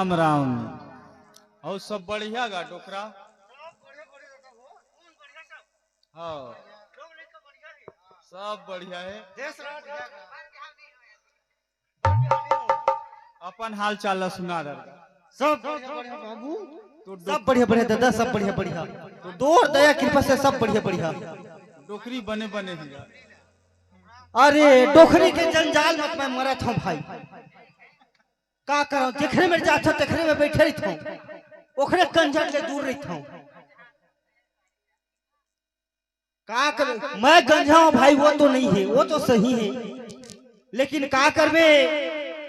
राम राम। और सब बढ़िया गा डोकरा? हाँ सब बढ़िया है। अपन हाल चाल सुना रहा सब बढ़िया बाबू, सब बढ़िया बढ़िया दादा, सब बढ़िया बढ़िया। तो दया कृपा से सब बढ़िया बढ़िया। डोकरी बने बने ही। अरे डोकरी के जंजाल मत मैं मरा था भाई। का करो देखने में जाता देखने में बैठे रही था, ओखरे कंजर से दूर रही था। का कर मैं गंजा हूं भाई, वो तो नहीं है, वो तो सही है, लेकिन का करबे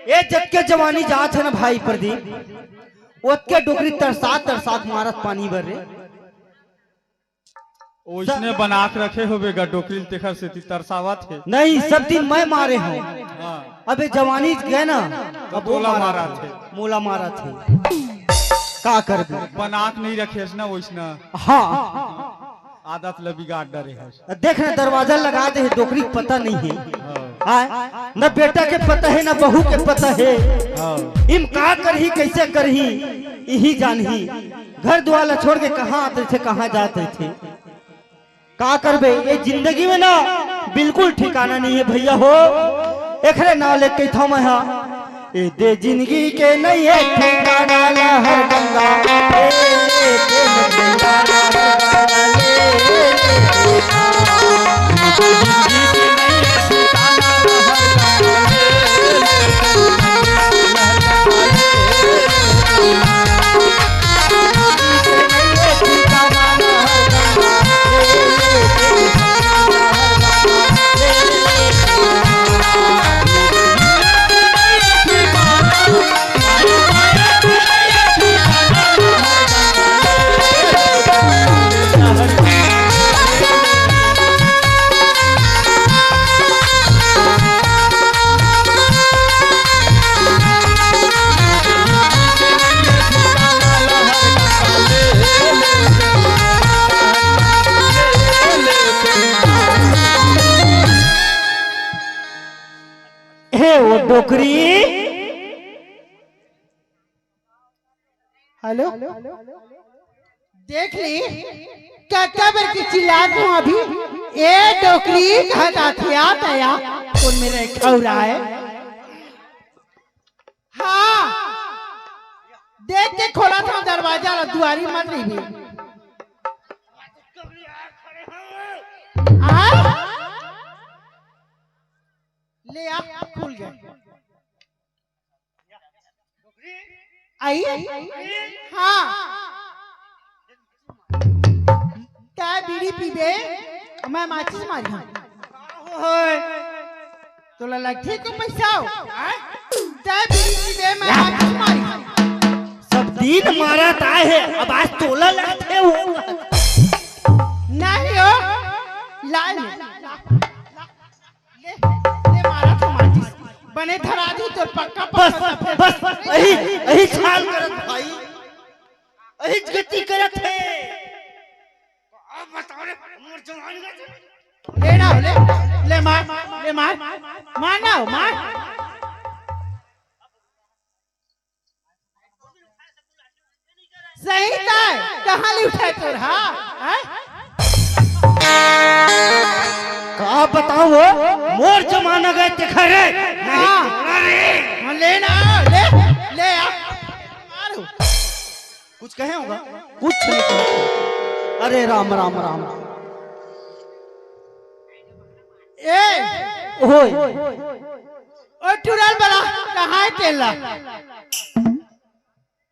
ये जग के जवानी जात है ना भाई प्रदीप, ओके डोकरी तरसात मारत पानी भर रे। ओइसने बना के रखे होबेगा डोकरी तेखर से तरसावत है। नहीं सब दिन मैं मारे हूँ। हाँ। अबे जवानी गए ना तो मोला मारा थे, मोला मारा थे। का कर बना के नहीं रखे ना ओइसना। हाँ आदत ल बिगाड़ डरे है। देख ना दरवाजा लगा दे, डोकरी पता नहीं है। न बेटा के पता है न बहू के पता है। इम का करही कैसे करही यही जानही। घर द्वार छोड़ के कहाँ आते थे कहाँ जाते थे। का करबे ये जिंदगी में ना बिल्कुल ठिकाना नहीं है भैया हो। एकरे ना लेके था मैं ए दे जिंदगी के नहीं है ठिकाना लहर गंगा डोकरी। हेलो देख ली क्या बार की चिल्ला दूं अभी। ए डोकरी कहता थिया तया कौन मेरे खौरा है। हाँ देख के खोला था दरवाजा और दुआरी मत रही भी। ले आ खुल गया। आई हाँ क्या बीड़ी पीबे मैं माचिस मारी हूँ तो लट्ठी को पैसा क्या बीड़ी पीबे मैं माचिस मारी। सब दिन मारा ताए है अब आज तोला लाते हो नहीं हो लाल ले मारा तो माचिस बने धरा दी तो पक्का बस यही छाल करत भाई, यही गति करत है। अब बताओ रे मोर जवान ले ना ले मार मार ना मार। सही था कहाँ ले उठाए तो हाँ का बताओ मोर जमाना गए देखा रे। हाँ लेना ले आ मारो। कुछ कहे होगा कुछ नहीं कहे। अरे राम राम राम ए ओए ओ टुरल बड़ा कहाँ है तेला।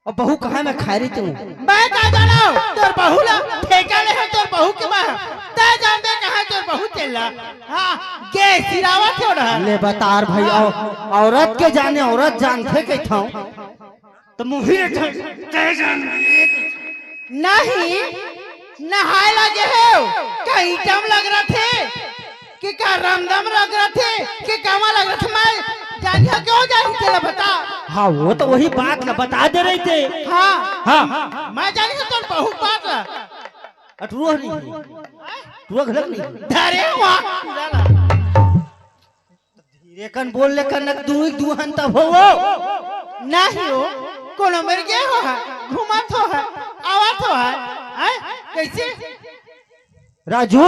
अब बहू कहाँ मैं खा रही तू। मैं कहाँ जाना तोर बहू ला ठेका ले है तोर बहू के मार ते जानते कहाँ तोर बहू तेला। हाँ के सिरावा क्यों रहा ले बतार भाई औरत के जाने औरत जानते के था तो मुही नहीं नहाए लगे हो कहीं दम लग रहा थे कि का रामदम लग रहा थे कि कामा लग रहा था। मैं जानिया क्यों जानी तेरा बता। हाँ वो तो वही बात ना बता दे रहे थे। हाँ मैं जानी तो बहुत बात है। अटरुआ नहीं टुआ गलत नहीं धरे धीरे कन बोल ले कनक दू हंता हो नहीं हो कोनो मर गया हो है घुमत हो है आवत हो है हैं कैसे राजू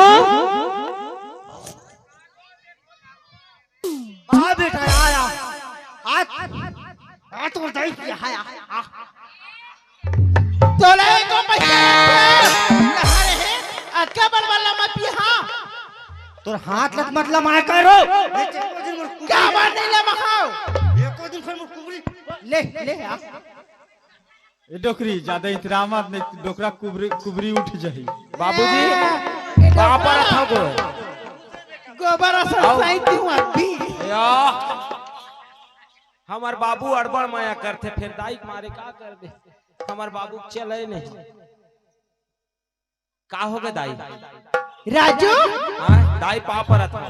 आ बेटा आया आ तो दाई आया तोले को पैसा यहाँ रहे अक्का बड़वाला मत पिहा तोर हाथ लत मतलब माय करो क्या बात नहीं ले मखाओ एको दिन फिर मुर कुबरी ले ले आ ए डोकरी ज्यादा इतरामत नहीं डोकरा कुबरी कुबरी उठ जाही बाबूजी कहाँ पर था गो गोबर असर साइड हूँ अभी या हमार बाबू अड़बड़ माया करते फिर दाई मारे का कर दे हमार बाबू चले नहीं का हो गए दाई राजू हाँ दाई पा पर था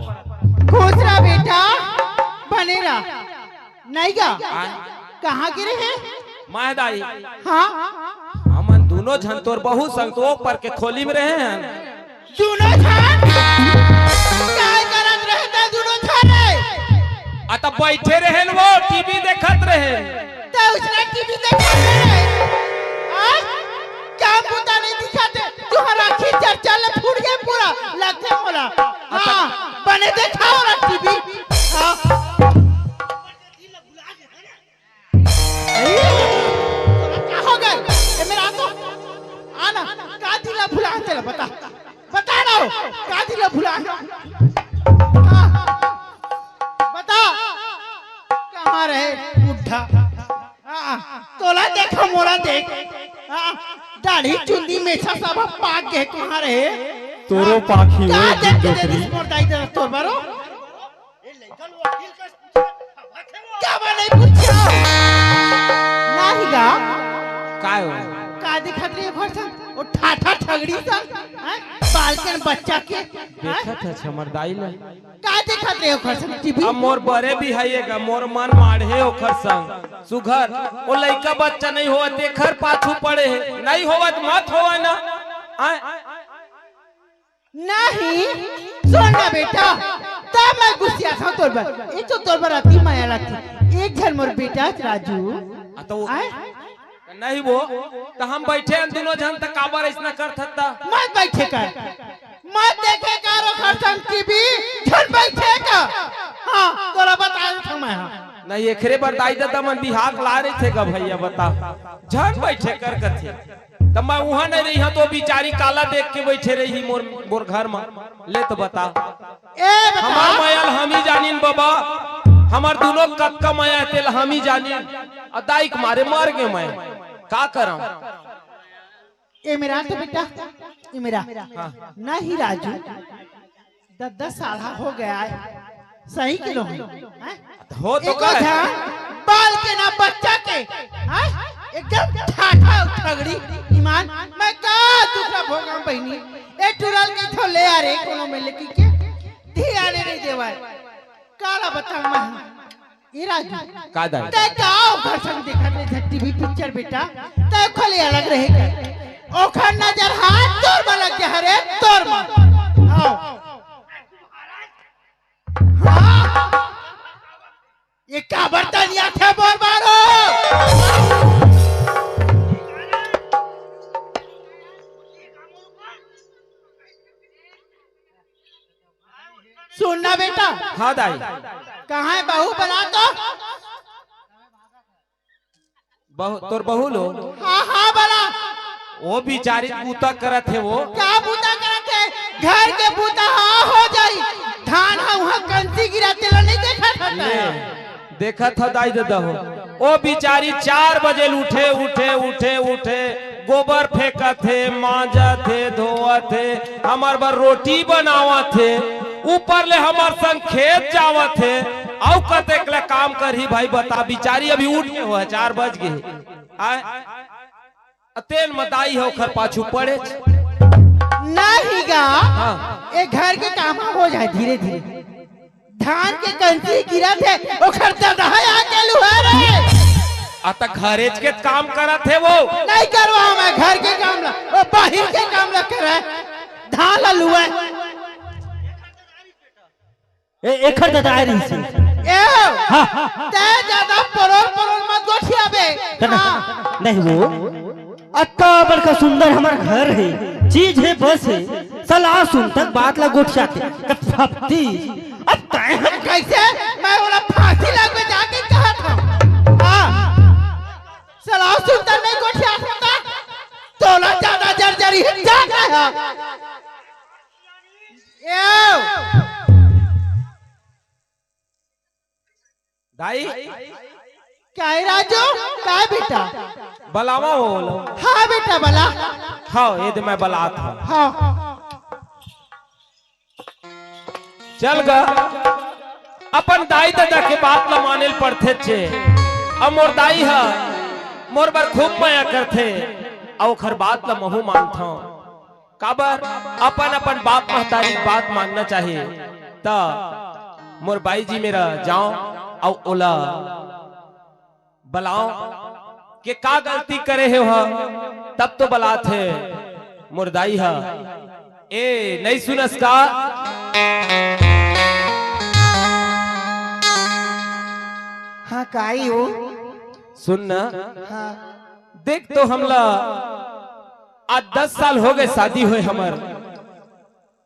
खुश रहा बेटा बनेरा नहीं गा कहाँ गिरे हैं माय दाई हाँ हमन दोनों झन तोर बहु संतोष पर के खोली में रहे हैं दोनों छान काय करत रहता दोनों छाने अतः बैठे रहे वो टीवी देखत रहे तो उसने टीवी देखा है काम बुता नहीं दिखाते तुम्हारा खींचर चल फूट गया पूरा लगते बोला हाँ बने देखाओ ना टीवी हाँ क्या हो गया ये मेरा तो आना का दिला भुला तेरा बता बता ना का दिला भुला बता कहाँ रहे बुढ़ा तोला देखो मोरा देख दाढ़ी चुंदी मेछा सब पाक गए कहाँ रहे तोरो पाखी का हो देख के डोकरी दे मोर दाई दे तोर बारो क्या बने पूछो नहीं गा काय हो का दिखत रही घर से वो ठाठा ठगड़ी सा बालकन बच्चा के देखत है हमर दाई ने का दिखत रही घर से टीवी अब मोर बरे भी है मोर मन माढ़े ओखर संग सुघर ओ लइका बच्चा नहीं होवा देखर पाछू पड़े है नहीं होवत मत होवा ना आय नहीं सुन ना बेटा तब मैं गुस्सा था तोर पर ये तो तोर पर अति माया लगती एक जन मोर बेटा राजू तो नहीं वो तो हम बैठे हैं दोनों जन तक काबर इसना कर थता मत बैठे कर मत देखे कारो खरसंग टीवी जन बैठे का हां तोरा बता था मैं हां नहीं एकरे पर दाई दादा मन बिहाक ला रहे थे गा भैया बता जन बैठे कर कथे तब मैं वहां नहीं रही तो बिचारी काला देख के बैठे रही मोर घर में ले तो बता ए बता हमार मायल हम ही जानिन बाबा हमार दोनों कक्का माया तेल हम ही जानिन अदाई के मारे मार गए मैं का करम ए मेरा तो बेटा ये मेरा नहीं राजू 10 साल हो गया है सही किलो है हो तो का बाल के ना बच्चा के एकदम ठाठा ठगड़ी ईमान मैं का दूसरा भोगा बहनी ए टुरल के थो ले आ रे कोनो में लेके के धियाने नहीं देवा काला बता मैं ये राजू का दाई ते गाओ घर संग देखा रे टीवी पिक्चर बेटा ते खोले अलग रहेगा ओखर नजर हाथ तोर में लग जा रे तोर में आओ हाँ ये का बर्तन या थे बोल मारो सुनना बेटा हाँ दाई कहाँ है बहू बना तो तोर बहू लो हाँ हाँ बना वो बिचारी बूता करत है वो क्या बूता करते घर के बूता हाँ हो जाई धान हाँ वहाँ कंसी गिराते लो नहीं देखा था ले देखा था दाई दादा हो ओ बिचारी 4 बजे उठे उठे उठे उठे गोबर फेंका थे मांजा थे धोआ थे हमार बार रोटी बनावा थे ऊपर ले हमार संग खेत जावा थे आउ कते के काम करही भाई बता बिचारी अभी उठ के हो 4 बज गए आय तेल मदाई है ओखर पाछू पड़े नहीं गा हाँ एक घर के काम हो जाए धीरे धीरे धान के कंसी गिरा थे ओखर ददहा आके लुहा रे आता घरेज के काम करा थे वो नहीं करवा मैं घर के काम ला वो बाहर के काम ला कर धान ला लुआ ए एखर दादा आ रही से ए ते ज्यादा परोल परोल मत गोठिया बे तना हाँ। नहीं वो अत्ता बड़का सुंदर हमार घर है, चीज है बस है, सलाह सुन तक बात ला गोठियाते फपती। अब तय कैसे मैं बोला फांसी लग में जाके कहा था हाँ सलाह सुनता नहीं गोठिया सकता तोला ज्यादा जर्जरी है जा कहा दाई क्या है राजू क्या है बेटा बलावा हो बोलो। हाँ बेटा बला हाँ ये तो मैं बलात हूँ। हाँ चल गा अपन दाई दादा के बात ला माने पड़ते छे। अब मोर दाई है मोर बर खूब माया करते और खर बात ला महू मानता काबर अपन अपन बाप महतारी की बात मानना चाहिए। ता मोर बाई जी मेरा जाओ और ओला बलाओ के का गलती करे हो तब तो बलात है मोर दाई है ए नहीं सुनस का हाँ काई हो सुन ना हाँ देख तो हमला आज 10 साल हो गए शादी हुए हमर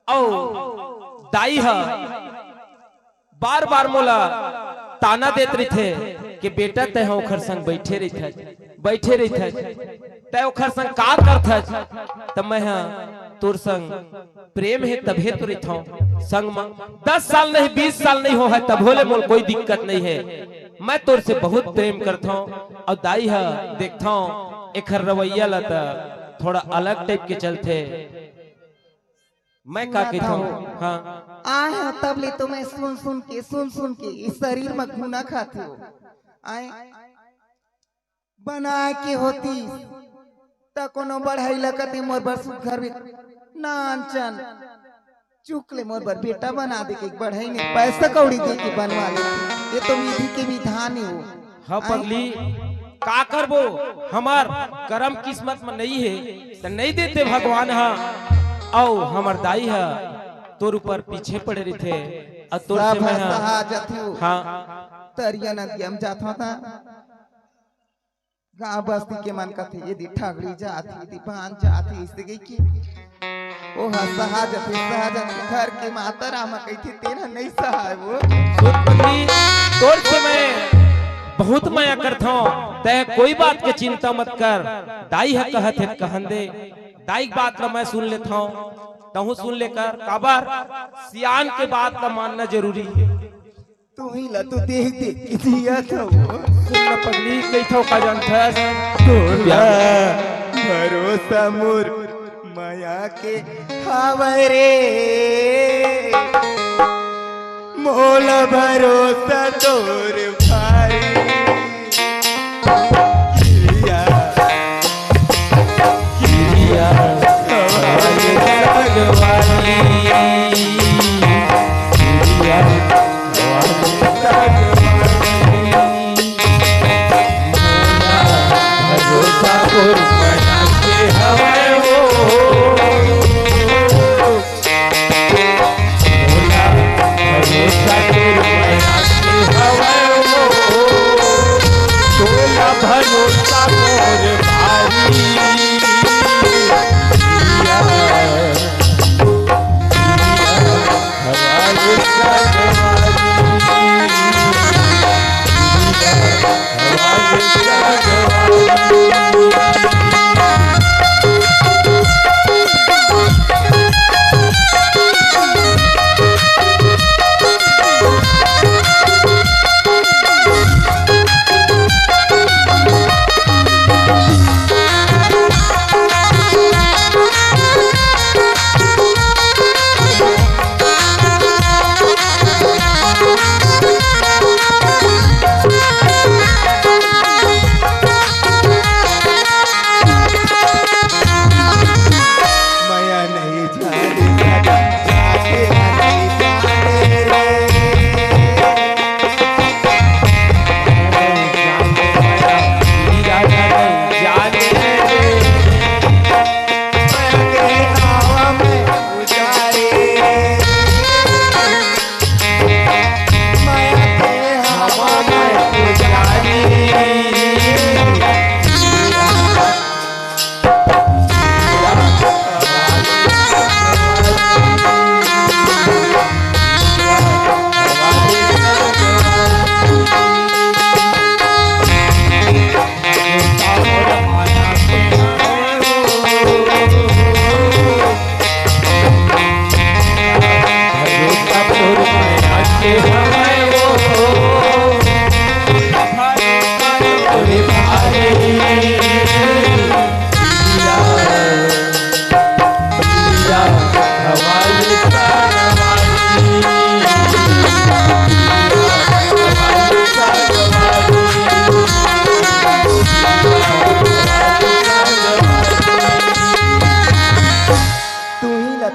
औ दाई है बार बार मोला ताना देत रही थे कि बेटा तय ओखर संग बैठे रही तय ओखर संग का करथ तब मैं तोर संग प्रेम है तभे तो रही संग में 10 साल नहीं 20 साल नहीं हो है तब होले मोल कोई दिक्कत नहीं है। मैं तोर से बहुत प्रेम करता हूँ और दाई है देखता हूँ एक रवैया लता थोड़ा अलग टाइप के चलते मैं का कहता हूँ हाँ आए तब ले तो मैं सुन सुन के इस शरीर में घुना खाती हो आए बना के होती त कोनो बढ़ाई लगती मोर बर सुघर भी नानचन चुक ले मोर बर बेटा बना दे के बढ़ाई ने पैसा कौड़ी दे के बनवा ले ये तो विधि के विधान ही हो। हाँ पगली का करबो हमार करम किस्मत में नहीं है तो नहीं देते भगवान हा औ हमर दाई है तोर ऊपर पीछे पड़े रही थे और तोर से मैं हाँ तरिया नदी हम जाता था गांव बस्ती के मन का थे यदि ठगड़ी जाती यदि भान जाती इससे गई की ओ सहा जाते घर के माता रामा कही थी तेरा नहीं सहा वो सुन पगली तोर से मैं बहुत माया करता हूँ तय कोई बात के चिंता मत कर दाई है कहत है कहन दे दाई की बात ला मैं सुन लेता हूँ तहु सुन लेकर काबर सियान के बात ला मानना जरूरी है। तू ही ला तू देख किसिया था वो सुन ना पगली कैथो का जानता तोरा भरोसा मोर माया के हवरे मोल भरोसा तोर भाई हवा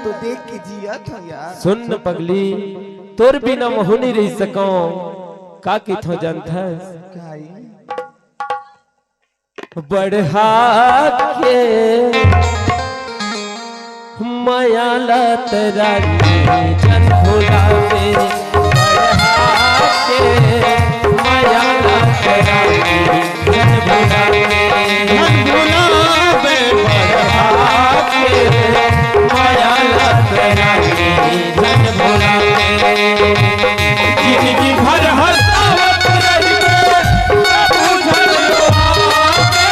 तो देख के जिया था यार। सुन न पगली, तोर बिना महु नहीं रह सको, का की थो जानता काई बढ़ा के माया लत रानी जन भुलावे, बढ़ा के माया लत रानी जन भुलावे, बढ़ा के माया लत रानी जन भुलावे। जिंदगी भर हंसावत रहिए प्रभु झलुआवे,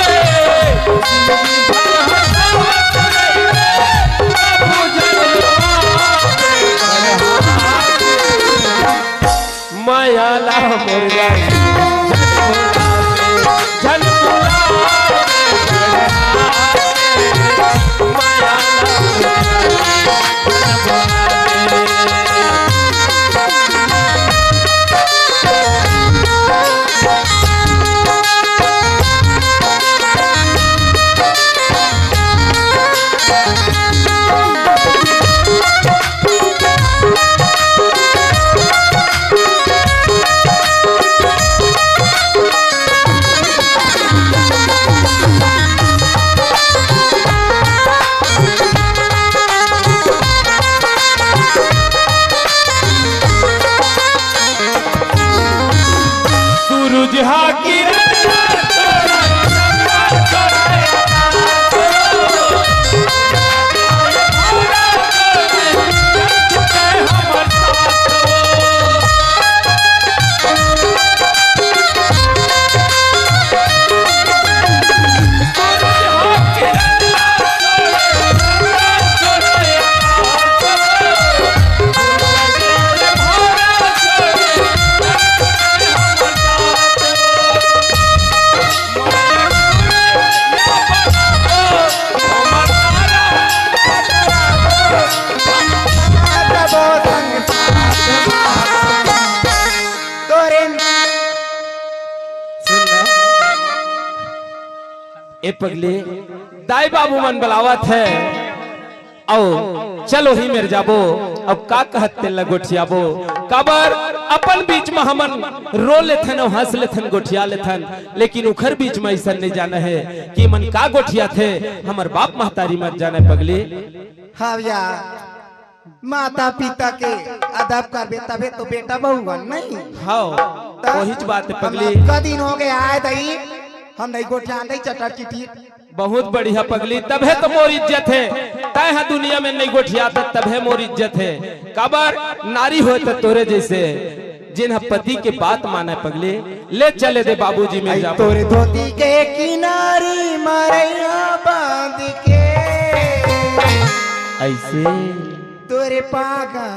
जिंदगी भर हंसावत रहिए प्रभु झलुआवे, माया ला मुर्गा झल भुलावे, माया ला सूरज हा किरण ए पगले दाई बाबू मन बुलावत है, आओ चलो ही मेरे जाबो, अब का कहते लगोठियाबो, कबर अपन बीच में हमन रो लेथन और हंस लेथन गोठिया लेथन, लेकिन उखर बीच में ऐसा नहीं जाना है कि मन का गोठिया थे, हमर बाप महतारी मत जाने पगले। हाँ यार, माता पिता के अदब करबे तबे तो बेटा बहु नहीं। हाँ वही बात है पगली। का दिन हो गए आए दई हम नहीं गोठिया नहीं चटा चिटी। बहुत बढ़िया पगली, तब है तो मोर इज्जत है, तय है दुनिया में नहीं गोठिया तब है मोर इज्जत है। कबर नारी हो तो तोरे जैसे जिन पति के बात माने पगले, ले चले दे बाबूजी में जा। तोरे धोती के किनारी मरैया बांध के ऐसे तोरे पागा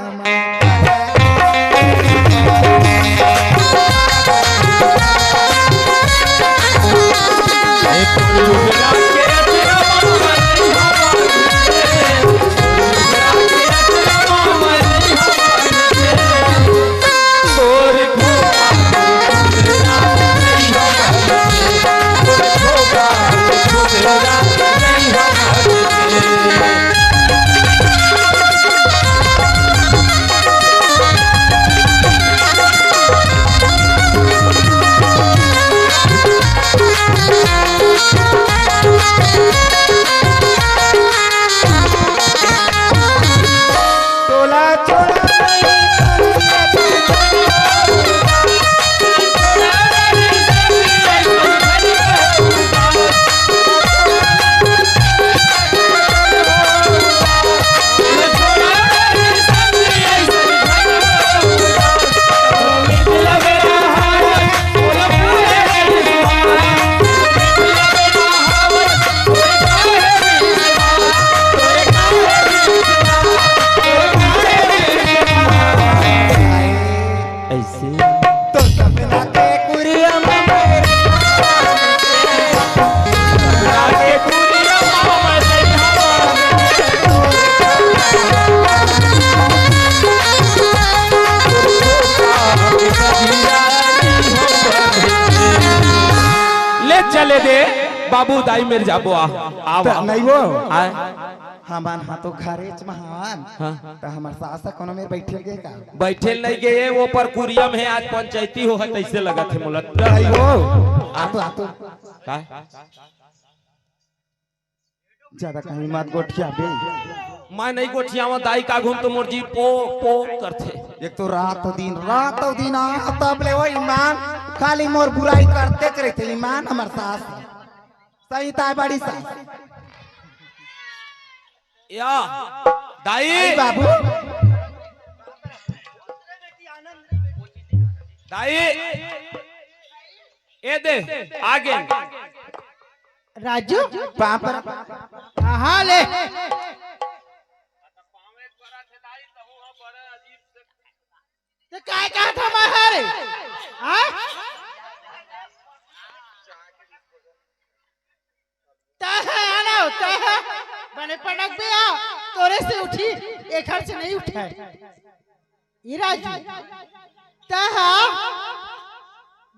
चले दे बाबू दाई मेरे जाबो आ नहीं वो हमान हाँ तो घरे महान हाँ। तो हमार सास कोनो में बैठे गए का बैठे नहीं गए वो पर कुरियम है आज पंचायती हो है तैसे लगा थे मोला अयो आ तो का ज्यादा कहीं मत गोठिया बे मैं नहीं गोठियावा दाई का घूम तो मोर जी पो करथे एक तो रात दिन तब ले वो ईमान खाली मोर बुराई करते करे थे ईमान हमार सास सही ताय बड़ी सास या दाई आई बाबू दाई ए दे आगे राजू पापा हाँ ले तो काय कहा था मारे बने पटक भी आ तोरे से उठी एक हाथ से नहीं उठा ये राजू तहा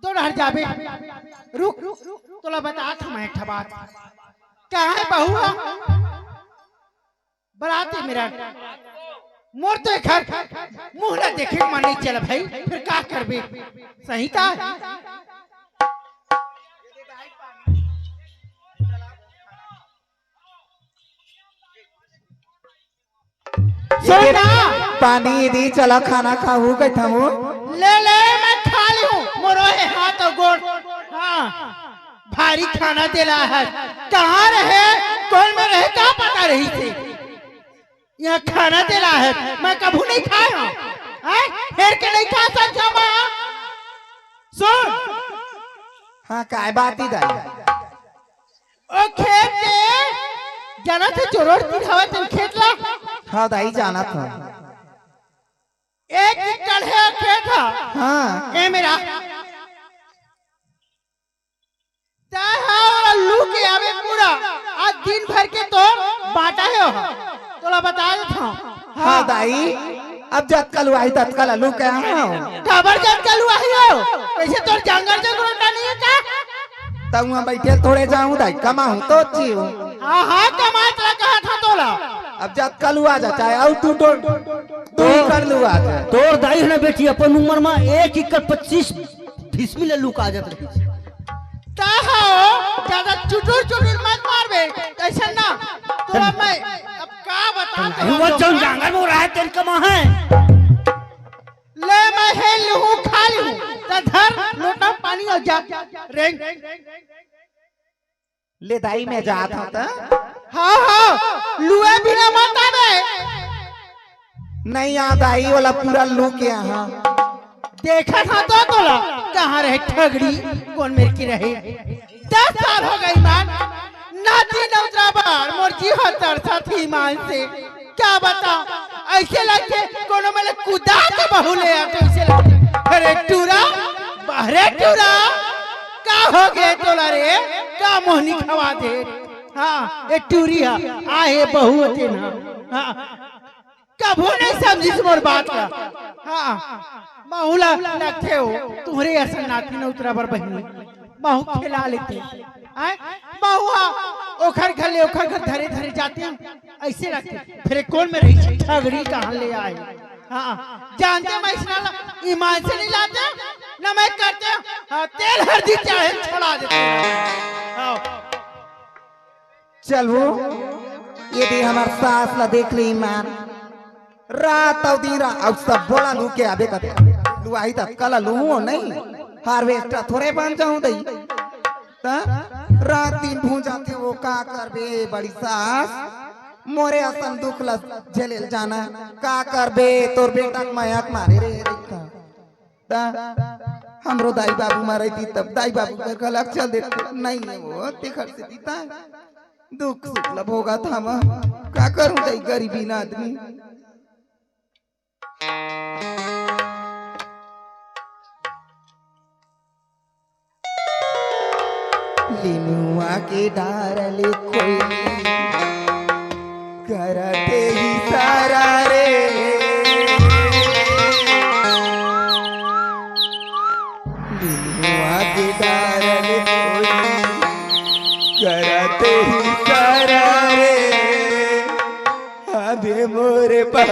दौड़ हट जाबे रुक तोला बता था मैं एक बात कहाँ है बहू बराती मेरा मोर तो एक मुंह ना देखे मन नहीं चला भाई फिर क्या करबे सही था पानी दी चला खाना खाऊ गई था वो ले मैं खा ली हूँ मोरो है हाथ और गोड़ हाँ भारी खाना देला है कहाँ रहे कौन में रहे क्या पता रही थी यहाँ खाना देला है मैं कभी नहीं खाया फिर के नहीं खा सकता मैं सुन हाँ काय बात ही दाई ओ खेत के जाना थे चोरोड़ की हवा तुम खेत ला हाँ दाई जाना था एक एकड़ है खेत था हाँ ए मेरा ताहा लू के आवे पूरा आज दिन भर के तो बाटा है तोला बता देता हूँ हाँ दाई अब जब कल आई तत्काल लू के खबर जब कल आई हो कैसे तोर जंगल जंगल नहीं है क्या तब वहाँ बैठे थोड़े जाऊँ दाई कमाऊँ तो अच्छी हूँ हाँ हाँ कमात रहा कहा था तोला अब जब कल आ जाता है और तू ही कर लू आ जाए तोर दाई है ना बेटी अपन उम्र में 1 एकड़ 25 फीसमी ले लुक आ जात रही ताहा ज्यादा चुटुर मत मारबे कैसे ना तोरा मैं अब का बता वो चल जंगल में रहा है तेल कमा है ले मैं हेल लूं खा लूं त धर लोटा पानी और जा रेंग ले दाई में जात होता हाँ लुए बिना मत आवे नहीं याद आई वाला पूरा लू के यहाँ देखा था तो तोला कहाँ रहे ठगड़ी कौन मेरे की रहे 10 साल हो गई मान नाती नौतरा बार मोर जी हतर था थी मान से क्या बता ऐसे लगते कोनो मेले कुदा के बहू ले आते ऐसे लगते अरे टूरा बाहरे टूरा का हो गए तोला रे का मोहनी खवा दे हाँ ये टूरी है आए बहू होते ना हाँ कबू नहीं समझी मोर बात का हाँ बहुला लगते हो तुम्हारे ऐसा नाती न उतरा बर बहनी बहु खिला लेते बहुआ ओखर घर ले ओखर घर धरे धरे जाते हैं ऐसे लगते फिर कौन में रही ठगड़ी कहाँ ले आए हाँ जानते मैं इसना ईमान से नहीं लाते न मैं करते हाँ तेल हल्दी चाहे छोड़ा देते चल वो ये भी हमार सास ला देख ली ईमान रात और दिन अब सब बोला लू के आबे कते लू आई तक कल लू नहीं हार्वेस्टर थोड़े बन जाऊं दई ता रात दिन भून जाते वो का करबे बड़ी सास मोरे असन दुख ल झेलेल जाना का करबे तोर बेटा मायाक मारे रे ता हमरो दाई बाबू मारे थी तब दाई बाबू का गलत चल देते नहीं है वो ते घर से दीता दुख सुख लब होगा था का करूं दाई गरीबी ना आदमी लिनुआ के डारले कोई करते ही सारा रे लिनुआ के डारले कोई करते ही सारा रे आवे मोरे पर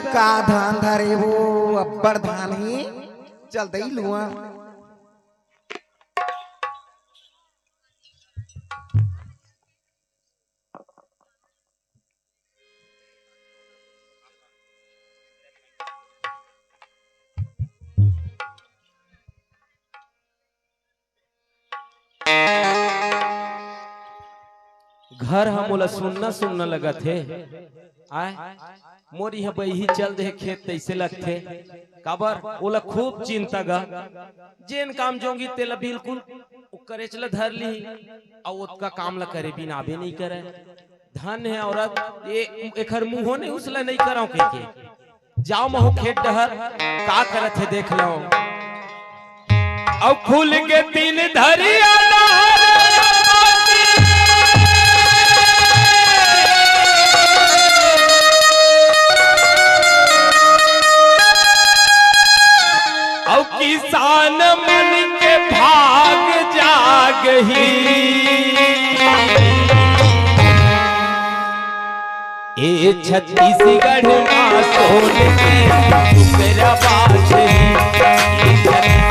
का धान धरे वो अब्बर धान ही चल दई लुआ घर हम बोला सुनना सुनना लगा थे आए मोरी यहाँ बही चल दे खेत तैसे लगथे काबर ओला खूब चिंता गा जेन काम जोंगी तेला बिल्कुल करे चला धर ली और उसका काम ला करे बिना आबे नहीं करे धन है औरत ये एखर मुंहो नहीं उसला नहीं कराओ के जाओ महु खेत डहर का करत है देख लो अब खुल के तीन धरिया किसान मन के भाग जाग ही ए छत्तीसगढ़ में सोन की टुकड़ा बाज ही ए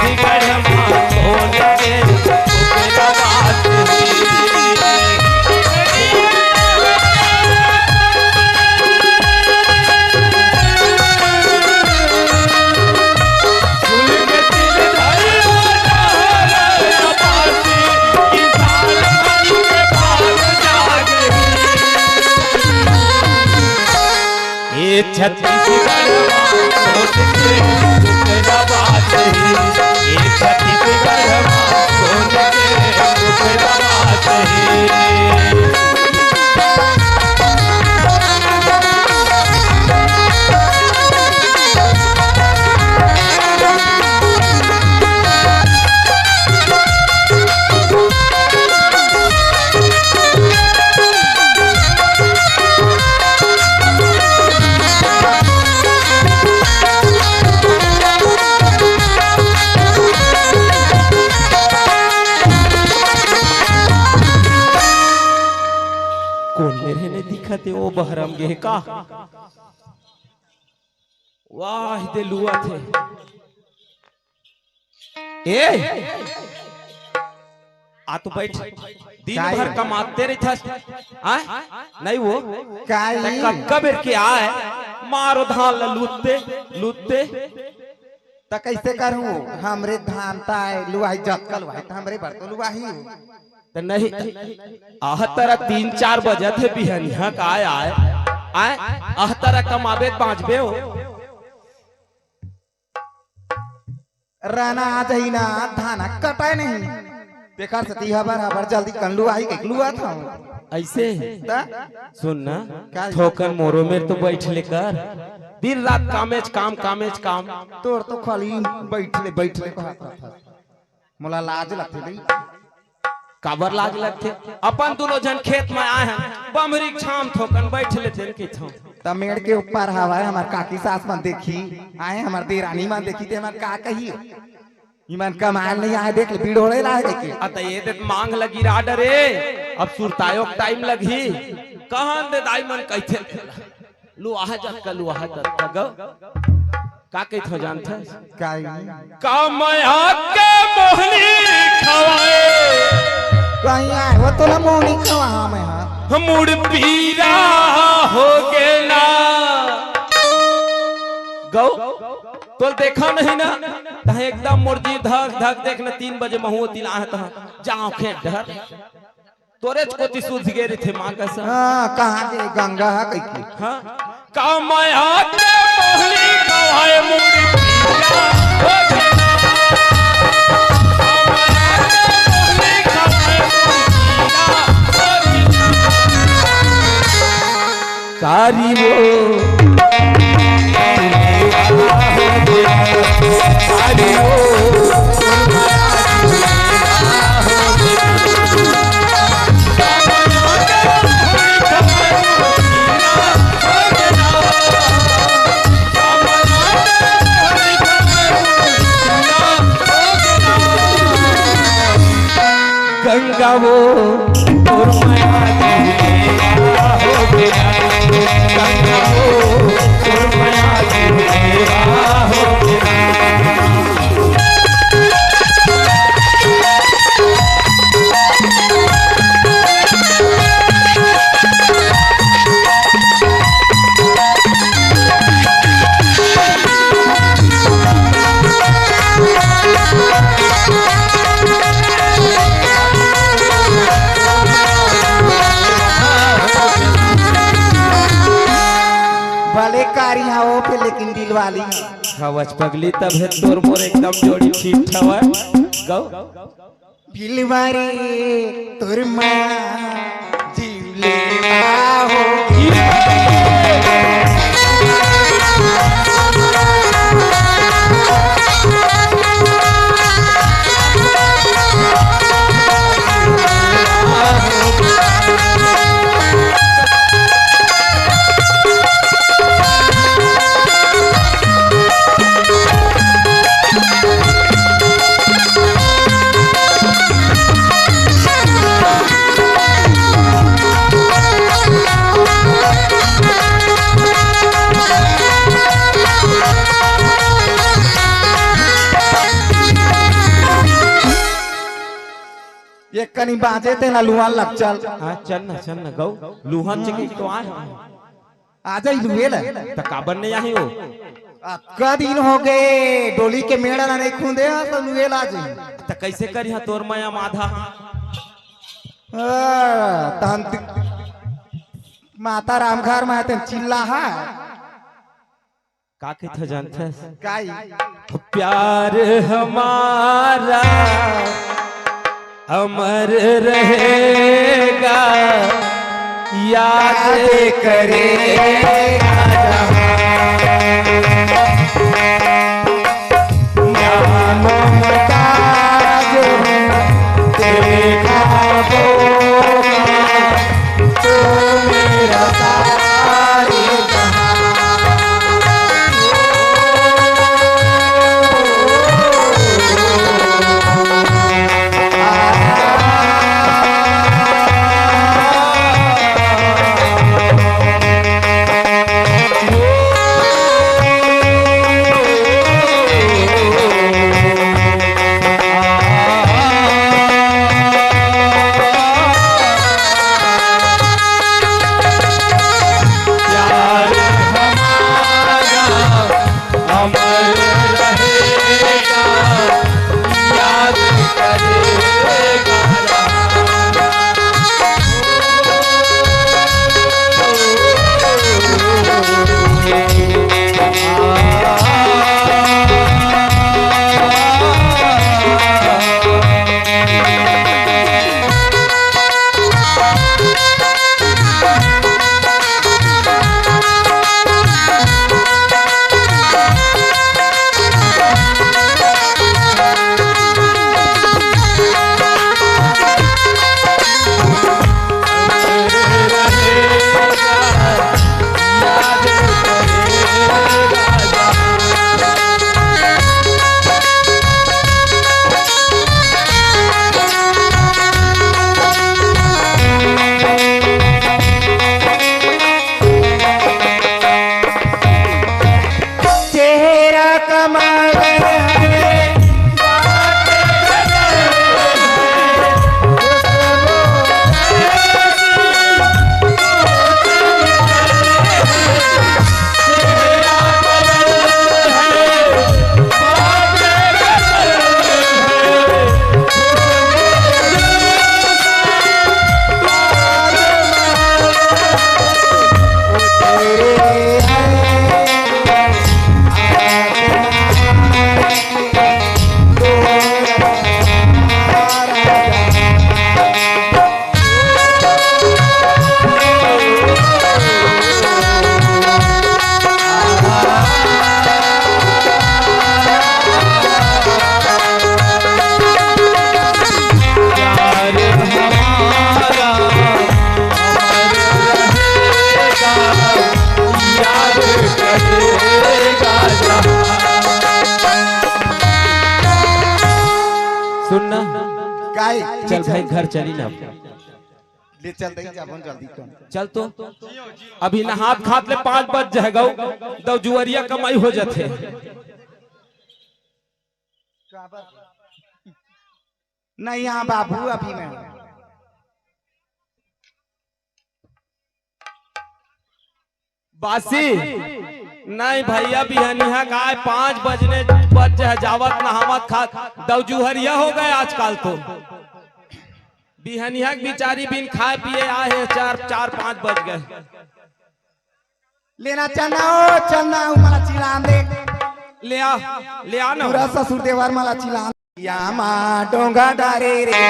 छत्तीसगढ़ में सोन के टुकड़ा बाज ही छत्तीसगढ़ दिखते ओ बहरम गे का वाह दे लुआ थे ए आ तो बैठ दिन भर कमाते रही था नहीं वो कक्का बेर के आए मारो धान लूटते लूटते त कैसे करूं हमरे धान ताए लुआई जक्कल भाई हमरे बर तो लुआही तो नहीं आह तारा 3-4 बजे थे बिहनिया का आए आह तारा कमाबे पांचबे हो राना आ जाई ना धाना कटाए नहीं बेकार सती हबर जल्दी कंलू आई के लुआ था ऐसे सुन ना ठोकर मोरो में तो बैठ लेकर दिन रात कामेज काम तोर तो खाली बैठ ले मोला लाज लगते नहीं काबर लाज लगते अपन दोनों जन खेत में आए हैं बमरी छाम ठोकन बैठ लेते के छाम तमेड़ के ऊपर हवा है हमार काकी सास मन देखी आए हमार देरानी मन देखी ते हमार का कही ईमान कमाल नहीं आए देख ले भीड़ होले लाए देखे अत ये दे मांग लगी राडर रे अब सुरतायो टाइम लगी कहां दे दाई मन कैथे लू आहा जत का लू आहा जत का गो का कहत हो जानता काई कामया के मोहनी खवाए कहीं आए वो तो ला मोहनी खवा मैं हां मुड़ पीरा हो गेला गौ तो देखा नहीं ना तह एकदम मुर्जी धक धक देखना 3 बजे महू तिला है तह जाओ खे डर तोरे कोती सूझ गे रे थे मां का सा हाँ कहाँ के गंगा है कहीं हां का माया के मोहली गवाए मुड़ी पीला हो जना का माया के मोहली गवाए मुड़ी पीला हो जना कारी वो गंगा वो और माया हो गया गंगा वो और माया हो गया भले कारी हो पे लेकिन दिल वाली हवच पगली तब है तोर मोर एकदम जोड़ी ठीक ठवा गौ दिल वारे तोर माया जीवले हो ये कनी बाजे थे ना लुहान लग चल हां चल ना गौ लुहन चकी तो आए आ जाई लुहेल तकाबन ने यही हो का दिन हो गए डोली के मेड़ा ना नहीं खुंदे तो लुहेल आ जाई त कैसे करी हा तोर माया माधा तहन माता रामघर में आते चिल्ला है का के थ जानते काई प्यार हमारा अमर रहेगा याद करेगा घर चली ना ले चल दई जाबन जल्दी कर। चल तो अभी नहात खात ले 5 बज जाएगा दो जुअरिया कमाई हो जाते। नहीं यहाँ बाबू अभी मैं बासी नहीं भैया बिहनिया गाय 5 बजने बज जावत नहावत खात दो जुहरिया हो गए आजकल तो। बिहनिया बिचारी बिन खाए पिए आए 4-5 बज गए। लेना चलना ओ चलना मला चिलान दे ले आ ना पूरा ससुर देवर मला चिलान या मा डोंगा डारे रे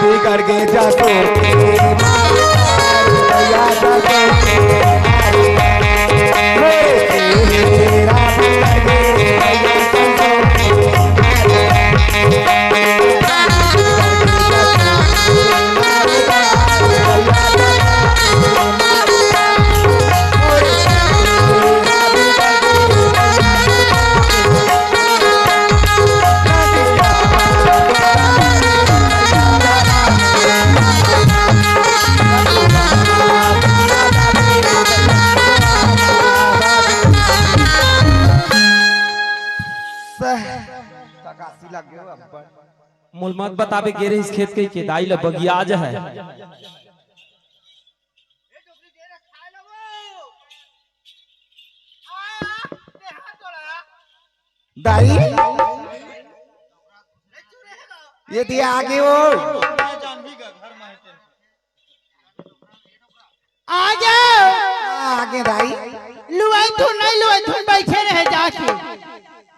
भैया करके जातो भैया मूल मत बताबे गेरे इस खेत के दाई ल बगिया आज है। दाई ये दिया आगे वो आ जाओ आगे दाई लुआई धुन नहीं लुआई धुन बैठे रहे जाके।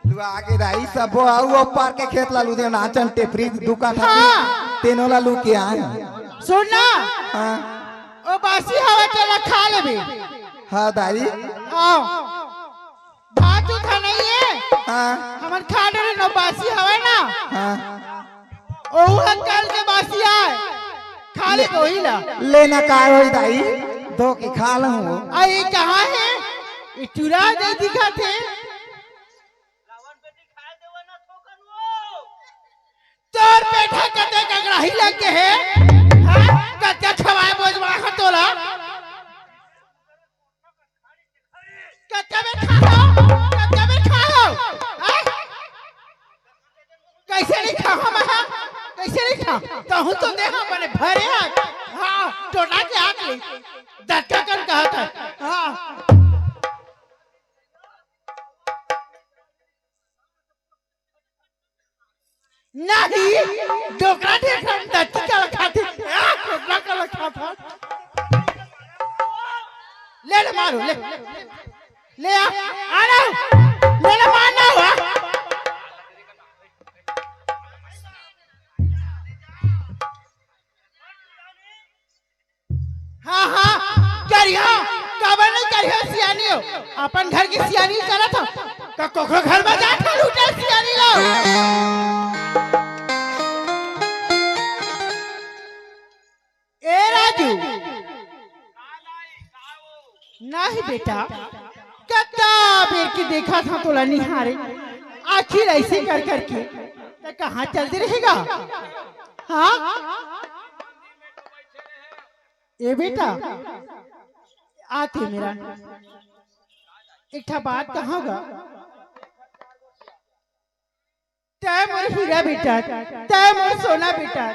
तू आगे दाई सब आओ पार के खेत ला लू दे नाचन टेपरी दुकान था हाँ। तेनो ला लू के आए सुनना हां ओ बासी हवा तेरा खा लेबे। हां दाई आओ भात उठा नहीं है हां हमन खा डरे नो बासी हवा ना हां ओ कल के बासी आए खा ले कोई ला लेना का होई दाई दो के खा लूं आई कहां है ये चुरा दे दिखा थे तोर बेटा कते कगराही लग के है हां कते खवाए बोझवा खतोला कते में खाओ कैसे नहीं खाओ मैं कैसे नहीं खाओ कहूं तो देखा मैंने भरे हां टोटा के हाथ ले धक्का कर कहा था हां नहीं डोकरा देख हम दत्ती का खाते डोकरा का रखा था ले ले मारो ले ले आ रहा ले ले मारना हुआ हाँ हाँ करिया काबर नहीं करिया सियानी हो अपन घर की सियानी करा था का कोखो घर में जाकर लूटा सियानी लो नहीं बेटा कत्ता बेर की देखा था तोला निहारे आखिर ऐसे कर करके तो कहाँ चलते रहेगा हाँ ये बेटा आते मेरा एक बात कहाँ होगा तय मोर हीरा बेटा तय मोर सोना बेटा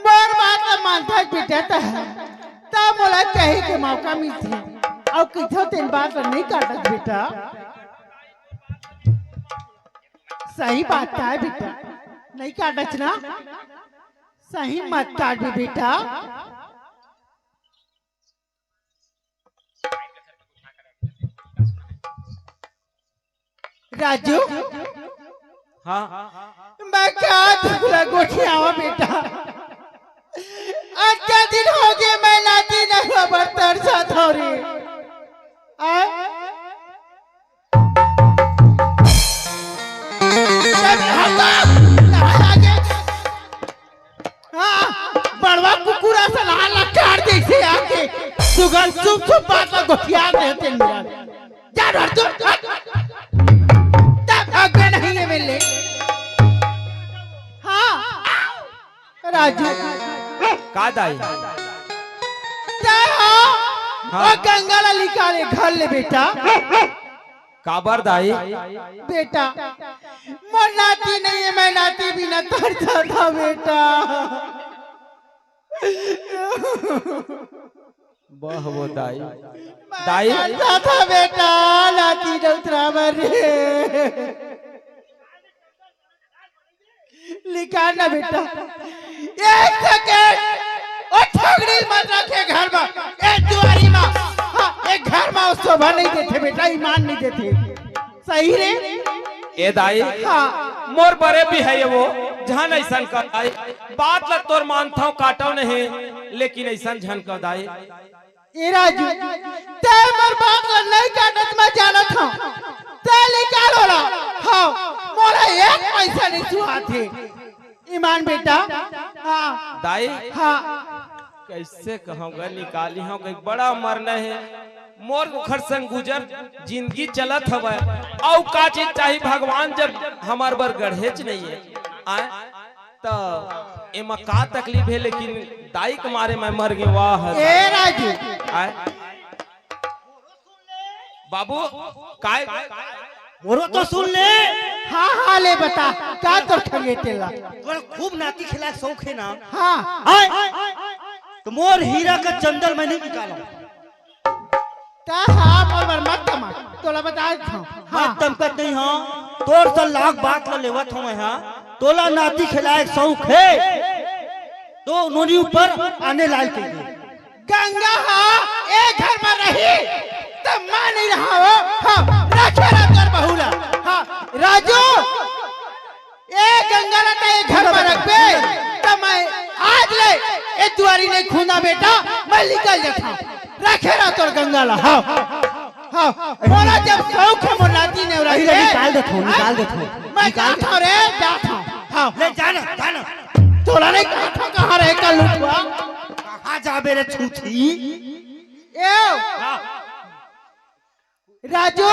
मोर बात का मानता बेटा ता मोला कहे के मौका मिलती और किथो तेन बात नहीं काटत बेटा सही बात है बेटा नहीं काटत ना सही मत काट बेटा राजू हाँ मैं क्या दुखला गोठियावा बेटा। अच्छा दिन हो गए मैं नाती न खबर तरसा थोड़ी। बड़वा कुकुरा से लाल काट जैसे आके सुगंध चुप चुप बात में गोठिया रहते मेरा। जा डर तू तब आगे नहीं है मिले। हाँ राजू का दाई हाँ गंगा निकाले घर ले बेटा। काबर दाई बेटा मोर नाती नहीं है मैं नाती भी न तरसा था बेटा। वाह वो दाई दाई तरसा था बेटा नाती डोतरा मरे। निकालना बेटा एक सेकंड और ठगड़ी मत रखे घर में एक दुआरी में। हाँ एक घर में शोभा नहीं देते बेटा ईमान नहीं देते सही रे। ए दाई हाँ मोर बरे भी है ये वो झन ऐसा कर दाई बात लग तोर मानता हूँ काटो नहीं लेकिन ऐसा झन कर दाई। ए राजू ते मोर बात ल नहीं काटत मैं जानत हूं ते निकालो ला। हाँ मोरा एक पैसा नहीं छुआ थे ईमान बेटा। हाँ दाई हाँ कैसे कहूँगा निकाली हूँ कहीं बड़ा मरना है मोर घर संग गुजर जिंदगी चलत हवा और का चीज चाहिए भगवान जब हमार बर गढ़ेच नहीं है आए तो एमा का तकलीफ है लेकिन दाई के मारे मैं मर गई। वाह ए राजू आए बाबू काय मोरो तो सुन ले। हाँ हाँ ले बता क्या तो ठगे तेला। तोरा खूब नाती खिला शौक है ना। हाँ तो मोर हीरा का चंदन मैंने निकाला। ता हाँ मोर बर मत तमा तोला बता था। हाँ तमकत नहीं हाँ तोर से लाख बात ला लेवत हूँ मैं। हाँ तोला नाती खिलाए शौक है तो उन्होंने ऊपर आने लाल के लिए गंगा हाँ एक घर में रही तब मैं नहीं रहा हो। हाँ रखे कर बहुला। हाँ राजू ए गंगा लता एक घर में रख बे तब मैं आज ले एक दुआरी नहीं खूना बेटा मैं निकल जाता रखे रहा तोर गंगा ला। हाँ हाँ मोला जब शौक है मोर नाती ने रही निकाल दे थो निकाल दे थो मैं जाता रे जाता। हाँ ले जाना जाना तोला नहीं कहा कहाँ रहे कल लुटवा कहाँ जाबे रे छूछी। राजू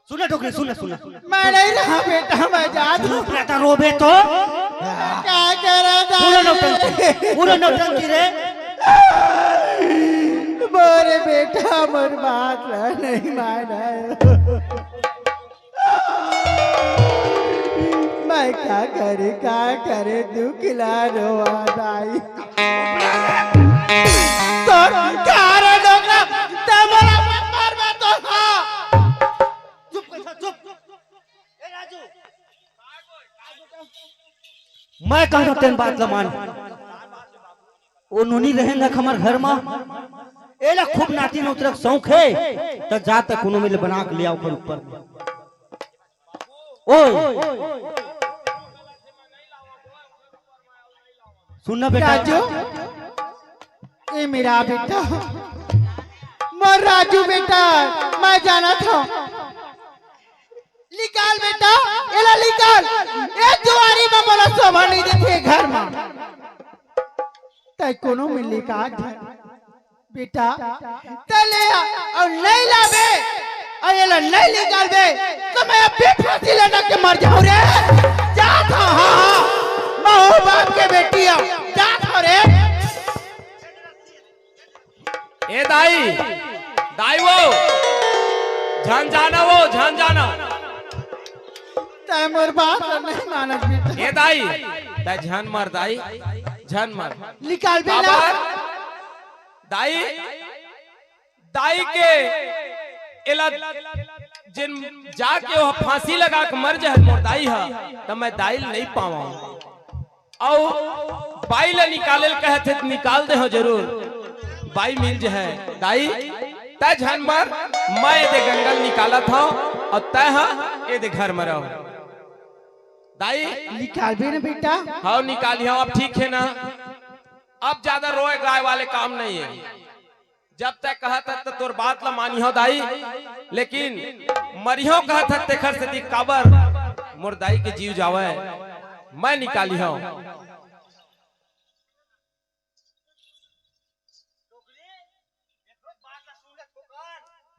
सुना डोकरी सुना सुना मैं नहीं रहा बेटा मैं जा दूं। रहता रोबे तो क्या करा था पूरा नौटंकी रे। मोरे बेटा मोर बात नहीं माना। मैं क्या करे दुख ला रोवाई तो कारे डोगरा ते मोरा मार में तो। हाँ चुप ए राजू मैं कहता तेन बात लमान वो नोनी रहे न हमार घर में एला खूब नाती नौतरक शौक है तो जा तक कोनो मिल बना के ले आओ कर ऊपर। ओए सुनना बेटा राजू ये मेरा बेटा मोर राजू बेटा मैं जाना था। निकाल बेटा एला निकाल एक दुआरी में मोला शोभा नहीं देते घर में तय कोनो मिली का बेटा तले और नहीं लाबे और एला नहीं निकाल बे तो मैं अब भी फांसी लटक के मर जाऊं रे। जा था हाँ मैं बाप के बेटी हूं जा था रे। ए दाई दाई वो झन जाना तय मोर बात नहीं मानत बेटा। ए दाई दाई झन मर दाई झन मर निकाल बे ना काबर दाई दाई के एला जिन जाके वो फांसी लगा के मर जाए मोर दाई है तब मैं दाई नहीं पावा और बाई ले निकाले कहते तो निकाल दे हो जरूर बाई मिल जाए दाई तय झन मर मैं दे गंगल निकाला था और तय ये दे घर में रहो दाई निकाल भी ना बेटा। हाँ निकालिए अब ठीक है ना। अब ज्यादा रोए गाय वाले काम नहीं है। जब तक कहा था तो तोर बात ला मानी हो दाई, लेकिन मरियो कहा था तेखर से दी काबर मोर दाई के जीव जावे मैं निकाली हूं।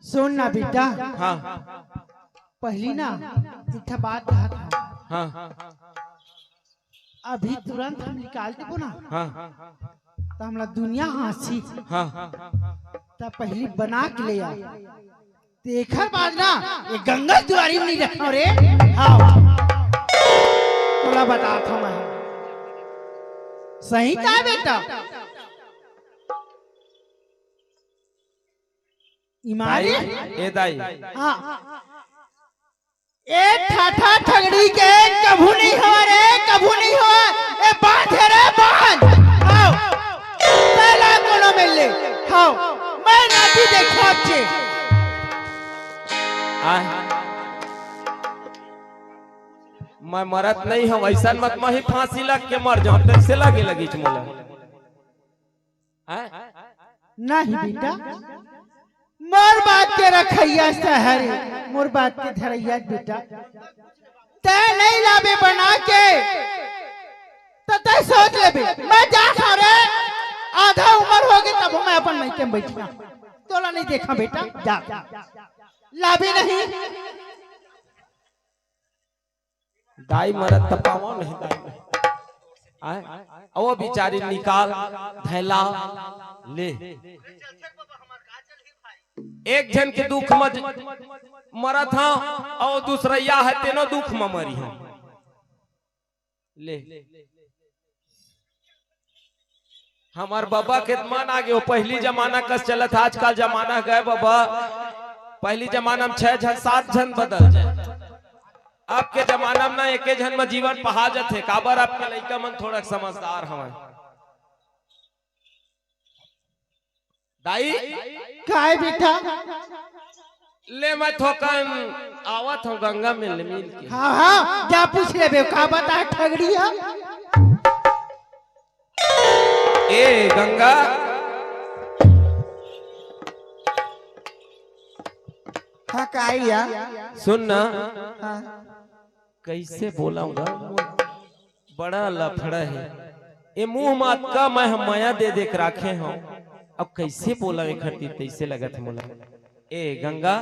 सुन ना बेटा, हाँ पहली ना एक बात कहा था, हाँ अभी तुरंत हम निकाल देबो ना हाँ तो हमला दुनिया हंसी। हाँ तब पहली बना के ले आ, देखर बाद ना ये गंगा द्वारी में नहीं रखना रे। हाँ तोला बता था मैं सही था बेटा। ईमानी ए दाई हाँ ए ठाठा ठगड़ी के कभू नहीं हो रे, कभू नहीं हो। ए बांध है रे बांध। आओ पहला कोनो में ले। आओ मैं नाती देखा छे। मैं मरत नहीं हूँ, ऐसा मत मही फांसी लग के मर जाऊं तो से लगे लगी मोला। नहीं बेटा, मोर बात के रखैया सहरी, मोर बात के धरैया बेटा। तय नहीं लाबे बना के तो तय सोच लेबे मैं जा खा रे। आधा उम्र हो गई तब मैं अपन मायके में बैठा, तोला नहीं देखा बेटा। जा लाबे नहीं। दाई मरत तपाओ नहीं दाई। वो बिचारी निकाल धैला ले। एक जन के दुख में मरत हाँ और दूसरैया है तेनो दुख में मरी है। ले हमार बाबा के मन आ गए। पहली जमाना कस चलत, आजकल जमाना गए बाबा। पहली जमाना में 6 जन 7 जन बदल जाए। अब के जमाना में ना एक जन में जीवन पहाजत है। काबर आपके लड़का मन थोड़ा समझदार हमें दाई। काय बेटा? ले मैं थोकन आवत हूँ गंगा में ले मिल के। हाँ हाँ जा पूछ ले बे का बता ठगड़ी है। ए गंगा हाँ काइया सुन ना, हाँ कैसे बोलाऊंगा बड़ा लफड़ा है। ये मुंह मात का मैं माया दे देख राखे हूँ। अब कैसे बोला खरती तैसे लगत मोला। ए गंगा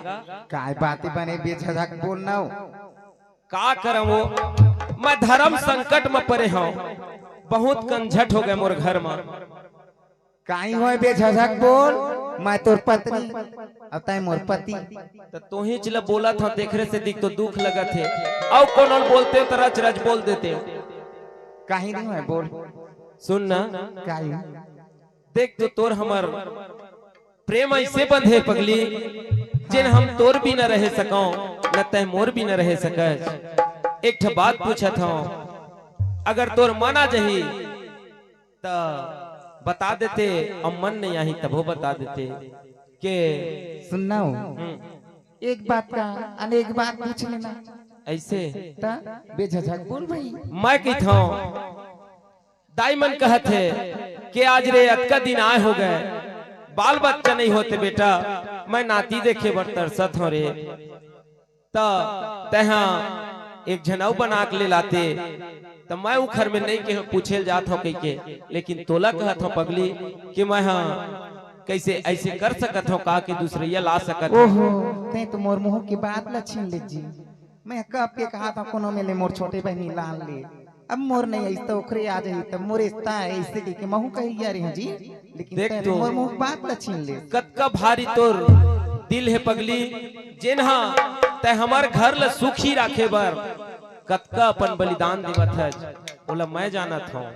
काय बातें बने बेझक बोलना हो। का करम वो मैं धर्म संकट में पड़े हूँ। बहुत कंझट हो गए मोर घर में। काई होए बेझक बोल, मैं तोर पत्नी अब तय मोर पति। तो तू ही चला बोला था देखरे से दिख तो दुख लगा थे। और कौन बोलते तो रच रच बोल देते। काहे नहीं होए बोल। सुन ना काई देख तो तोर हमर प्रेम ऐसे बंधे पगली जिन हम तोर भी न रह सको न तय मोर भी न रह सक। एक ठा बात पूछा था, अगर तोर मना जही तो बता देते, अब मन नहीं आई तब बता देते के सुनना हो। एक बात का अनेक बात पूछ लेना ऐसे ता बेझक बोल भाई। मैं की था दाई मन कहते कि आज रे अतका दिन आए हो गए, बाल बच्चा नहीं होते बेटा। मैं नाती देखे बर तरसत हो रे। तो तहा एक झनाऊ बना के ले लाते तो मैं उखर में नहीं के पूछे जात हो के, लेकिन तोला कहत हो पगली कि मैं हाँ कैसे ऐसे कर सकत हो का कि दूसरिया ला सकत हो। ओहो ते तो मोर मुंह की बात ल छीन ले जी। मैं कब के कहा था कोनो में ले मोर छोटे बहनी लाल ले। अब मोर नहीं आई तो ओखरे आ जाई तो मोर इस्ता ऐसे के महू कही जा रही जी। लेकिन देख ते तो मोर मुंह बात ल छीन ले। कतका भारी तोर दिल है पगली, जिन्हा ते हमार घर ल सुखी राखे बर कतका अपन बलिदान देवत है। बोला मैं जानत हूँ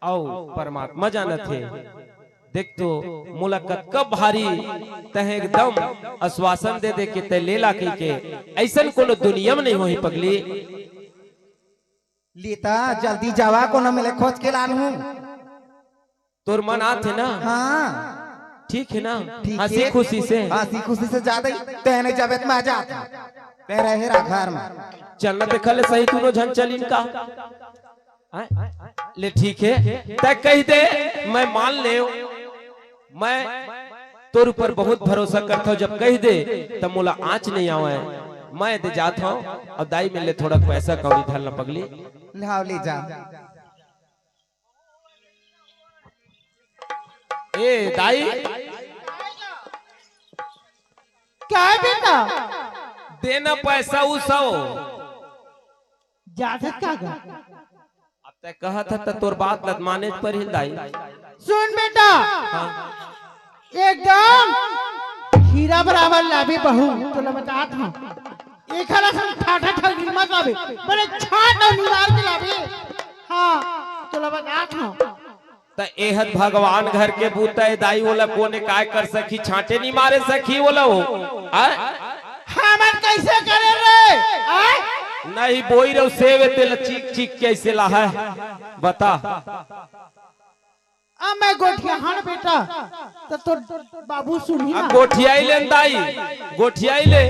और परमात्मा जानत है। देख तो मोला कतका भारी तह एकदम आश्वासन दे दे के ते ले ला के ऐसन कोनो दुनिया में नहीं होई पगली। लेता जल्दी जावा कोनो में ले खोज के लान हूँ। तोर मन आते ना? हाँ ठीक है ना? ठीक हंसी है। खुशी से हंसी खुशी से ज्यादा ही तेने जबत में आ जाता। ते रहेरा घर में चलना देखा ले सही तूनो झन चलीन का आय? ले ठीक है तय कह दे मैं मान ले मैं तोर ऊपर बहुत भरोसा करता हूँ जब कह दे तब मोला आँच नहीं आवे मैं दे जाता हूँ और दाई में ले थोड़ा पैसा कौड़ी धरना पगली लाओ ले जा ए दाई क्या है बेटा देना पैसा उसाओ ज्यादा क्या गा अब तय कहा था तो तोर बात लत माने पर ही दाई सुन बेटा हाँ एकदम हीरा बराबर लाभी बहू तो बतात हूँ एक हरा हम ठाठा ठगी मत लावे बड़े छाट और निवार के लावे हाँ तो बतात हूँ त एहत भगवान घर के बूता दाई बोला कोने काय कर सकी छाटे नहीं मारे सकी बोला वो हमन कैसे करे रे आय नहीं बोई रो सेवे तेल चीक चीक कैसे ला है बता अब मैं गोठिया हन बेटा तो बाबू सुनी ना अब गोठियाई ले दाई गोठियाई ले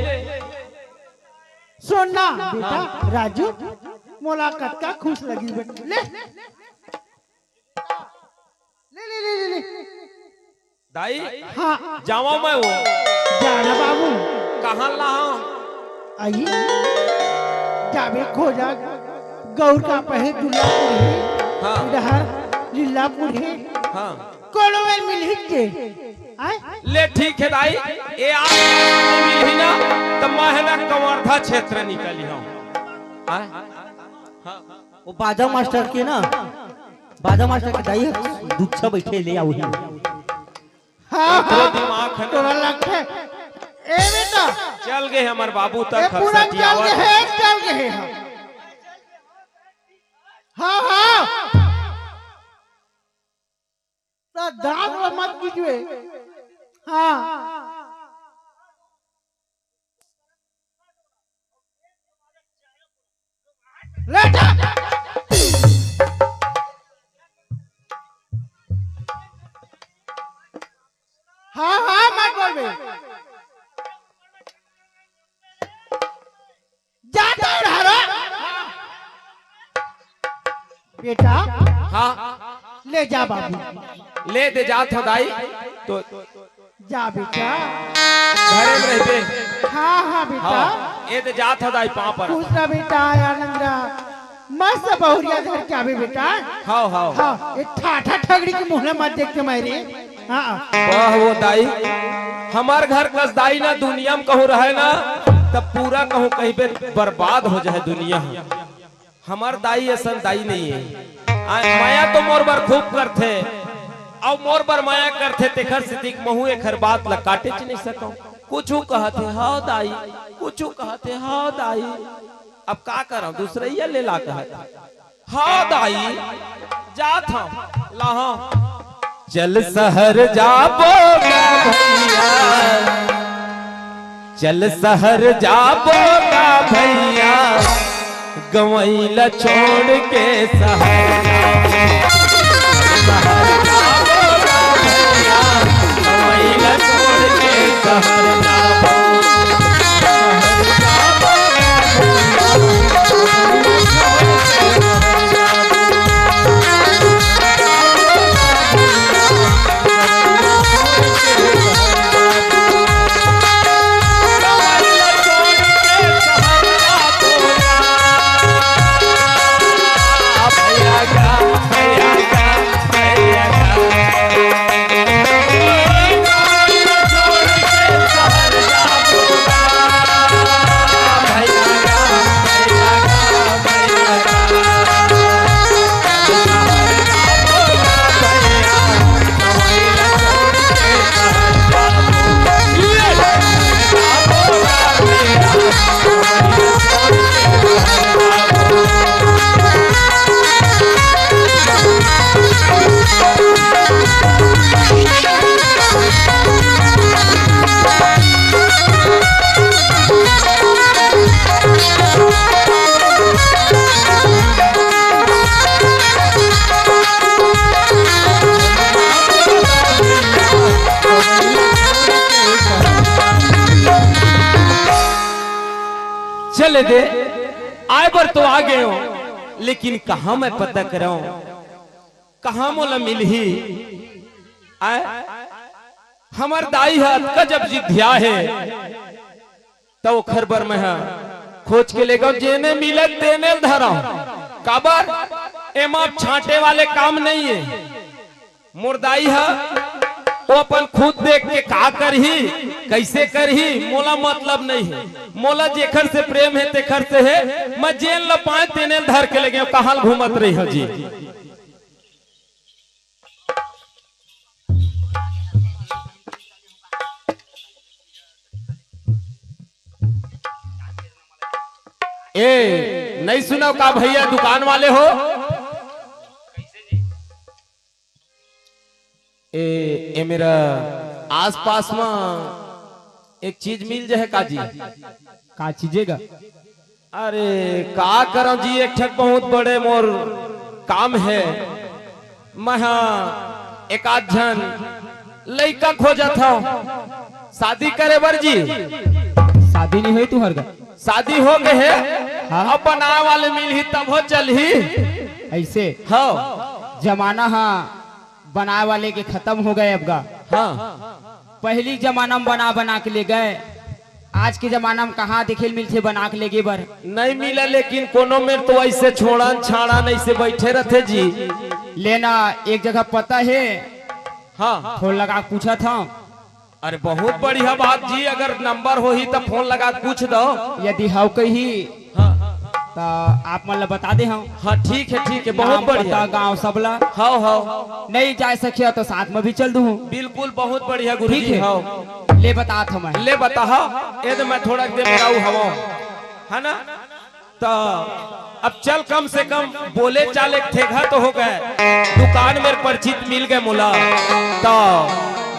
सुनना बेटा राजू मुलाकात का खुश लगी बेटा ले ले ले ले ले, ले। दाई हाँ जावा मैं वो जाना बाबू कहाँ ला आई जाबे खोजा गौर का पहे दुल्लापुर है हाँ इधर लीलापुर है हाँ कोनो में मिल के आय ले ठीक है दाई ए आज मिली ना तो महना कवर्धा क्षेत्र निकली हम हाँ वो बाजा मास्टर के ना बाजा मास्टर के दाई दुच्छा बैठे ले आओ हाँ तेरा दिमाग है ना? तोरा लगता है ए बेटा चल गए हमारे बाबू ए तक पूरा चल खरसटियावा गए हैं चल गए हैं हाँ हाँ तो दांत वो मत कीजिए हाँ लेटा हाँ हाँ मत बोल बे जाता रहा बेटा हाँ ले जा बाबू ले दे जात हो दाई तो जा बेटा घरे में रहते हाँ हाँ बेटा हाँ ये दे जात हो दाई पाँव पर खुश रह बेटा आनंद रह मस्त बहुरिया घर के आवे बेटा हाँ हाँ हाँ एक ठाठा ठगड़ी के मुँह मत देखते मेरे हाँ वाह वो दाई हमार घर कस दाई ना दुनिया में कहूँ रहे ना तब पूरा कहूँ कहीं पे बर्बाद हो जाए दुनिया हमार दाई ऐसा दाई नहीं है माया तो मोर बर खूब करते और मोर बर माया करते तेखर से दिख महू एक हर बात ला काटे च नहीं सको कुछ कहते हाँ दाई कुछ कहते हाँ दाई अब का करा दूसरे ये ले ला कहते हाँ दाई जात हम ला चल शहर जाबो भैया चल शहर जाबो का भैया गवैला छोड़ के शहर गवैला छोड़ के शहर भैया ले दे आए पर तो आ गए हो, लेकिन कहा मैं पता कराऊं, कहा मोला मिल ही आए। हमार दाई है का जब जिद्या है तो खरबर में है खोज के लेगा जेने मिले देने धरा काबर एम आप छांटे वाले काम नहीं है। मुर्दाई है वो अपन खुद देख के का करही कैसे करही मोला मतलब नहीं है। मोला जेखर से प्रेम है तेखर से है, मैं जेल ल पाए तेने धर के लगे कहां घूमत रही हो जी। ए नहीं सुना का भैया दुकान वाले हो? ए मेरा आसपास में एक चीज मिल जाए काजी। का चीजेगा? अरे का करो जी, एक ठक बहुत बड़े मोर काम है। महा एक आध जन लड़का खोजा था शादी करे बर जी। शादी नहीं हुई तुहर का? शादी हो गए है हाँ? अब बनाए वाले मिल ही तब हो चल ही ऐसे हाँ जमाना हाँ बनाए वाले के खत्म हो गए अब का। हाँ पहली जमाना में बना बना के ले गए, आज के जमाना में कहाँ देखे मिलते बना के ले गए बर। नहीं मिला, लेकिन कोनो में तो ऐसे छोड़ा छाड़ा नहीं से बैठे रहते जी। लेना एक जगह पता है, हाँ फोन लगा के पूछा था। अरे बहुत बढ़िया बात जी, अगर नंबर हो ही तो फोन लगा के पूछ दो। यदि हाउ कही हाँ तो आप मतलब बता दे हम। हाँ ठीक है बहुत बढ़िया। गाँव सबला हाँ हाँ नहीं जा सकिया तो साथ में भी चल दूँ। बिल्कुल बहुत बढ़िया गुरु ठीक जी। है हाँ ले बता था मैं। ले बता ये तो मैं थोड़ा देर बताऊ हवा है ना। तो अब चल कम से कम बोले चाले ठेगा तो हो गए, दुकान में परिचित मिल गए मुला। तो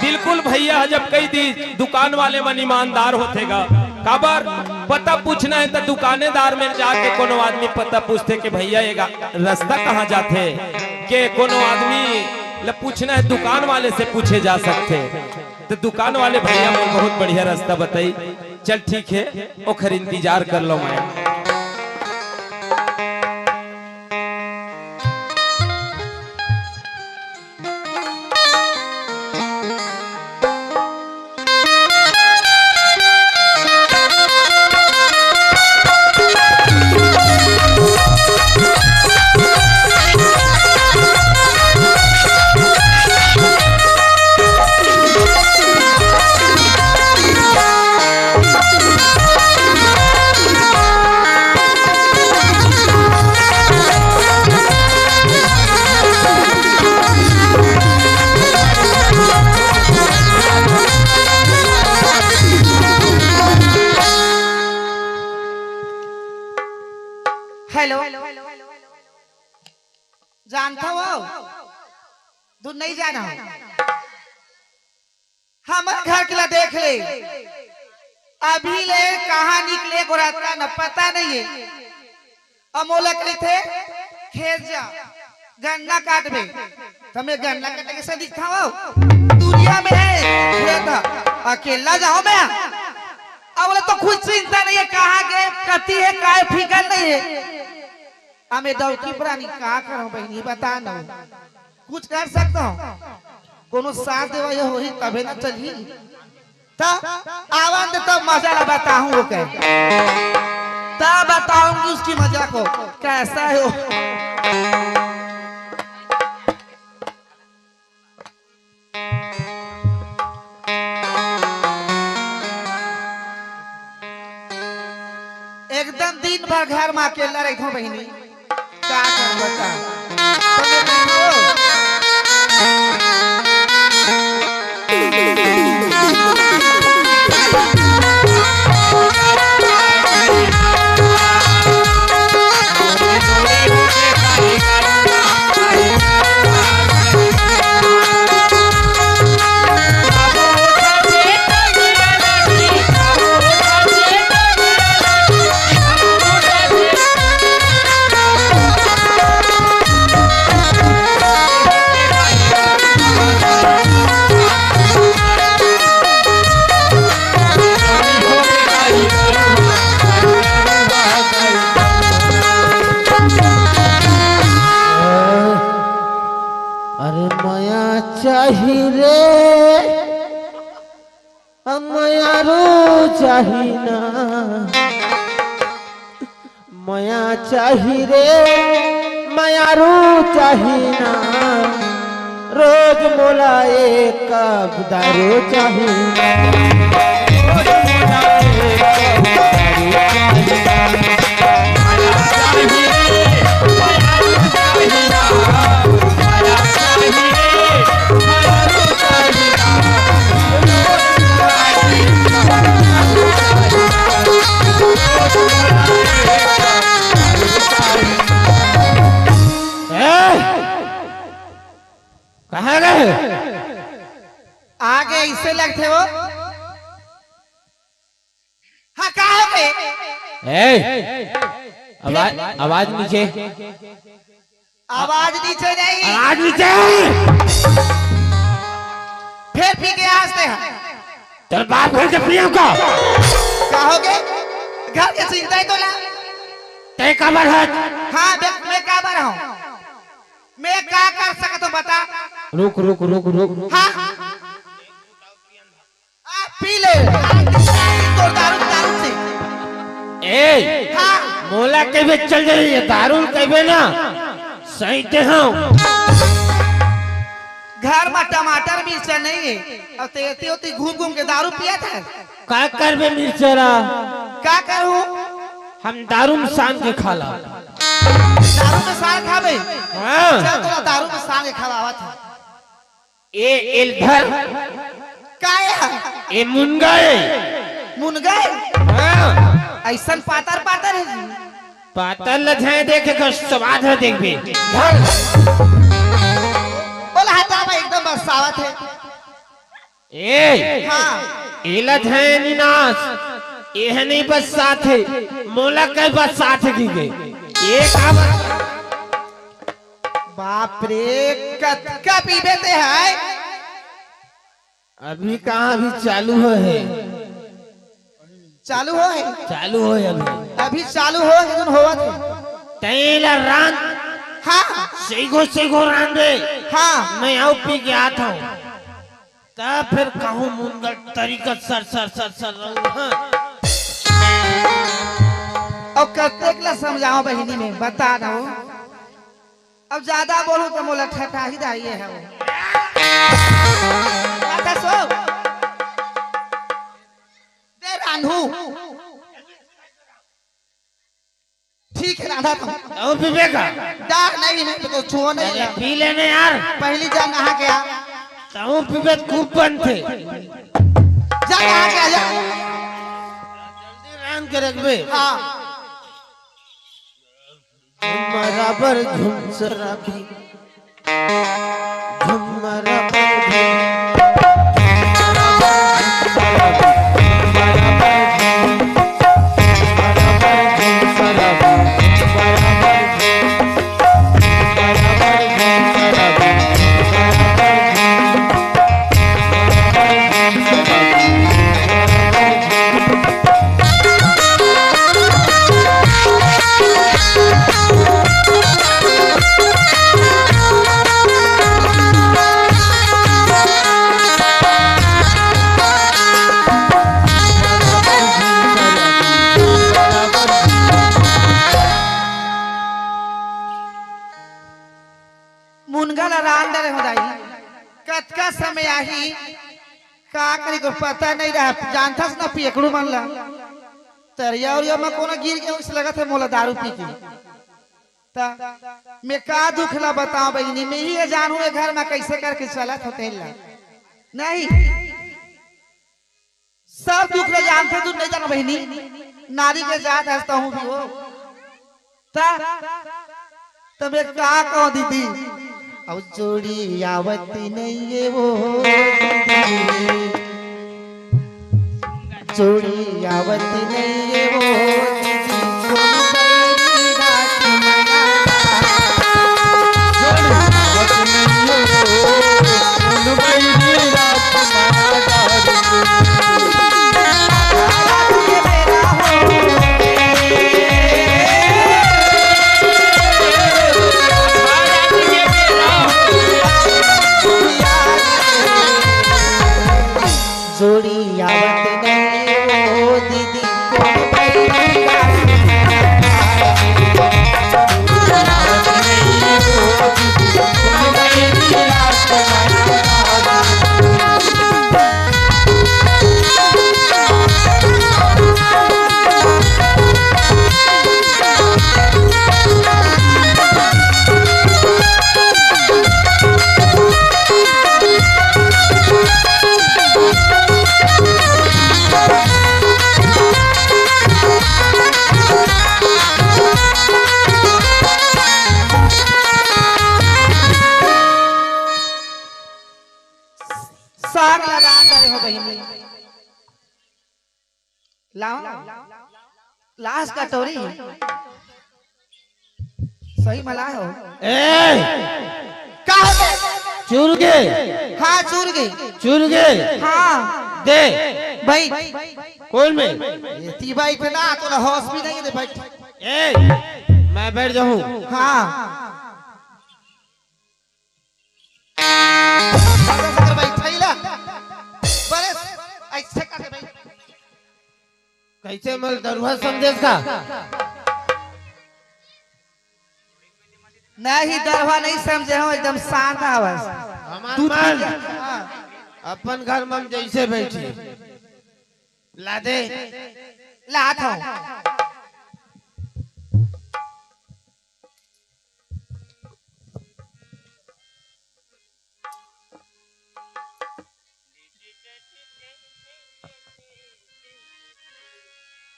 बिल्कुल भैया जब कई दी दुकान वाले मन ईमानदार होतेगा काबर पता पूछना है तो दुकानेदार में जाके कोनो आदमी पता पूछते कि भैया ये रास्ता कहाँ जाते, के कोनो आदमी ले पूछना है दुकान वाले से पूछे जा सकते। तो दुकान वाले भैया मुझे बहुत बढ़िया रास्ता बताई। चल ठीक है ओखर इंतजार कर लो मैं। हेलो जानता हो तू नहीं जाना हो हमारे घर के ला देख ले अभी ले कहाँ निकले को रास्ता न पता नहीं है। अमोलक ले थे खेत जा गन्ना काट में तुम्हें गन्ना काटने के साथ दिखाओ दुनिया में है खेत अकेला जाओ मैं अब तो खुद चिंता नहीं है कहाँ गए कती है काय फिकर नहीं है। हमें दौकी प्राणी कहा करो बहनी बता न कुछ कर सकता हूँ कोनो साथ देवा ये हो ही तबे न चली तब आवाज तब मजा ला बताऊं वो कह तब बताऊंगी उसकी मजा को कैसा है वो। एकदम दिन भर घर में अकेला रहती हूँ बहनी क्या कर बता तुम्हें देखो चाही ना माया चाही रे मायारू चाही ना रोज मोला एक कप दारू चाही ना रोज मोला एक कप दारू चाही ना कहाँ गए? आगे इससे लगते हो। हाँ कहाँ गए? आवाज आवाज नीचे आवाज नीचे नहीं, आवाज नीचे फिर पी के हंसते हैं। चल बात घर से प्रियम का कहोगे घर के चिंता ही तो ला। तय कबर है। हाँ मैं काबर हूँ, मैं क्या कर सकता हूँ बता। रुक रुक रुक रुक हाँ आप पी ले तो दारू दारू से। ए हाँ मोला के भी चल जाई है दारू के भी ना सही ते हूं। घर में टमाटर मिर्चा नहीं है और तेती होती घूम घूम के दारू पिया था। का कर बे मिर्चरा क्या करूँ? हम दारू में सान के खाला। दारू में साल खावे। हाँ चल तोरा दारू में साल के खवावा था। ए इधर काया ए मुनगाए मुनगाए हाँ ऐसन पातर पातर है जी। पातल लजाए देखे का स्वाद है देख भी बोला हटा मैं एकदम बरसावत है। ए हाँ इलत है निनास यह नहीं बस साथ है मोला के बस साथ की गई एक बाप रे कतका पीबे ते है। अभी कहाँ अभी चालू है चालू हो है चालू हो अभी चालू हो है तुम होवा थे। तैला रान हाँ सेगो रान दे हाँ मैं आओ पी के आता हूँ तब फिर कहूँ मुंगल तरीका सर सर सर सर रहूं हाँ। अब कतेक ला समझाओ बहिनी में बता दो। अब ज्यादा बोलूं तो मोला ठटा ही जाइए है वो। अच्छा सो दे रांधू ठीक है राधा तुम आओ पीबेगा डाक नहीं तो छुओ नहीं अरे पी लेने यार पहली जा नहा के आ। ताऊ पीबे खूब बन थे जा नहा के आ जा। जल्दी रान के रखबे हाँ बराबर झुम सराबी झुम बराबर कतका समय आही का करी को पता नहीं रहा। जानथस ना पियकड़ू मन ला तरिया और में कोना गिर के उस लगत है मोला दारू पी के ता मैं का दुख ला बताऊं बहिनी। मैं ही जानू है घर में कैसे करके चलत होते ला नहीं सब दुख ला जानते तू नहीं जानो बहिनी। नारी के जात हंसता हूँ भी हो ता तब का कहो दीदी अब जोड़ी आवती नहीं है वो जोड़ी आवती नहीं है वो जोड़ी आवत नहीं वो हो बहिनी लाओ लाश कटोरी सही मला हो का चूर गे हाँ चूर गई चूर गे हाँ दे भाई कौन में ये ती भाई पे ना तो होश भी नहीं दे भाई मैं बैठ जाऊं हाँ भाई थैला बड़े ऐसे कर भाई कैसे मल दरुआ संदेश का नहीं दरवा नहीं समझे हो एकदम शांत आवाज हमार अपन घर में हम जैसे बैठी ला दे लात हो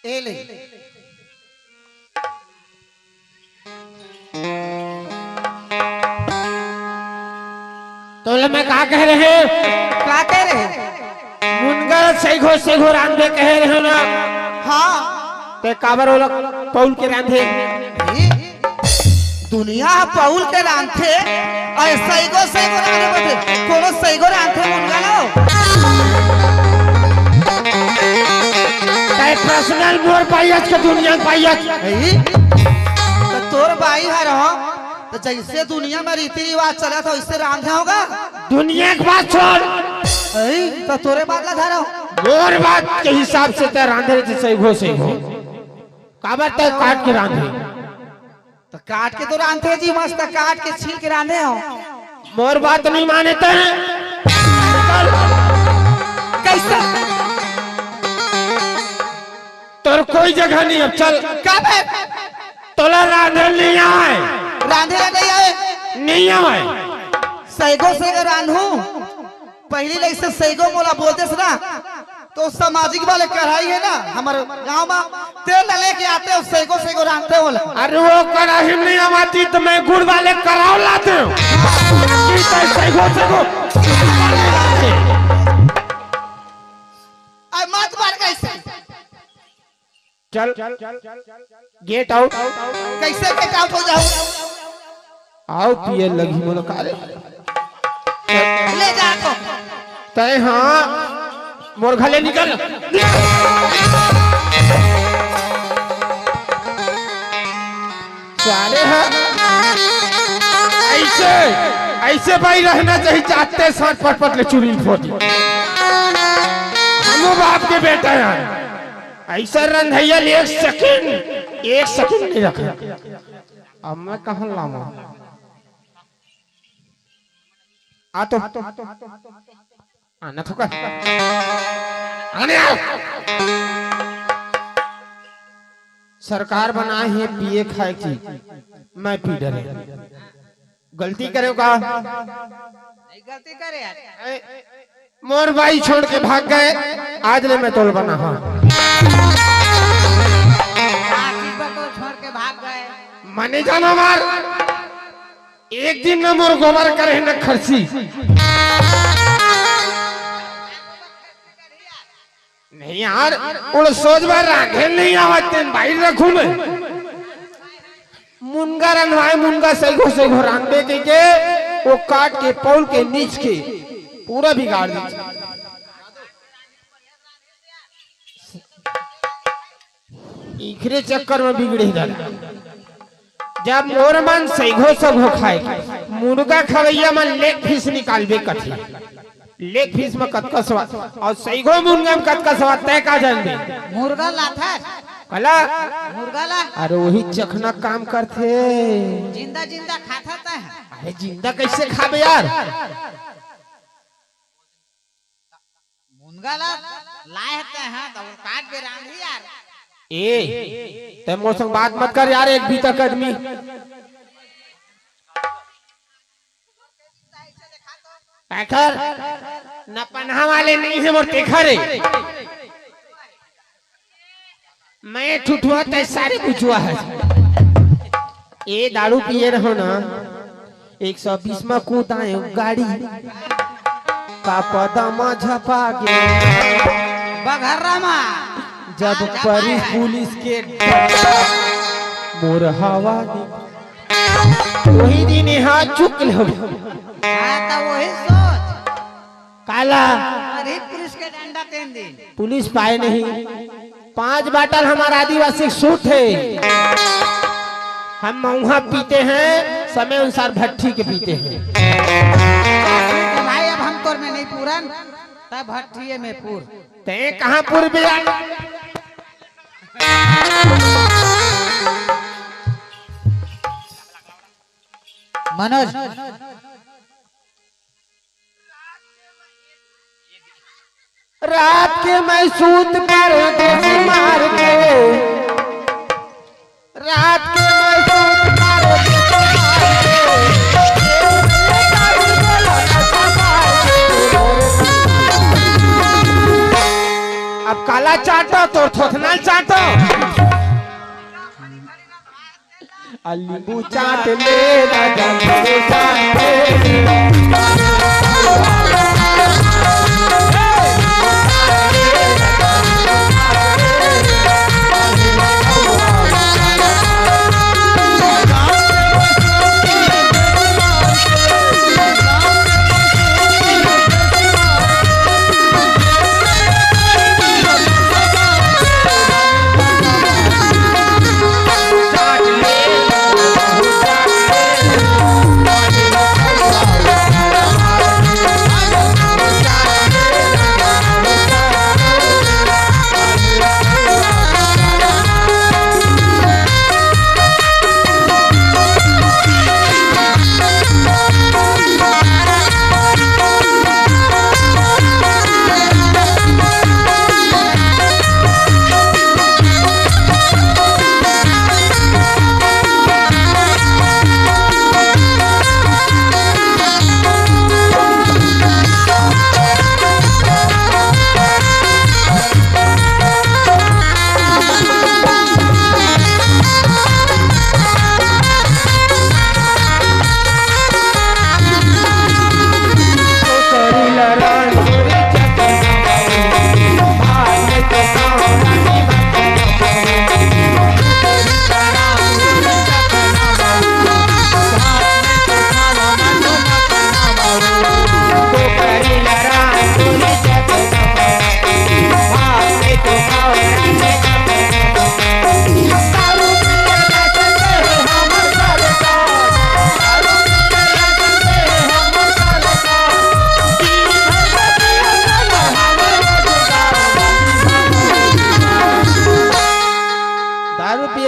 ए ले तो मैं कहा कह रहे क्या कह रहे मुनगर सैघो सैघो रांधे कह रहे ना हाँ ते काबर वाला पौल के रांधे दुनिया पौल के रांधे और सैगो सैगो रांधे बदे कोनो सैगो रांधे मुनगा लो ते पर्सनल मोर पाइयत के दुनिया पाइयत तो तोर भाई है रहो तो जैसे दुनिया में रीति रिवाज चला था वैसे रांधे होगा दुनिया की बात छोड़ तो तोरे बात ला धारा मोर बात के हिसाब से ते रांधे थे सैघो सैघो काबर ते काट के रांधे तो काट के तो रांधे जी मस्त काट के छील के रांधे हो मोर बात नहीं माने ते कैसा तोर कोई जगह नहीं अब चल कब है तोला रांधे नहीं आए रांधे नहीं आए नहीं आए सैगो सैगो रांधू पहली लग से सैगो मोला बोलते से ना तो सामाजिक वाले कढ़ाई है ना हमारे गांव में तेल लेके आते हो सैगो सैगो रांधते हो अरे वो कढ़ाई नहीं आती तो मैं गुड़ वाले कराव लाते हूँ मत बार कैसे चल गेट आउट कैसे गेट आउट हो जाऊं आओ पिए लगी मोला काले ले जा तो तय हाँ मोर घले निकल सारे हैं ऐसे ऐसे भाई रहना चाहिए चाहते साथ पट ले चुरी फोटी हम बाप के बेटा हैं ऐसा रंधैया एक सेकंड नहीं रखा अब मैं कहाँ लाऊं आ तो आना थोका आने आओ सरकार बनाए है पिए खाए की मैं पी डरे गलती करे का नहीं गलती करे यार मोर भाई छोड़ के भाग गए आज ले मैं तोल बना हाँ छोड़ के भाग गए मने जाना मार एक दिन न मोर गोबर करे न खर्ची नहीं यार उड़ सोच बार रांधे नहीं आवते भाई रखू मैं मुनगा रंधवाए मुनगा सैगो सैगो रांधे के वो काट के पौल के नीच के पूरा बिगाड़ दी इखरे चक्कर में बिगड़े जाला जब मोर मन सैघो सैघो खाए मुर्गा खवैया मन लेग पीस निकालबे कथी लेग पीस में कतका स्वाद और सैघो मुर्गा में कतका स्वाद तय का जानबे मुर्गा लाथा कला मुर्गा ला अरे वही चखना काम करते जिंदा जिंदा खाता था अरे जिंदा कैसे खाबे यार मुर्गा ला लाए हैं तो काट के रांधी यार ए ते मौसम बात मत कर यार एक भी तक आदमी पैकर न पन्हा वाले नहीं है मोर तेखरे मैं ठुठुआ ते सारे बुझुआ है ए दारू पिए रहो ना 120 में कूदाए गाड़ी का पदमा झपा गे बघर्रमा जब परी पुलिस के मोर हवा वही दिन यहाँ चुक लो तो वही सोच काला अरे पुलिस के डंडा तेन दिन पुलिस पाए नहीं 5 बाटल हमारा आदिवासी सूट है हम महुआ पीते हैं समय अनुसार भट्टी के पीते हैं तो भाई अब हम तोर में नहीं पूरन तब भट्टिए में पूर ते कहाँ पूर भी मनोज रात के मैं सूत पर मार के रात के मैं सूत पर अब काला चाटो तो थोथना चाटो नींबू चाट ले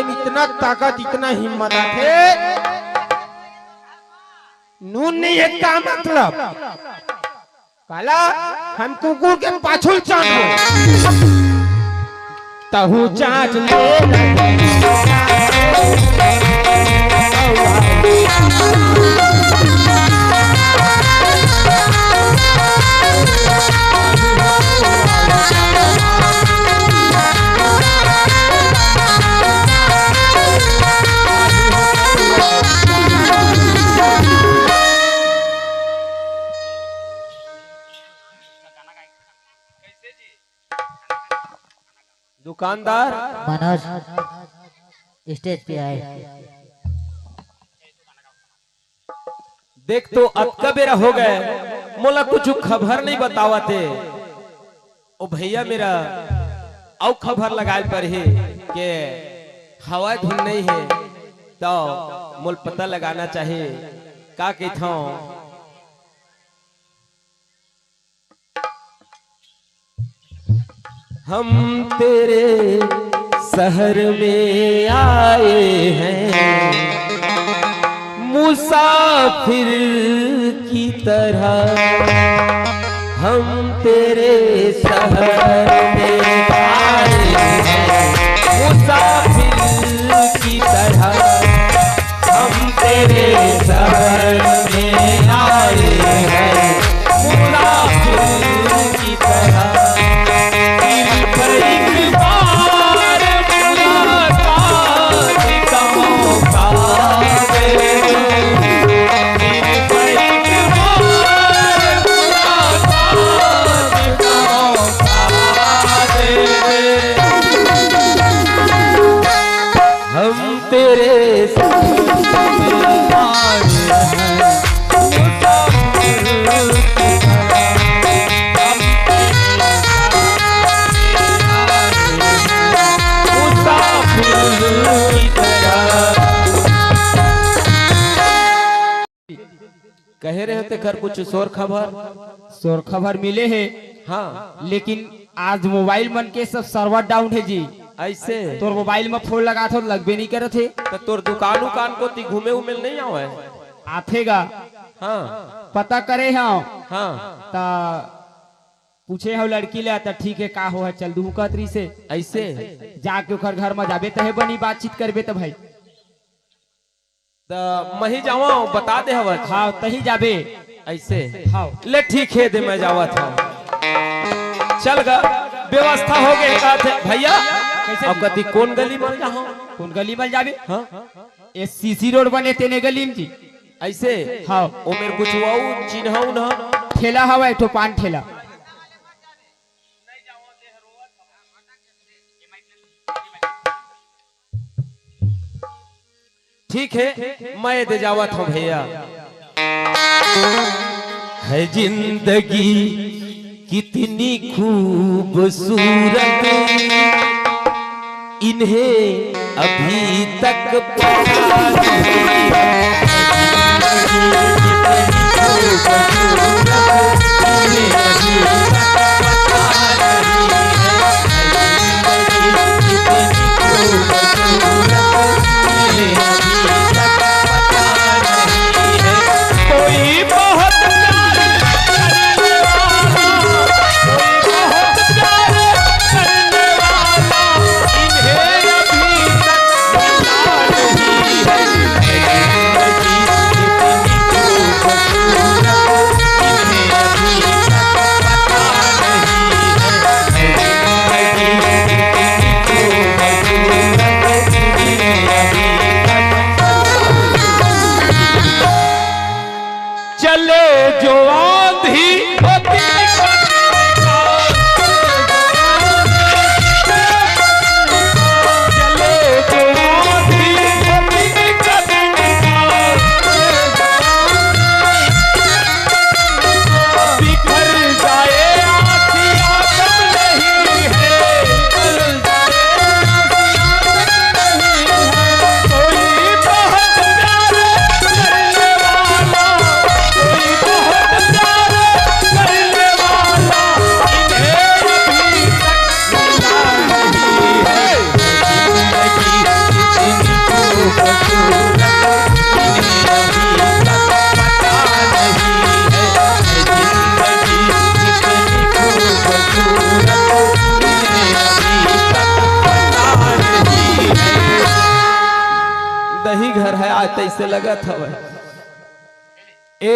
इतना ताकत इतना हिम्मत आते नून नहीं है का मतलब काला हम कुकुर के पाछुल चाट तहु चाट दुकानदार मनोज स्टेज पे आए। देख तो अतका बेरा हो गए मोला कुछ खबर नहीं बतावते ओ भैया मेरा औ खबर लगाए पर है के हवा धुन नहीं है तो मोल पता लगाना चाहिए का कहता हम तेरे शहर में आए हैं मुसाफिर की तरह हम तेरे शहर में आए हैं मुसाफिर की तरह हम तेरे शहर में आए हैं मुसाफिर की तरह कहे रहे होते घर कुछ शोर खबर मिले है, हाँ लेकिन आज मोबाइल मन के सब सर्वर डाउन है जी। ऐसे तोर मोबाइल में फोन लगा था लगबे नहीं करे थे। तो तोर दुकान उकान को ती घूमे उमेल नहीं आवे? आथेगा हाँ पता करे हाँ हाँ ता पूछे हो लड़की ले तो ठीक है का हो है चल दू कतरी से ऐसे जाके ओकर घर में जाबे तहे बनी बातचीत करबे तो भाई तो मैं ही जावा बता दे हवा हाँ तही जाबे ऐसे हाँ ले ठीक है दे मैं जावा था चल गा व्यवस्था हो गई का थे भैया कैसे अब कति कौन गली में जाओ कौन गली में जाबे? हाँ ये सीसी रोड बने तेने गली में जी। ऐसे हाँ ओ मेरे कुछ वाऊ चिन्हाऊ ना ठेला हवा एक ठो पान ठेला। ठीक है मैं दे जावा था भैया। है जिंदगी कितनी खूबसूरत इन्हें अभी तक पता दही घर है आज तैसे लगा था ए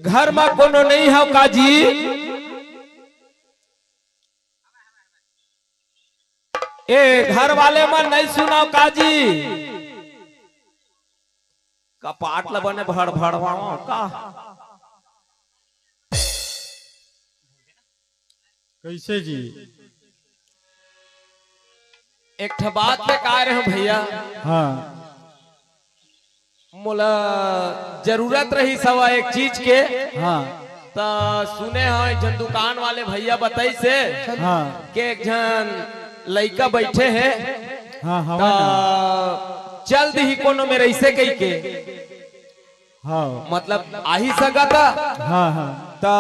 घर में कोनो नहीं है काजी ए घर वाले में नहीं सुनाओ काजी कपाट लबने भड़ भड़वाओ का कैसे जी? एक ठे बात पे कह रहे हैं भैया। हाँ मोला जरूरत रही सवा एक चीज के हाँ तो सुने हैं जन दुकान वाले भैया बताई से हाँ के एक जन लड़का बैठे हैं हाँ हाँ तो जल्द ही कोनो में ऐसे कही के हाँ मतलब आही सका था हाँ हाँ तो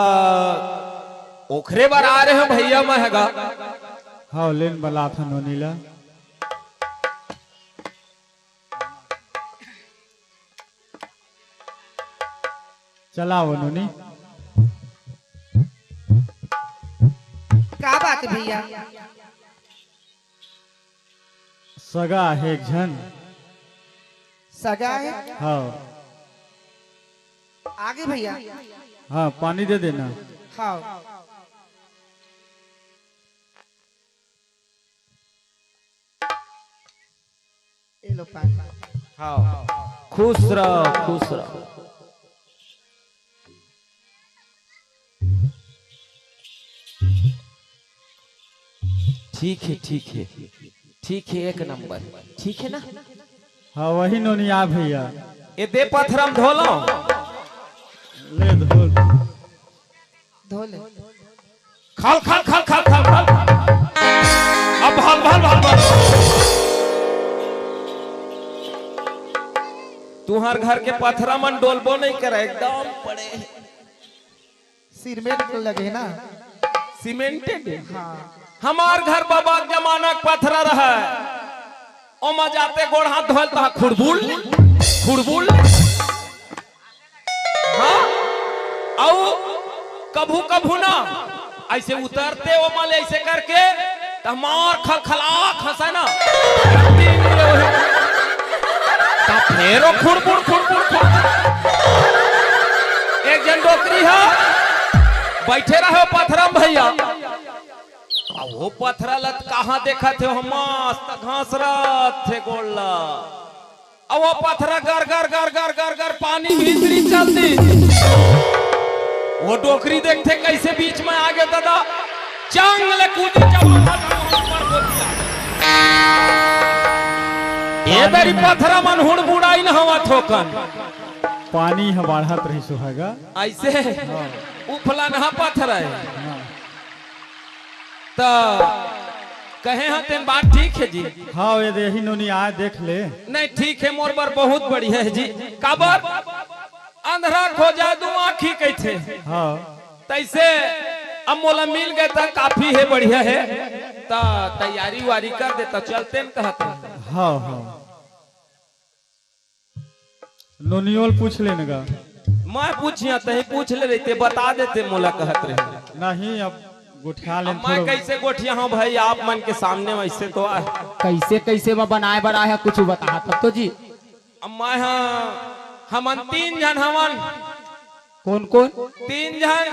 ओखरे बार आ रहे हैं भैया मैं हैगा हाँ लेन बला था नोनीला चला वो नोनी का बात है भैया? सगा है एक झन। सगा है? हाँ आगे भैया। हाँ पानी दे देना। हाँ ये लो पानी। हाँ खुश रहो खुश रहो। ठीक है ठीक है ठीक है एक नंबर ठीक है ना। हाँ वही नोनी आ भैया। ये दे पत्थरम धोलो ले धो धो ले। खाल खाल खाल खाल खाल खाल अब भाल भाल भाल भाल तुहार घर के पथरा मन डोलबो नहीं करे एकदम पड़े सिरमेंट लगे ना। सीमेंटेड। हमार घर बाबा के जमाना के पथरा रहा ओमा जाते गोड़ हाथ धोल ता खुड़बुल खुड़बुल। हाँ औ कभू कभू ना ऐसे उतरते ओमा ले ऐसे करके तमार खलखला खसा ना ता फेरो खुड़बुल खुड़बुल। एक जन डोकरी है बैठे रहे पथरम भैया वो पथरा लत कहाँ देखा थे हम मस्त घास रात थे गोल्ला अब वो पथरा गर गर गर गर गर गर पानी भीतरी चलती वो डोकरी देखते कैसे बीच में आ गया दादा चांगले कूदी ये बेरी पथरा मन हुड़ बुड़ाई न हवा थोकन पानी है बढ़त रही सुहागा ऐसे उफला न पत्थर है तो कहे हैं तेन बात ठीक है जी। हाँ ये यही नोनी आए देख ले। नहीं ठीक है मोर बर बहुत बढ़िया है जी। काबर अंधरा खो जादू आँखी कैथे हाँ तैसे अब मोला मिल गए तो काफी है बढ़िया है तो तैयारी वारी कर दे तो चलते न कहते। हाँ हाँ नोनियोल पूछ लेने का मैं पूछिया तही पूछ ले रही बता देते मोला कहत रहे नहीं अब गुठिया ले मैं कैसे गोठिया हूँ भाई आप मन के सामने वैसे तो आए कैसे कैसे मैं बनाए बना है कुछ बता तब तो जी। अब मैं हमन 3 जन हमन कौन कौन 3 जन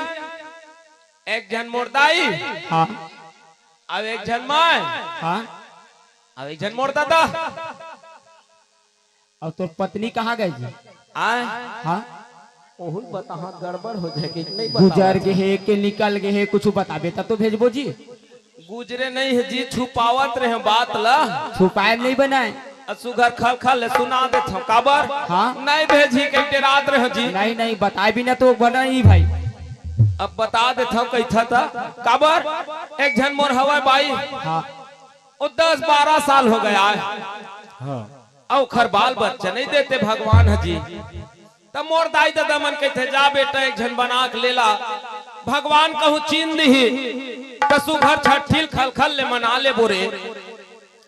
एक जन मोरदाई हाँ अब एक जन मैं हाँ अब एक जन मोर दादा और तो पत्नी कहाँ गई जी। आए हाँ ओहुल बता गड़बड़ हो जाएगी नहीं गुजर गए है के निकल गए है कुछ बताबे तब तो भेजबो जी। गुजरे नहीं है जी छुपावत रहे बात ला छुपाए नहीं बनाए सुगर खल खल सुना दे था काबर हाँ नहीं भेजी कई रात रहे जी नहीं नहीं बताए भी ना तो बना ही भाई। अब बता दे था कैथा था काबर एक जन मोर हवा बाई हाँ वो 10-12 साल हो गया हाँ औ खर बाल बच्चा नहीं देते भगवान है जी तब मोर दाई दादा मन कहते जा बेटा एक जन बना के लेला भगवान कहूँ चीन दी कसु घर छठिल खल खल ले मना ले बोरे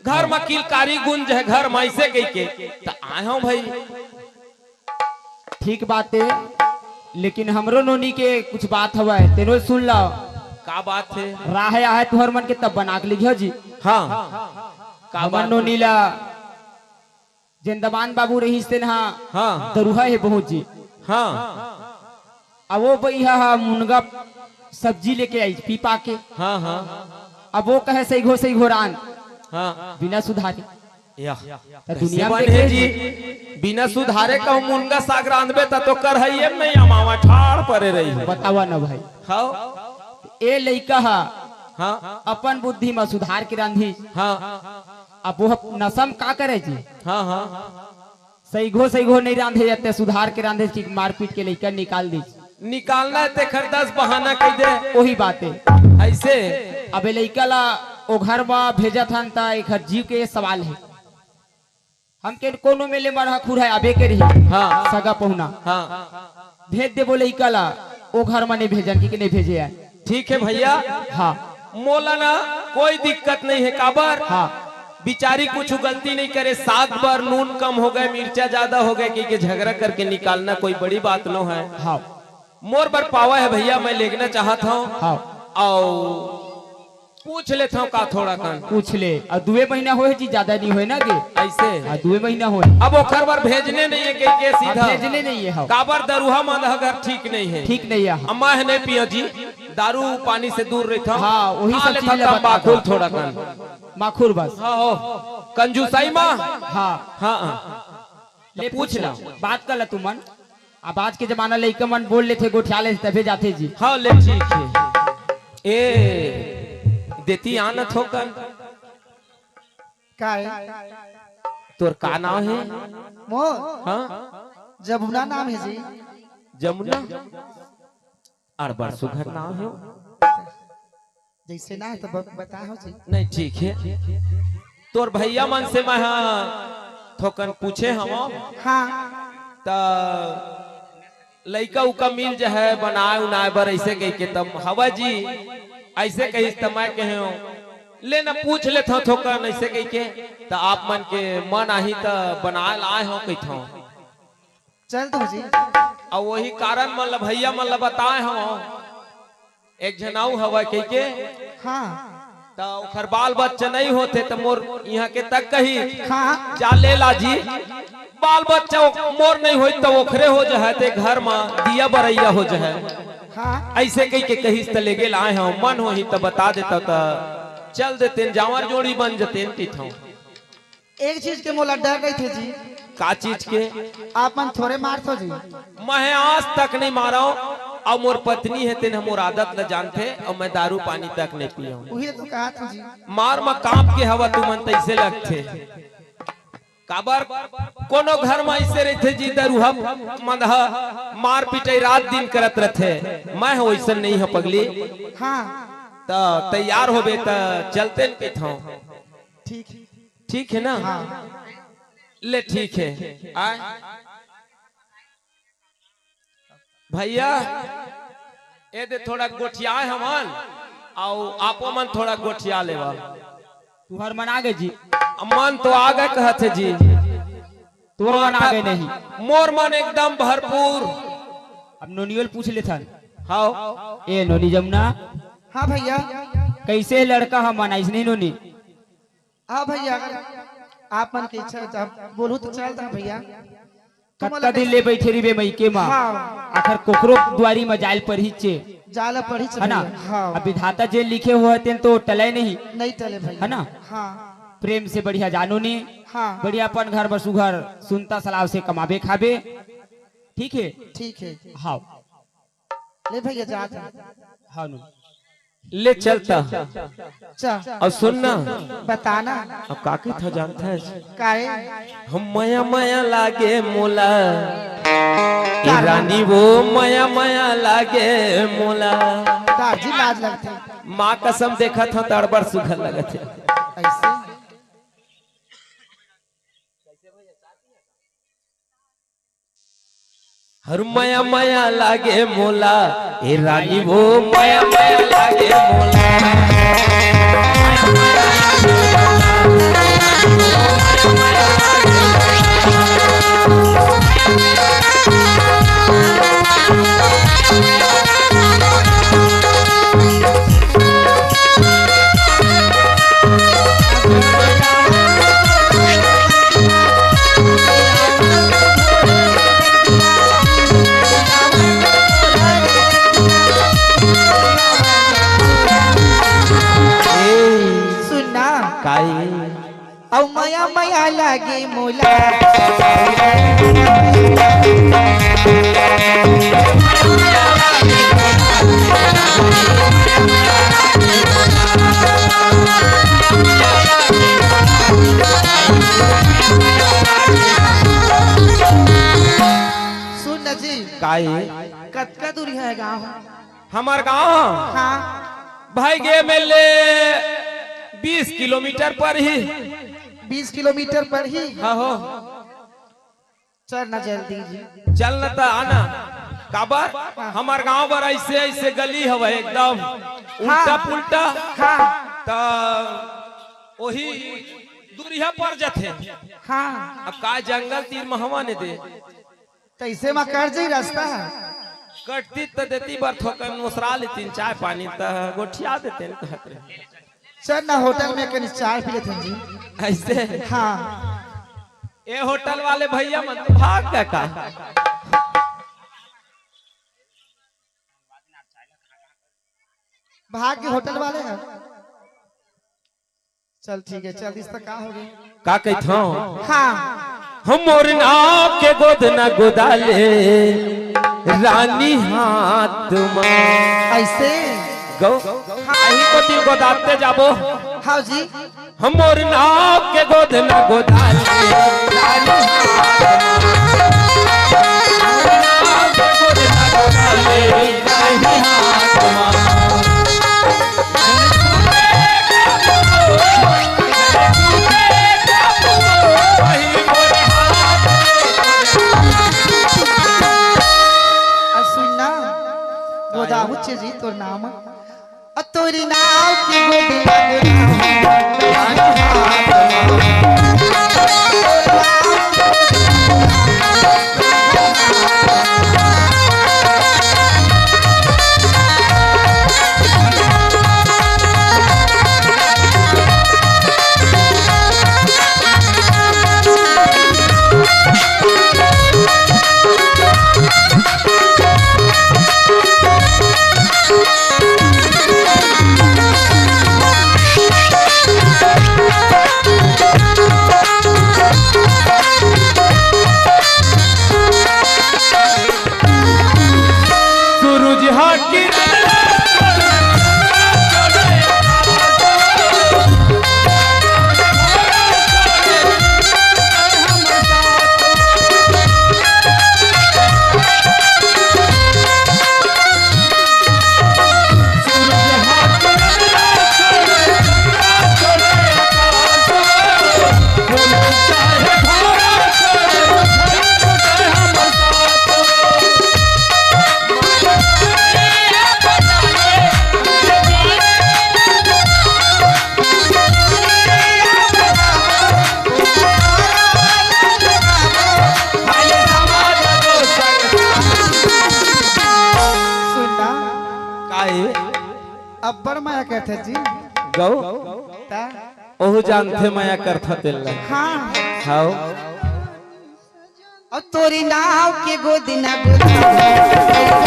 घर में किलकारी गुंज है घर में ऐसे गई के तो आए हो भाई ठीक बात है लेकिन हमरो नोनी के कुछ बात हवा है तेरो सुन लो का बात है राह आहे तुहर मन के तब बना के लिखियो जी। हाँ का हमर बात नोनी ला जिंदबान बाबू रही से ना हाँ दरुहा है बहुत जी। हाँ अब वो भैया मुनगा सब्जी लेके आई पीपा के हाँ हाँ अब वो कहे सही घोरान हाँ बिना सुधारे या दुनिया में है जी बिना सुधारे कहूँ मुनगा साग रांधबे तो कर है ये नहीं अमावा ठाड़ परे रही है बतावा ना भाई। हाँ ए लइका हा हाँ अपन बुद्धि में सुधार के रांधी हाँ अब वो नसम का करे जी। हाँ हाँ सही घो नहीं रांधे जाते सुधार के रांधे की मारपीट के लेकर निकाल दी निकालना है तेखर 10 बहाना कह दे वही बात है ऐसे अब लइका ला ओ घर में भेजा था एक जीव के सवाल है हमके कोनो मेले मरहा खुर है अबे के रही हाँ सगा पहुना हाँ भेज दे बोले इकला ओ घर में नहीं भेजन की नहीं भेजे है। ठीक है भैया हाँ मोलाना कोई दिक्कत नहीं है काबर हाँ बिचारी कुछ गलती नहीं करे साग पर नून कम हो गए मिर्चा ज्यादा हो गए कि झगड़ा करके निकालना कोई बड़ी बात न है। हाँ मोर पर पावा है भैया मैं लेना चाहता हूँ हाँ और पूछ लेता हूँ का थोड़ा कान पूछ ले और 2 महीना होए जी ज्यादा नहीं होए ना गे ऐसे 2 महीना होए अब ओखर बार भेजने नहीं है के सीधा भेजने नहीं है। हाँ काबर दरुहा मांधा घर ठीक नहीं है ठीक नहीं है। अम्मा है नहीं पिया जी दारू पानी से दूर रहता हूँ। हाँ वही हाँ, सब लेता चीज तंबाकू थोड़ा कान माखुर बस हाँ हो कंजूसाई माँ हाँ हाँ ले पूछ ला बात कर ला तू मन अब आज के जमाना लइका मन बोल लेते गोठिया ले तबे जाते जी। हाँ ले ठीक है ए देती आना थोकन का है तोर का नाम है मोर हाँ जमुना नाम है जी। जमुना और बड़ सुघर नाम है जैसे ना है तो बताओ जी। नहीं ठीक है तोर भैया मन से मैं थोकन पूछे हम हाँ लइका उका मिल जा है बनाए उनाए बर ऐसे कही के तब हवा जी ऐसे कही मैं कहे हो ले न पूछ ले था थोकन ऐसे कही के तो आप मन के मन आही तो बनाए लाए हो कही था चल तो जी और वही कारण मन भैया मन बताए हो एक जनाऊ हवा कही के हाँ तो ओखर बाल बच्चा नहीं होते तो मोर यहाँ के तक कही हाँ जा ले ला जी बाल बच्चा मोर नहीं होई तो ओखरे हो जाए ते घर में दिया बरैया हो जाए हाँ ऐसे कही के कही तो ले गेल आए हो मन हो ही तो बता देता तो चल देते जावर जोड़ी बन जते एक चीज के मोला डर रही थे जी का चीज के आप मन थोड़े मार तो जी मैं आज तक नहीं मारा हूं और मोर पत्नी है तेन मोर आदत न जानते और मैं दारू पानी तक नहीं पिया हूं वही तो कहा था जी मार में कांप के हवा तू मन तैसे लगते काबर कोनो घर में ऐसे रहते जी दरुहा मंदहा मार पिटाई रात दिन करत रहते मैं वैसा नहीं है पगली हाँ तो तैयार होबे तो चलते न के था ठीक ठीक है ना हाँ ले ठीक है आए भैया ए दे थोड़ा गोठिया हमन और आपो मन थोड़ा गोठिया लेवा तुहर मन आगे जी मन तो आगे कहते जी तुहर मन आगे नहीं मोर मन एकदम भरपूर अब नोनियल पूछ ले था हाँ ए नोनी जमुना हाँ भैया कैसे लड़का हम मनाइस नहीं नोनी हाँ भैया आप मन की इच्छा जब बोलू तो चलता भैया कत्ता दिन ले बैठे रही बे मईके में हाँ। आखिर कोकरो द्वारी में जायल पर ही चे जाला पढ़ी है ना हाँ अब विधाता जे लिखे हुए थे तो टले नहीं नहीं टले भैया है ना हाँ प्रेम से बढ़िया जानो ने हाँ बढ़िया अपन घर बसु घर सुनता सलाव से कमाबे खाबे ठीक है ठीक है हाँ ले भैया जाता हाँ नो ले चलता चा और सुनना बताना अब काकी था जानता है काहे हम मया मया लागे मोला ए रानी वो मया मया लागे मोला दादी लाज लगते माँ कसम देखा था तड़बड़ सुखल लगे थे ऐसे हर मया मया लागे मोला ए रानी वो मया मया लागे मोला सुनना काई औ मया मया लागे मोला सुन न जी काई कतका दूरी है गाँव हमार गाँव हाँ भाई गे मेले 20 किलोमीटर पर ही 20 किलोमीटर पर ही हाँ हो चल न जल्दी जी चल न ता आना काबर हमार गांव पर ऐसे ऐसे गली हवे एकदम उल्टा पुल्टा हाँ तो वही दूरिया पर जाते हाँ अब का जंगल तीर में हवा ने दे तैसे में कर जी रास्ता कटती तो देती बार थोकन मुसरा लेती चाय पानी तो गोठिया देते न कहत रहे चल ना होटल में कहीं चाय पी लेते हैं जी ऐसे हाँ ये होटल वाले भैया मन तो भाग गए का भाग के होटल वाले हैं चल ठीक है चल इस तक का हो गई का कहत हूं हाँ हम मोर नाव के गोद न गोदाले रानी हाथ में ऐसे गो अही को ती गोदाते जाबो हाँ जी हम मोर नाव के गोद न गोदाले रानी हाथ में रानी हाथ में तोर नाम तोरी नाव की गोदी अब्बड़ माया कहते जी गौ ता ओहु जानते माया करथा तेल हाँ हाउ और तोरी नाव के गोदी ना गोदी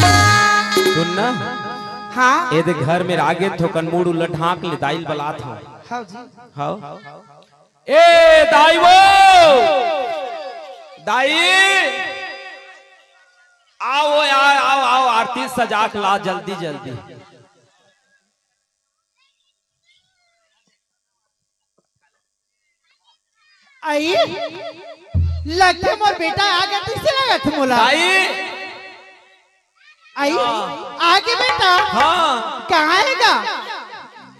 सुनना हाँ ये दे घर में आगे थोकन मूड उलट ढाक ले दाइल बलात हो हाँ जी हाउ ए दाई वो दाई आओ यार आओ आओ आरती सजाक ला जल्दी जल्दी आई लगे मोर बेटा आ गया किसे लगा थे मोला दाई आई आगे बेटा हाँ कहाँ रहेगा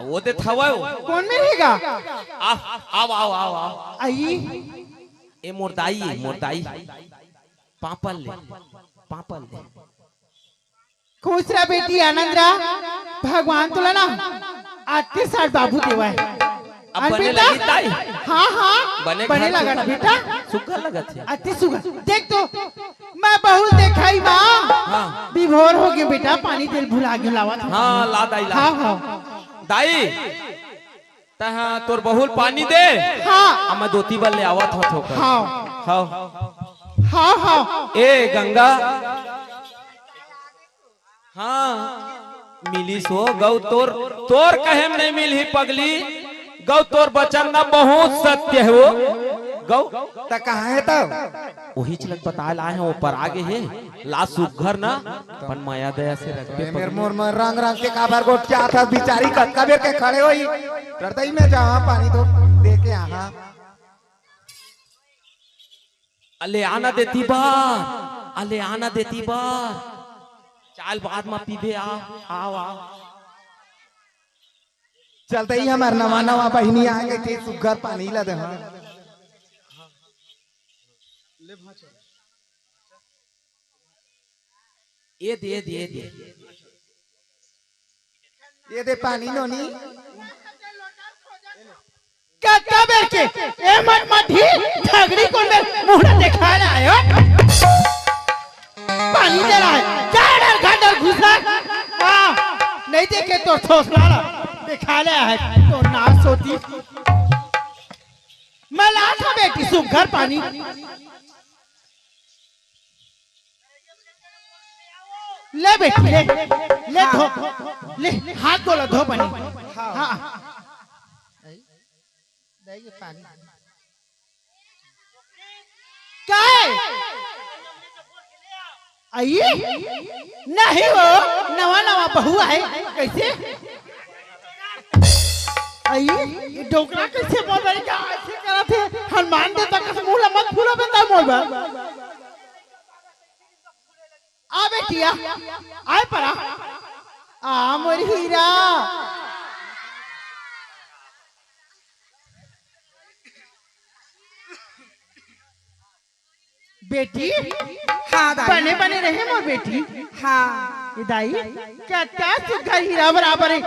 वो दे थवा कौन में रहेगा आओ आओ आओ आओ आई ए मोरदाई पापल ले खुश रहा बेटी आनंद रहा भगवान तुला ना आज के साथ बाबू देवा है अब और बने बेटा? लगी ताई हाँ हाँ बने बने घर लगा सुखा- बेटा सुखा लगा थे अति सुगर देख तो मैं बहुत देखाई माँ हाँ। विभोर हो गए बेटा पानी तेल भुला के लावा था हाँ ला दाई ला हाँ हाँ दाई तहा तोर बहुल पानी दे हाँ मैं दोती बल ले आवत हो थोकर हाँ हाउ हाँ हाँ ए गंगा हाँ मिली सो गौ तोर तोर कहे में नहीं मिली पगली गौ तोर बचन ना बहुत सत्य है वो गौ ता कहाँ है तब वही चलत बता लाए हैं ऊपर आगे है ला सुघर ना पन माया दया से रख पे मेरे मोर में रंग रंग के काबर गोट के आता बिचारी कत्का बेर के खड़े होई करतई में जा पानी दो दे के आहा अले आना देती बार अले आना देती बार चाल बाद में पीबे आओ आओ आओ चलते ही हमार नवा नवा बहिनी आ गई थी सुगर पानी ला दे हाँ ये दे ये दे पानी नोनी कत्ता बेर के ए मत मठी झगड़ी कौन बेर मुहरा देखा रहा है पानी दे रहा है गाडर गाडर घुसा हाँ नहीं देखे तो ठोसला दिखा ले है तो नाश होती मैं ला था बेटी सुघर पानी ले बेटी ले धो ले हाथ धो धो पानी हाँ क्या है आइए नहीं हो नवा नवा बहू है कैसे आइए ये डोकरा कैसे बोल रही क्या ऐसे करा थे हनुमान देवता का मुंह मत फूला बता मोल आ बेटिया आए परा आ मोर हीरा बेटी हाँ दाई बने बने रहे मोर बेटी हाँ ये दाई क्या क्या सुघर हीरा बराबर है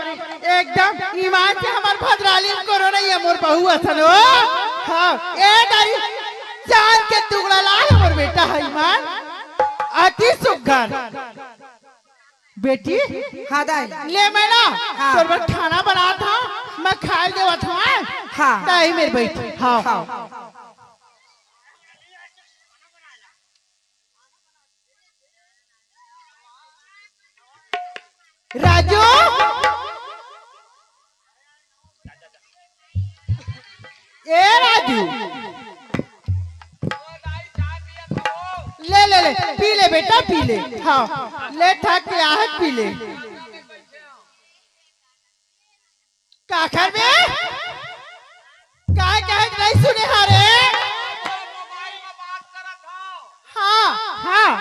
एकदम ईमान से हमार भद्राली करो रही है मोर बहू असन हो हाँ ए दाई चांद के टुकड़ा लाल मोर बेटा है ईमान अति सुघर बेटी हाँ दाई ले मैं ना हाँ। तोर पर खाना बना था मैं खाए देवा था हाँ ताई मेरे बेटी हाँ हाँ राजू ए राजू ले ले ले पी ले बेटा पी ले हाँ ले थक गया है पी ले काखर में काय कहे नहीं सुने हारे हाँ हाँ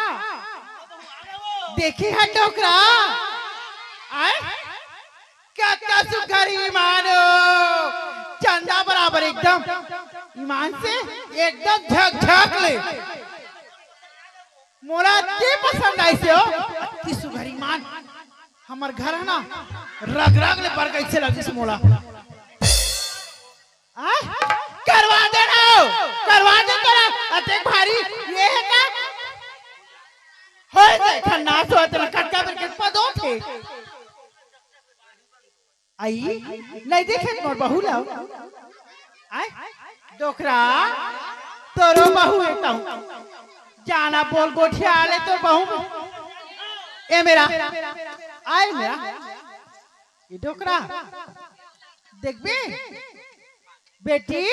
देखी है टोकरा आए क्या क्या सुखारी मानो चंदा बराबर एकदम ईमान से एकदम झक झक ले मोरा ते पसंद आई से हो अति सुघर ईमान हमार घर है ना रग रग ले पर कैसे लगी से मोला करवा दे करा अति भारी ये है का होए देखा ना तो तेरा कटका पर किस पदों थे आई नहीं देखे मोर बहू लाओ आए डोकरा तोरो बहू है ताऊ जाना बोल गोठिया ले तो बहू ए मेरा आए मेरा ये डोकरा देख बे बेटी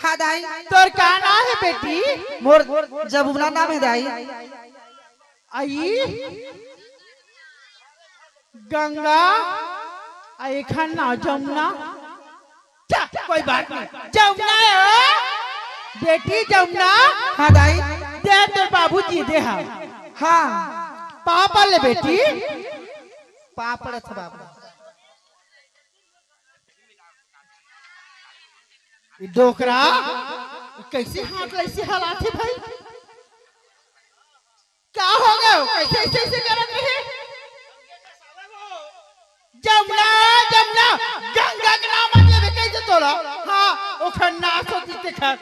हाँ दाई तोर का नाम है बेटी मोर जबुना नाम है दाई आई गंगा आई खन्ना जमुना कोई बात नहीं जमुना है बेटी जमुना हाँ दाई दे तो बाबूजी दे हाँ पापा ले बेटी पापड़ था बाबा डोकरा कैसे हाथ कैसे हलाते भाई क्या हो गया कैसे ऐसे ऐसे करत रहे जमुना जमुना गंगा के नाम मत लेबे कैसे तोला हाँ ओखर नाश होती ते खा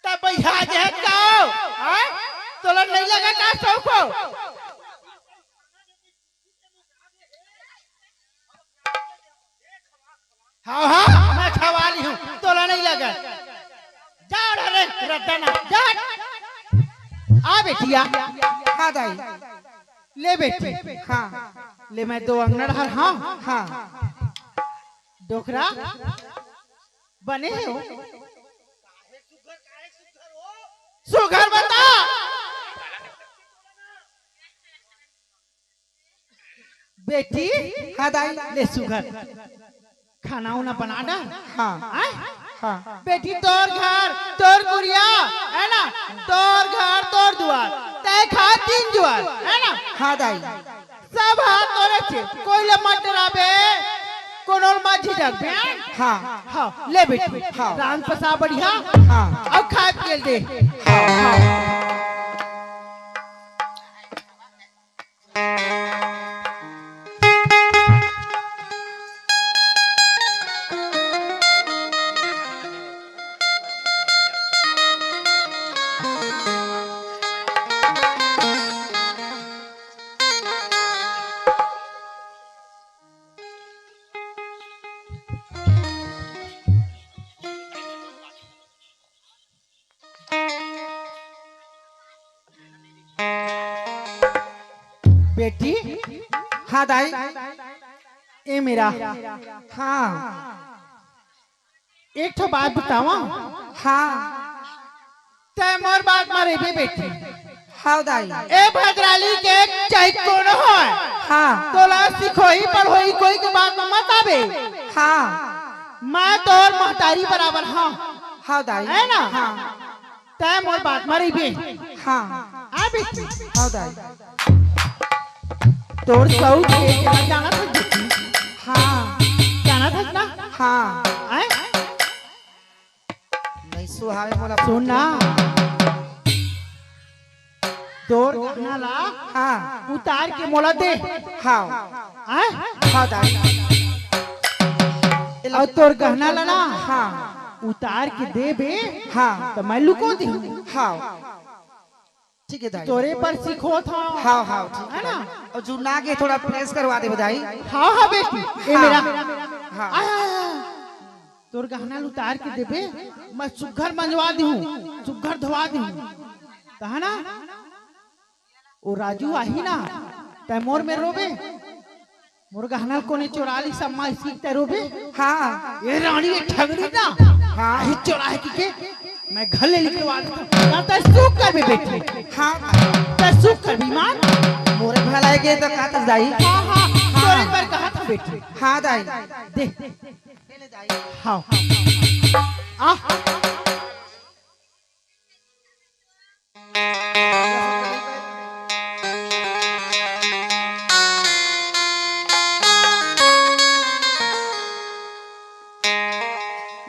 तब भैया जे जाओ हां तोला नहीं लगा का शौक हो हाँ हाँ मैं खवा ली हूँ तोला नहीं लगा जा रे रटना जा आ बेटिया हाँ दाई ले बेटी हाँ ले मैं दो अंगड़ हर हाँ हाँ डोकरा बने हो सुघर बता बेटी हाँ दाई ले सुघर खाना उना बना डाल हाँ आए? हाँ बेटी तोर घर तोर गुड़िया है ना तोर घर तोर द्वार तय खा तीन द्वार है ना हाँ दाई सब हाथ तोरे छे कोई ले मत डराबे कोनो मत झिझक बे हाँ हाँ ले बेटी हाँ। रान पसा बढ़िया हाँ अब खा पी दे बेटी हाँ दाई ए मेरा हाँ एक तो बात बतावा हाँ तय मोर बात मारे बे बेटी हाँ दाई ए भद्राली के चाहे कौन हो हाँ तोला सिखोई पढ़ोई कोई के बात में मत आवे हाँ मैं तोर महतारी बराबर हाँ हाँ दाई है ना हाँ तय मोर बात मारी बे हाँ आ बेटी हाँ दाई तोर सऊ के जाना था बेटी हाँ जाना था ना हाँ आए नहीं सुहावे मोला सुना तोर गहना ला हाँ उतार के मोला दे हाँ आए हाँ दाई और तोर गहना ला ना हाँ उतार के दे बे हाँ तो मैं लुको दी हाँ ठीक है दाई तोरे पर सीखो था हाँ हाँ ठीक है ना और जो ना के थोड़ा प्रेस करवा दे बधाई हाँ हाँ बेटी ये हाँ। मेरा हाँ तोर गहना उतार के देबे मैं सुघर मंजवा दी हूँ सुघर धवा दी हूँ है ना ओ राजू आही ना तै मोर में रोबे मोर गहना कोने चोरा ली सब मां सीखते रोबे हाँ ये रानी ये ठगड़ी ना हाँ ही चोरा है कि मैं घर ले लिखवा दूँ तै सुख कर बे बेटी हाँ तै सुख कर बीमार मोरे भलाई के तो का तक दाई हाँ हाँ तोरे पर कहा था बेटी हाँ दाई दे हाँ आ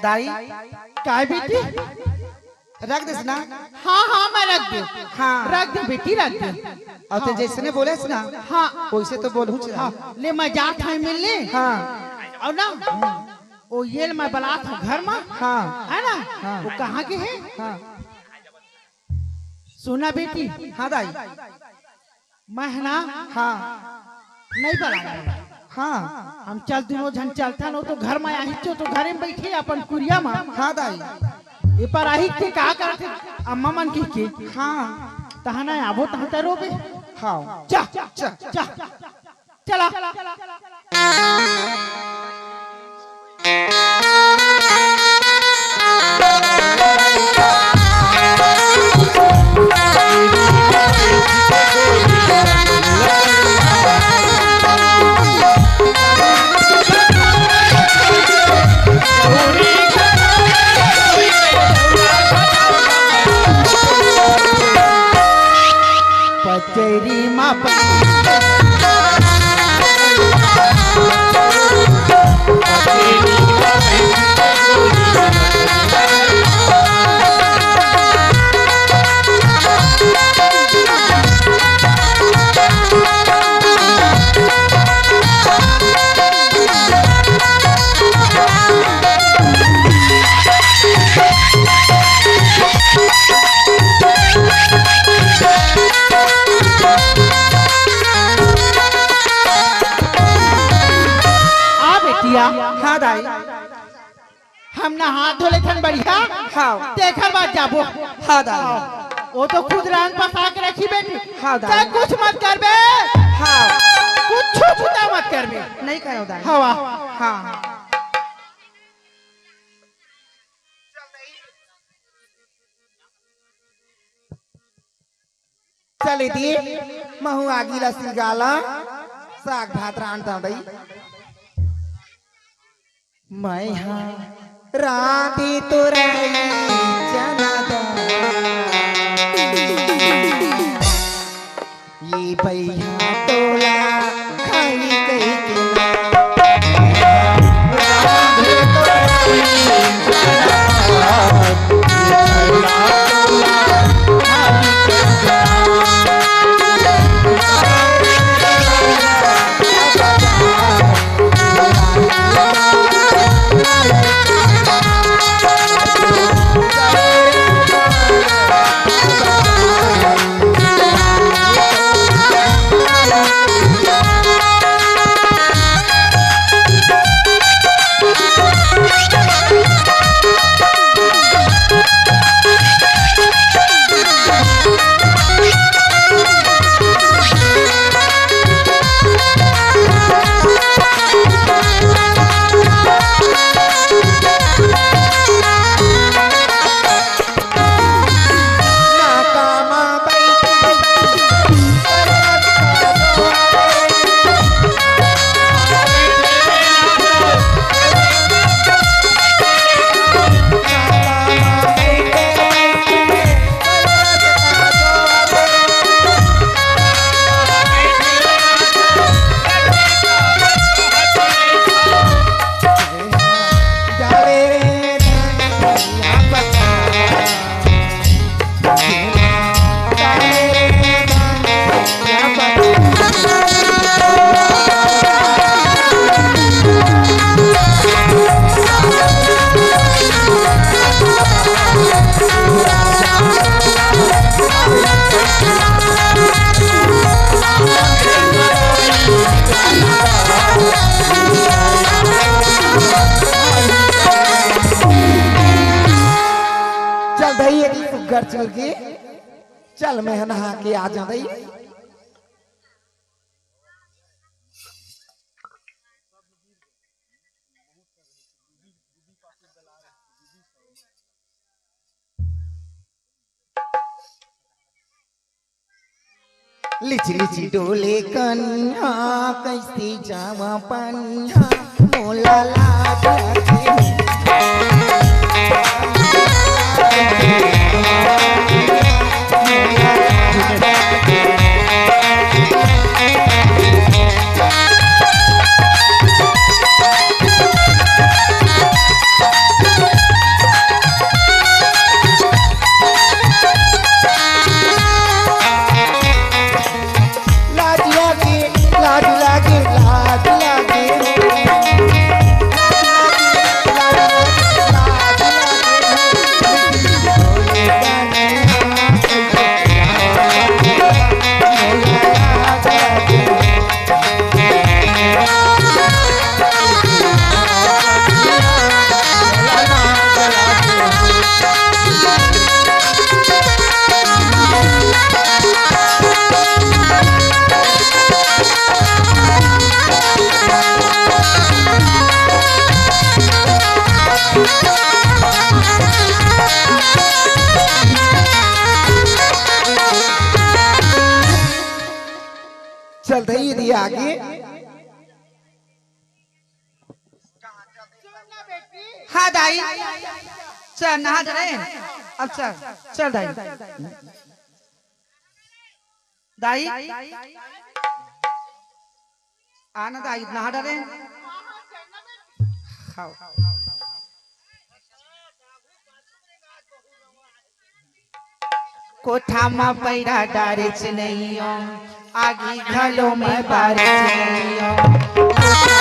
दाई काय बेटी रख दे ना हाँ हाँ मैं रख दे हाँ रख दे बेटी रख दे और ते जैसे ने बोले ना हाँ वैसे तो बोलूं हाँ ले मैं जात है मिलने हाँ और ना वो ये मैं बला था घर में हाँ है ना हाँ। वो कहाँ के है हाँ सुना बेटी हाँ दाई मैं है ना हाँ नहीं बला हाँ हम चल दिनों झन चलता न तो घर में आई तो घरे में बैठे अपन कुरिया में हाँ दाई ये पर आई के का करते अम्मा मन की के हाँ तहना आबो तहता रोबे हाँ जा चा जा चला पचरी माँ हाँ दाई हम ना हाथ धोले थन बढ़िया हाँ देखा बात जाबो हाँ दाई वो तो खुद रान पका के रखी बेटी हाँ चाहे दाई कुछ मत कर बे हाँ कुछ छूटा मत कर बे नहीं करो दाई हवा हाँ चले दिए महू आगीला सिगाला साग भात रांधता दई मैं हाँ राधी तो रही चना दाल। ये भैया तोला खाई कही के राधी तो रही चना दाल। ये भैया तोला खाई के घर चल के चल मैं नहा के आ जा रही। लिची लिची डोले कन्या कैसे जावा पन्या मोला लाज लागे। चल दही दिया आगे। हाँ दाई चल नहा रहे अब चल चल दाई दाई आना दाई नहा रहे कोठा में पैरा डारे नहीं आगे घलों में बारिश नहीं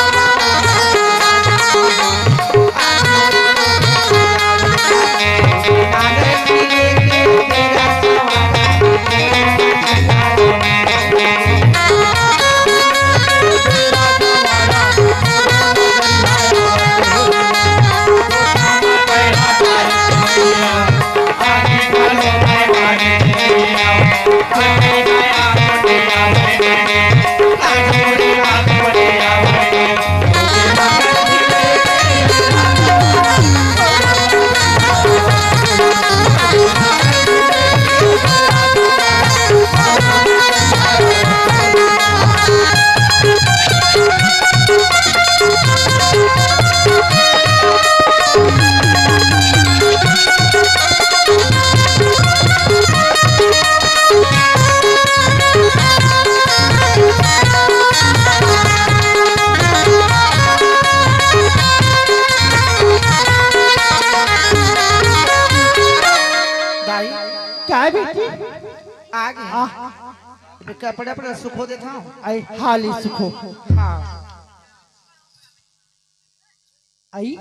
आगे कपड़े पर सुखो देता हूँ आई हाली सुखो हाँ आई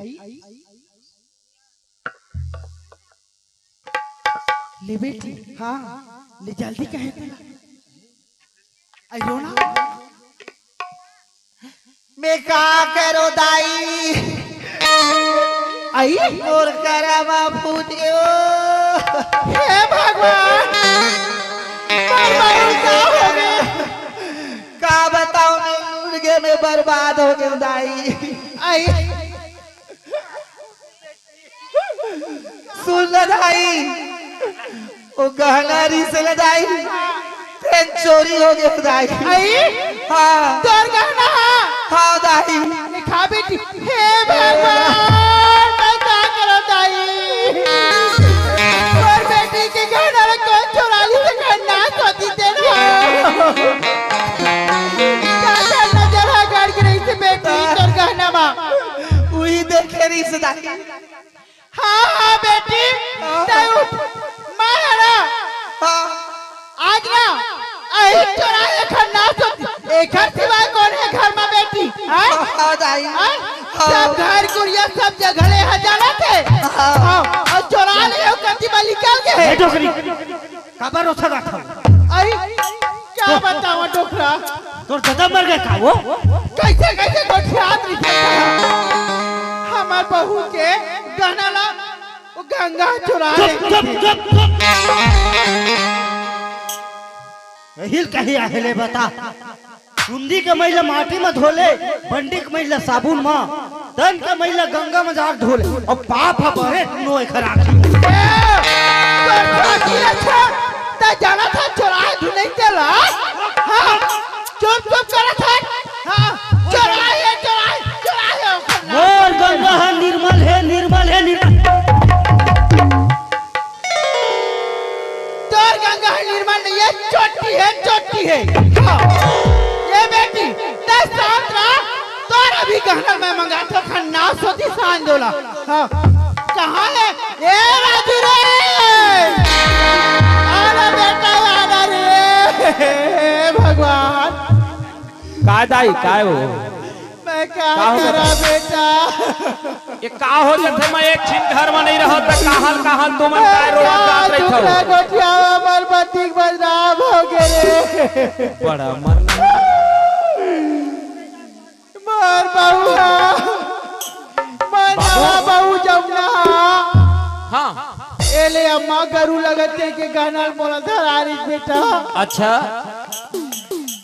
ले बेटी हाँ ले जल्दी कहे आई रोना मैं का करो दाई आई और करावा फूटियो हे भगवान का बताओ मैं मुर्गे में बर्बाद हो गया दाई आई सुन दाई वो गहना से लदाई पेन चोरी हो गया दाई आई हाँ तोर गहना हाँ दाई लिखा बेटी हे भगवान मैं क्या करूं दाई तोर बेटी के गहना में कौन चुरा ली तो करना सोती तेरा क्या करना जरा गाड़ के रही से बेटी तोर गहना मां वही देखे रही से दाई हाँ हाँ बेटी उठ मारा ना आज ना आई चोरा खन्ना सोती एक घर सिवाय कौन है घर में बेटी हाँ दाई सब घर कुड़िया सब जगह जाना थे और चोरा ले कति में निकाल के डोकरी काबर उठा रखा अरे क्या बताऊं डोकरा तोर दादा मर गया का वो कैसे कैसे गोठियात नहीं हमार बहू के गहना ला वो गंगा चुरा चुप चुप चुप चुप हिल कहीं आहले बता सुंदी के महिला माटी में धोले बंडी के महिला साबुन में तन के महिला गंगा में जाकर धोले और पाप भरे नो खराखी तो जाना था चुराए नहीं चला हाँ चुप चुप करा था हाँ चुराए चुराए चुराए और गंगा है निर्मल है निर्मल है निर्मल तोर गंगा है निर्मल नहीं है चोटी है हाँ। ये बेटी 10 साल रहा तोर अभी गहना मैं मंगा था खन्ना सोती सांझ दोला हाँ कहाँ है ये राजू रे अरे बेटा आना रे भगवान काय दाई काय हो मैं क्या करा बेटा ये का हो जथे मैं एक छिन घर में नहीं रहो त कहल तुमन काय रोवा जात रही थो गोटिया मर बत्ती बदनाम हो गए बड़ा मरना मर बहुआ मर बहु जमुना हाँ एले अम्मा गरु लगते के गाना बोला था रारी बेटा अच्छा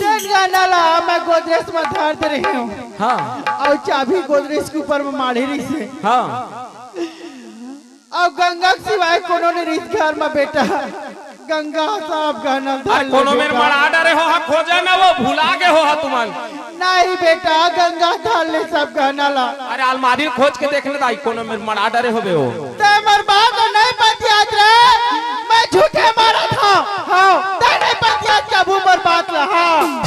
तेन गाना ला मैं गोदरेज में धर दे रही हूँ हाँ और चाबी गोदरेज के ऊपर में माढ़ी रही से हाँ और गंगा के सिवाय कोनो ने रिस घर में बेटा गंगा साहब गाना अरे कोनो में मरा डरे हो हा खोजे ना वो भुला गए हो हा तुमन नहीं बेटा गंगा धाल ले सब गाना ला अरे अलमारी खोज के देख ले दाई कोनो में मरा डरे होबे हो ते मर बात नहीं बतियात रे मैं झूठे मारा था हाँ ते नहीं बतियात कबू मर बात ला हाँ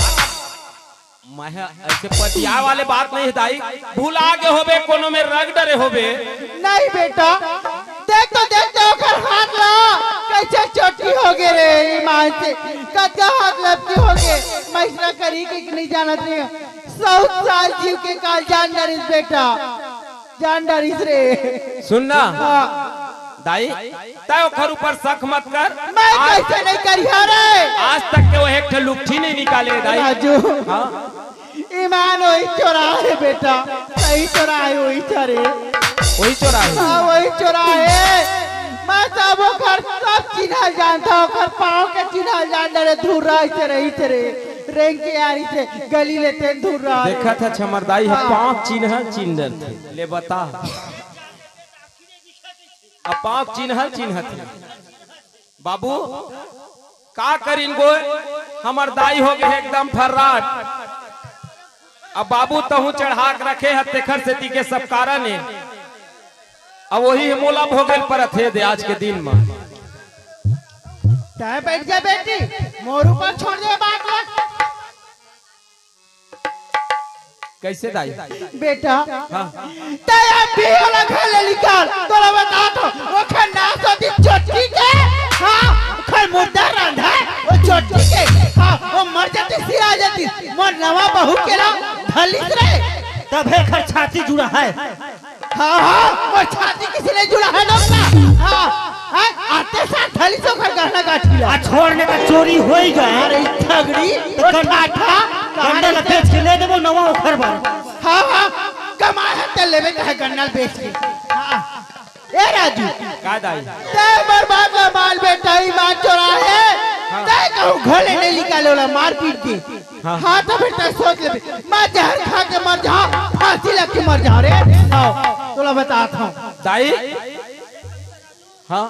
मैं ऐसे पतिया वाले बात नहीं है दाई भुला गए होबे कोनो में रग डरे होबे नहीं बेटा देख तो ओकर हाथ ला कैसे चोटी हो गए रे ईमान से कदा हाथ लपकी हो गए मैं इसरा करी के नहीं जानत रे 100 साल जीव के काल जान डरिस बेटा जान डरिस रे सुनना हाँ दाई तय ओकर ऊपर शक मत कर मैं कैसे नहीं करिया रे आज तक के वो एक ठे लुट्ठी नहीं निकाले दाई राजू हाँ ईमान वही चोराहे बेटा सही चोराहे वही चोरे वही चोराहे हाँ वही चोराहे मैं सब ओकर सब चिन्ह जानता ओकर पाँव के चिन्ह जान डरे धूर रही थे रेंग के यारी से गली लेते धूर रहा देखा था छमरदाई है 5 चिन्ह थे ले बता अब 5 चिन्ह थे बाबू का कर इनको हमर दाई हो गए एकदम फर्राट अब बाबू तहु चढ़ा के रखे है तेखर से ती के सब कारण है अब वही मोला भोगल पर थे दे आज के दिन में चाहे बैठ जा बेटी मोर ऊपर छोड़ दे बात कैसे दाई बेटा हाँ तया भी वाला खाले निकाल तोरा बता तो वो खन्ना तो दी चोटी के हाँ खल मुर्दा रंधा वो चोटी के हाँ वो मर जाती सिर आ जाती मोर नवा बहू के ना धलिस रे तब है खर छाती जुड़ा है हाँ वो छाती किसी ने जुड़ा है लोग हाँ आते साथ धलिस होकर गहना गाठी आ छोड़ने का चोरी हो ही गया अरे ठगड़ी तो गंडा ल बेच के ले देबो नवा ओखर बार हाँ कमाए है ते लेवे कहे गन्ना बेच के हाँ ए राजू का दाई ते बर्बाद का माल बेटा ही मार चोरा है ते कहूँ घोड़े नहीं निकाले वाला मार पीट के हाँ तो बेटा सोच ले मैं जहर खा के मर जाऊँ फांसी लग के मर जाऊँ रे आओ तोला बताता हूँ दाई हाँ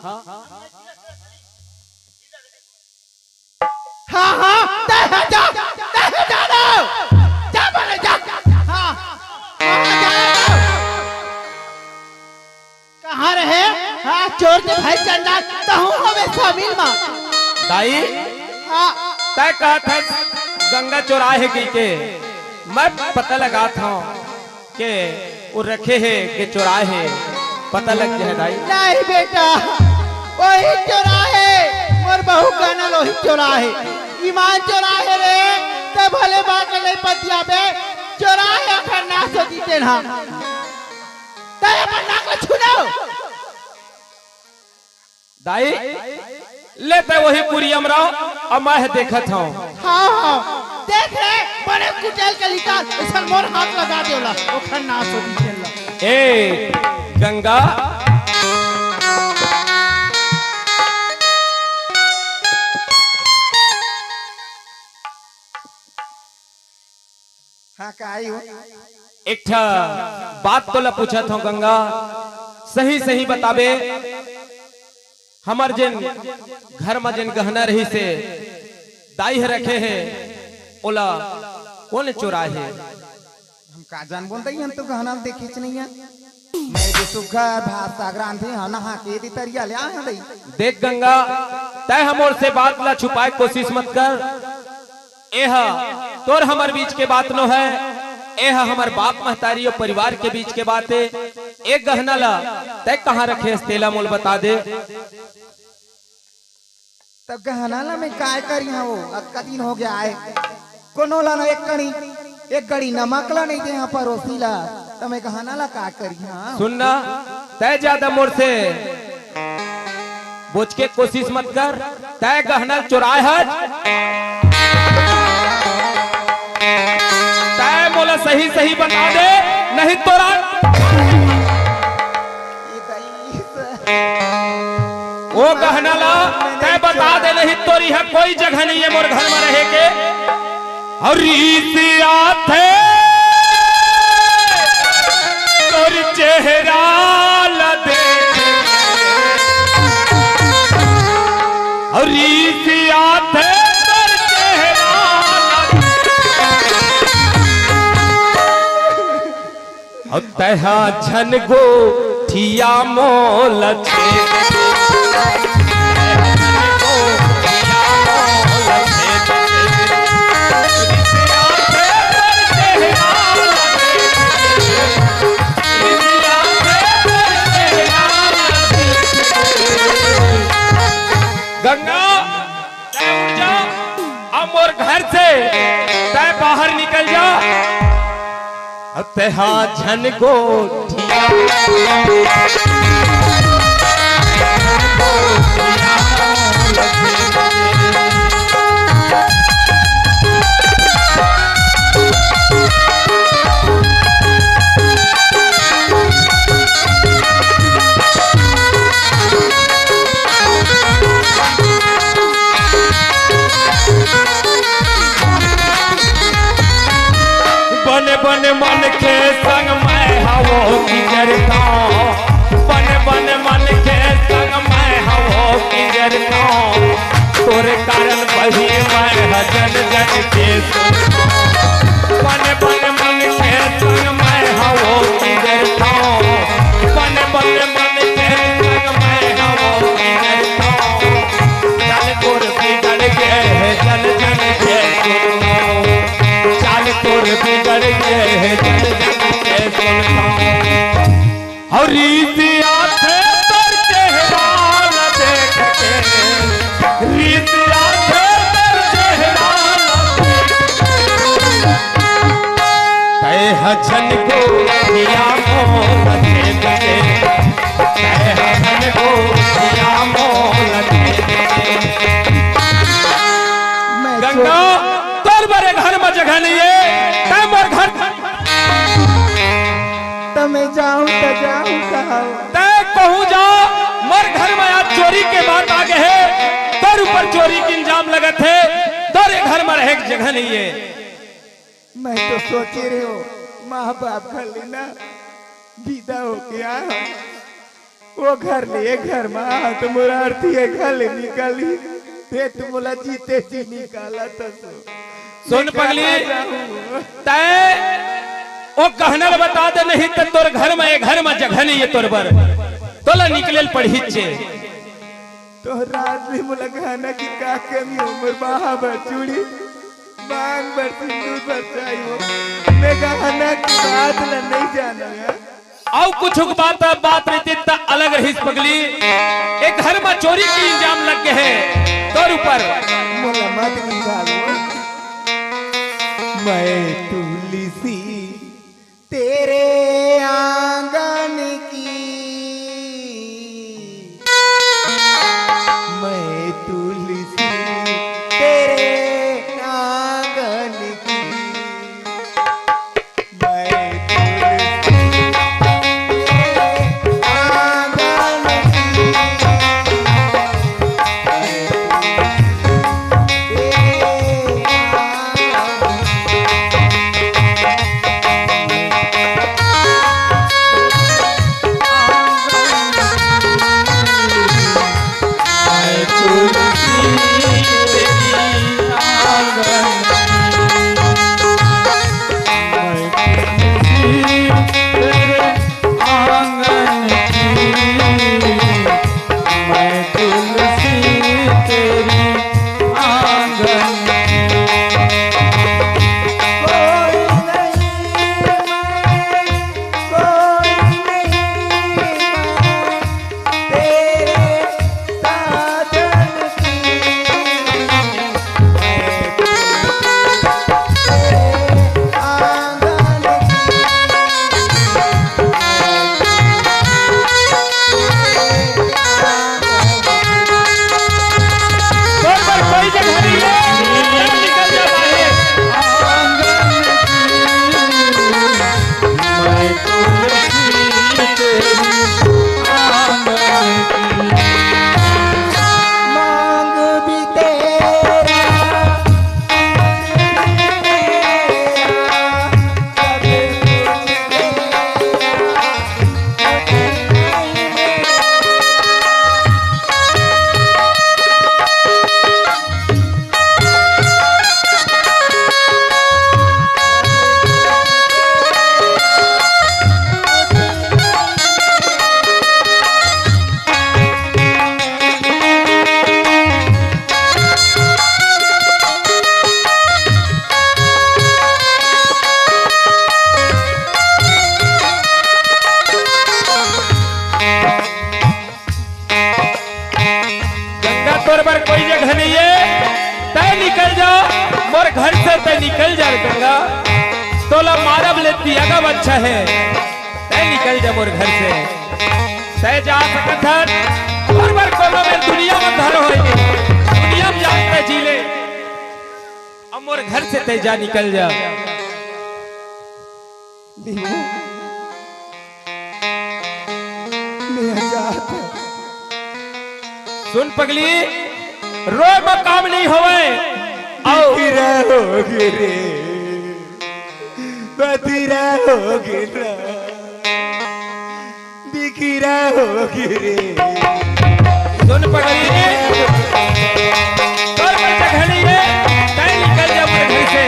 हाँ ते जा बोले जा हाँ कहाँ रहे हाँ चोर के भाई चंदा तहु हमें शामिल मां दाई हाँ तय कहा था गंगा चौराहे की के मैं पता लगा था कि वो रखे है के चौराहे पता लग गया दाई नहीं बेटा वही चौराहे और बहू गाना लोही चौराहे ईमान चौराहे रे ते भले बात नहीं पतिया बे चौराहे अखर ना सोची तेना ते अपन नाक को छुनाओ दाई लेते वही पूरी अमराव और मैं देखत हूँ हाँ देख रे बड़े कुचल के निकाल इसन मोर हाथ लगा देला ओखर ना सोची तेना ए गंगा हाँ का आई हो एक ठा बात तो ला पूछत हूँ गंगा, सही सही बताबे हमार जिन घर में जिन गहना रही से दाई है रखे है ओला कौन चुराए है? हम का जान बोल रही हम तो गहना देखी नहीं है मैं जो सुघर भात सागरान थे हाँ नहा के दी तरिया ले आए दई। देख गंगा, तय हमोर से बात ला छुपाए कोशिश मत कर। एह तोर हमार बीच के बात नो है, एह हमार बाप महतारी और परिवार के बीच के बात है। एक गहना ला तय कहाँ रखे तेला मोल बता दे। तब गहना ला मैं काय करी हाँ वो अक्का दिन हो गया है कोनो ला ना एक गड़ी नमक ला नहीं दे यहाँ परोसी ला तो मैं गहना ला का करी हाँ। सुनना, तय ज्यादा मोर से बोझ के कोशिश मत कर। तय गहना चुराए है, तय मोला सही सही बता दे, नहीं तोरा ये दई से वो गहना ला तय बता दे, नहीं तोरी है कोई जगह नहीं है मोर घर में रहे के। और रीतिया थे तोर चेहरा ला देख, और रीतिया थे तोर चेहरा ला देख, और तहा झन गो ठिया मोल छे गंगा, तय उठ जा अब मोर घर से, तय बाहर निकल जा। अब तहा झन को बन मन के संग मैं हवो की जरता, बन मन के संग मैं हवो की जरता, तोरे कारण बही मैं जन जन के बन मन के संग मैं हवो की जरता, बन मन के संग मैं हवो की जरता, चल तोर बिगड़ गए जन जन के चाल तोर बिगड़ गए जन जन के और रीतिया थे तोर चेहरा न देख के, रीतिया थे तोर चेहरा न देख के, झन को दिया मोल देख के, झन को दिया मोल देख के। गंगा तोर बड़े घर में जगह नहीं है, तय मोर घर तो मैं जाऊं कहाँ तय कहूँ जा, मोर घर में आज चोरी के बात आगे है, तोर ऊपर चोरी की इंजाम लगत है, तोरे घर में रहे जगह नहीं है। मैं तो सोचे रहे हो माँ बाप घर लेना विदा हो गया वो घर ले घर में तो मोरा अर्थी है घर ले निकाली पेट मोला जीते जी निकाला तो सुन पगली, तय ओ कहना बता दे, नहीं तो तोर घर में जगह नहीं है तोर पर, तोला निकले पढ़ी छे। तो रात में मोला खाना की का कमी उम्र बाहा भर चूड़ी मांग भर सिंदूर भर चाहिए, मैं खाना की बात न नहीं जाना है। आओ कुछ बात रहती तो अलग रही पगली, एक घर में चोरी की इंजाम लग गए है तोर ऊपर, मोला मत निकालो। मैं तुलसी तेरे आंगन की, मैं तुलसी तेरे आंगन की, मैं तुलसी तेरे आंगन की, तेरे आंगन निकल जा मोर घर से ते निकल जा रे गंगा तोला मारब लेती अगब अच्छा है ते निकल जा मोर घर से ते जा सकत हन और बार कोनो में दुनिया में घर होएगी दुनिया में जाते जी ले अब मोर घर से ते जा निकल जा देवो मैं जात सुन पगली रोए में काम नहीं होवे आओ रहोगे रे बती रहोगे रे दिखी रहोगे रे सुन पगली तोर पर घड़ी है कहीं निकल जा अपने घर से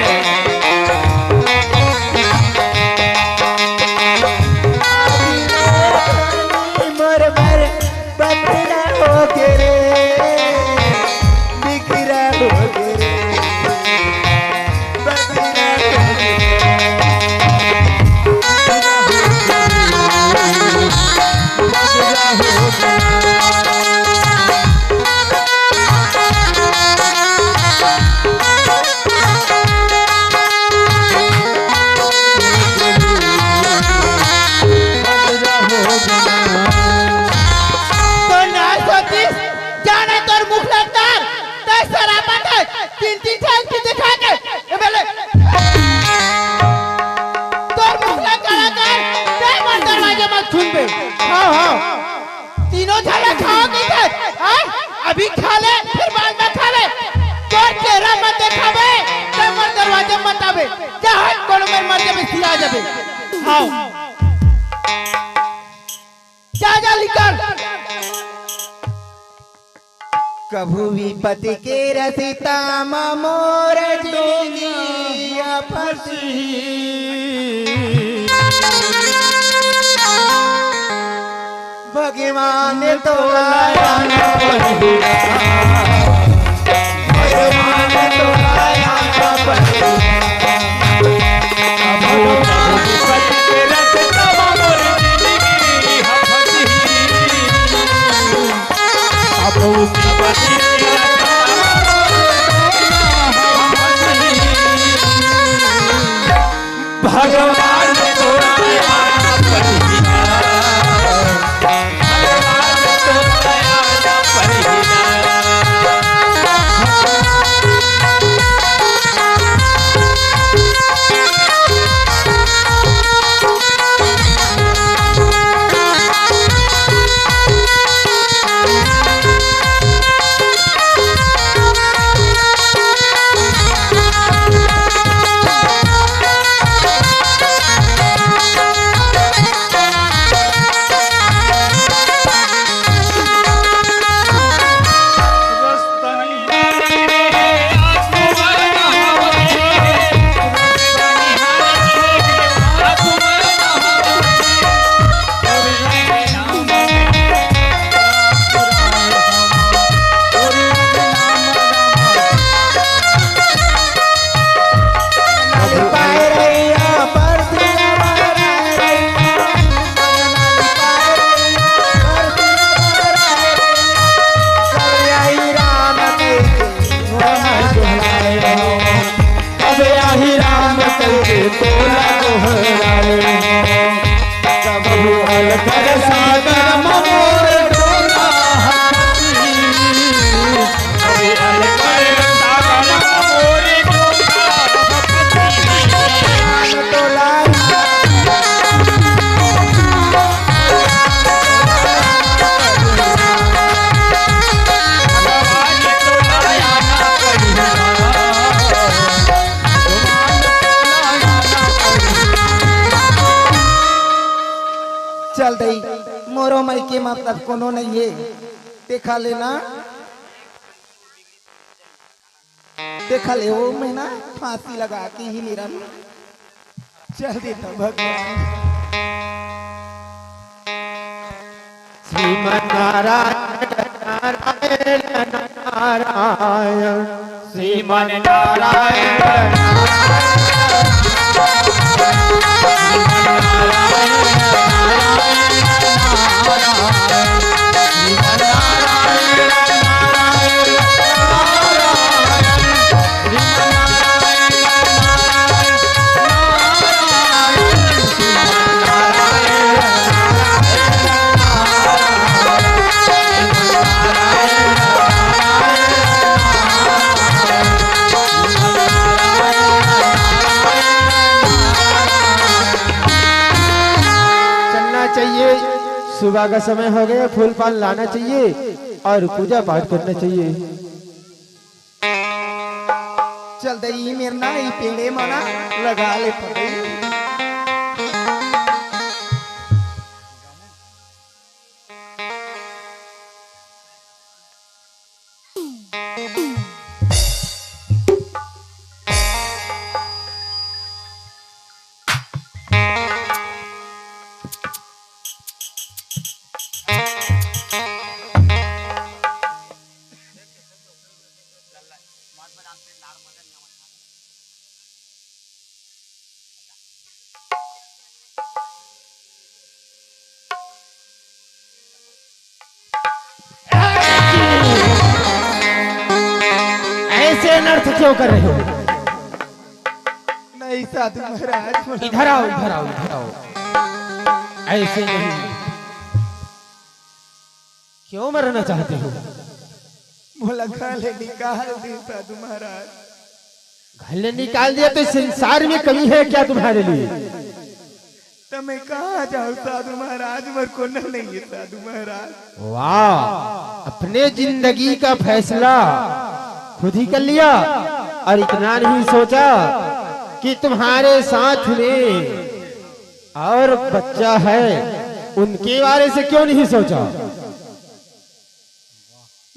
मोर बर बती रहोगे रे दिखी रहोगे रे बती रहोगे तो ना सोचिस जाने तोर मुख लगतार ते सरापत है तीन साल की दिखा के ए बेले तोर मुख लगा कर ते मर दरवाजे मत छून बे हाँ तीनों झाला खाओ की थे हाँ अभी खा ले फिर बाद में खा ले तोर चेहरा मत दिखावे ते मर दरवाजे मत आवे जा हट कोनो में मर जाबे सिया जाबे हाँ जा निकल कभू विपति के रसिता मोर जोगिया फसी भगवान तो लाया ना बहिरा भगवान तो लाया ना बहिरा भगवान चल दई मोरो मई के मतलब कोनो नहीं है देखा लेना देखा ले वो मैं ना फांसी लगा के ही मेरा चल देता भगवान श्रीमन नारायण नारायण नारायण श्रीमन नारायण सुबह का समय हो गया, फूल पान लाना चाहिए और पूजा पाठ करना चाहिए। चल दई मेरे ना ई पेड़े मना लगा ले पड़े। ऐसे अनर्थ क्यों कर रहे हो? नहीं साधु महाराज, इधर आओ, इधर आओ, इधर आओ। ऐसे नहीं, क्यों मरना चाहते हो? मोला गले निकाल दी साधु महाराज। गले निकाल दिया तो संसार में कमी है क्या तुम्हारे लिए? तो मैं कहाँ जाऊँ साधु महाराज, मेरे को नहीं है साधु महाराज। वाह, अपने जिंदगी का फैसला खुद ही कर लिया और इतना नहीं सोचा कि तुम्हारे साथ में और बच्चा है, उनके बारे से क्यों नहीं सोचा?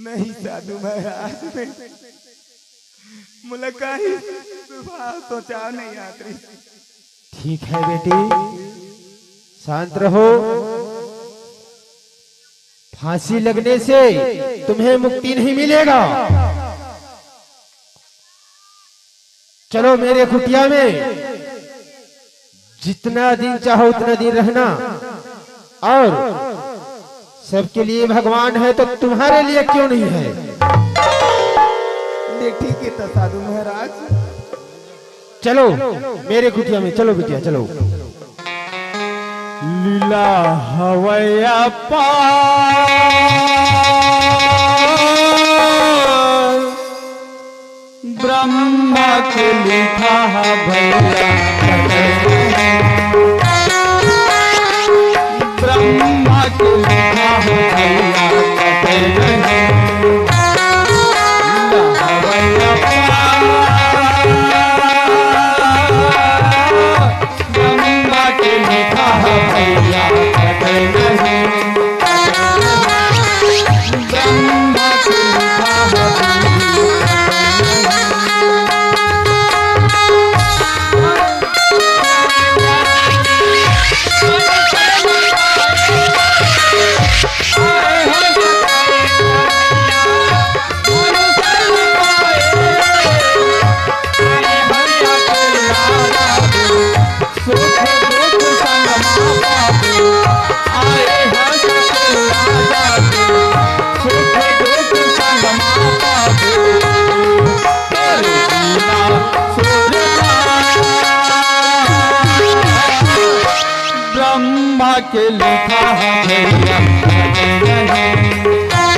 नहीं साधु महाराज, मुलाकात सुबह सोचा नहीं आती। ठीक है बेटी, शांत रहो। फांसी लगने से तुम्हें मुक्ति नहीं मिलेगा। चलो मेरे कुटिया में जितना दिन चाहो उतना दिन रहना, और सबके लिए भगवान है तो तुम्हारे लिए क्यों नहीं है? ठीक है तो साधु महाराज, चलो मेरे कुटिया में, चलो बिटिया चलो। लीला हवैया पार ब्रह्मा के लिखा भैया, ब्रह्मा के लिखा भैया कटे नहीं। लीला हवैया पार ब्रह्मा के लिखा भैया कटे नहीं। ब्रह्मा के लिखा ब्रह्मा के लिखा भैया ब्रह्मा के लिखा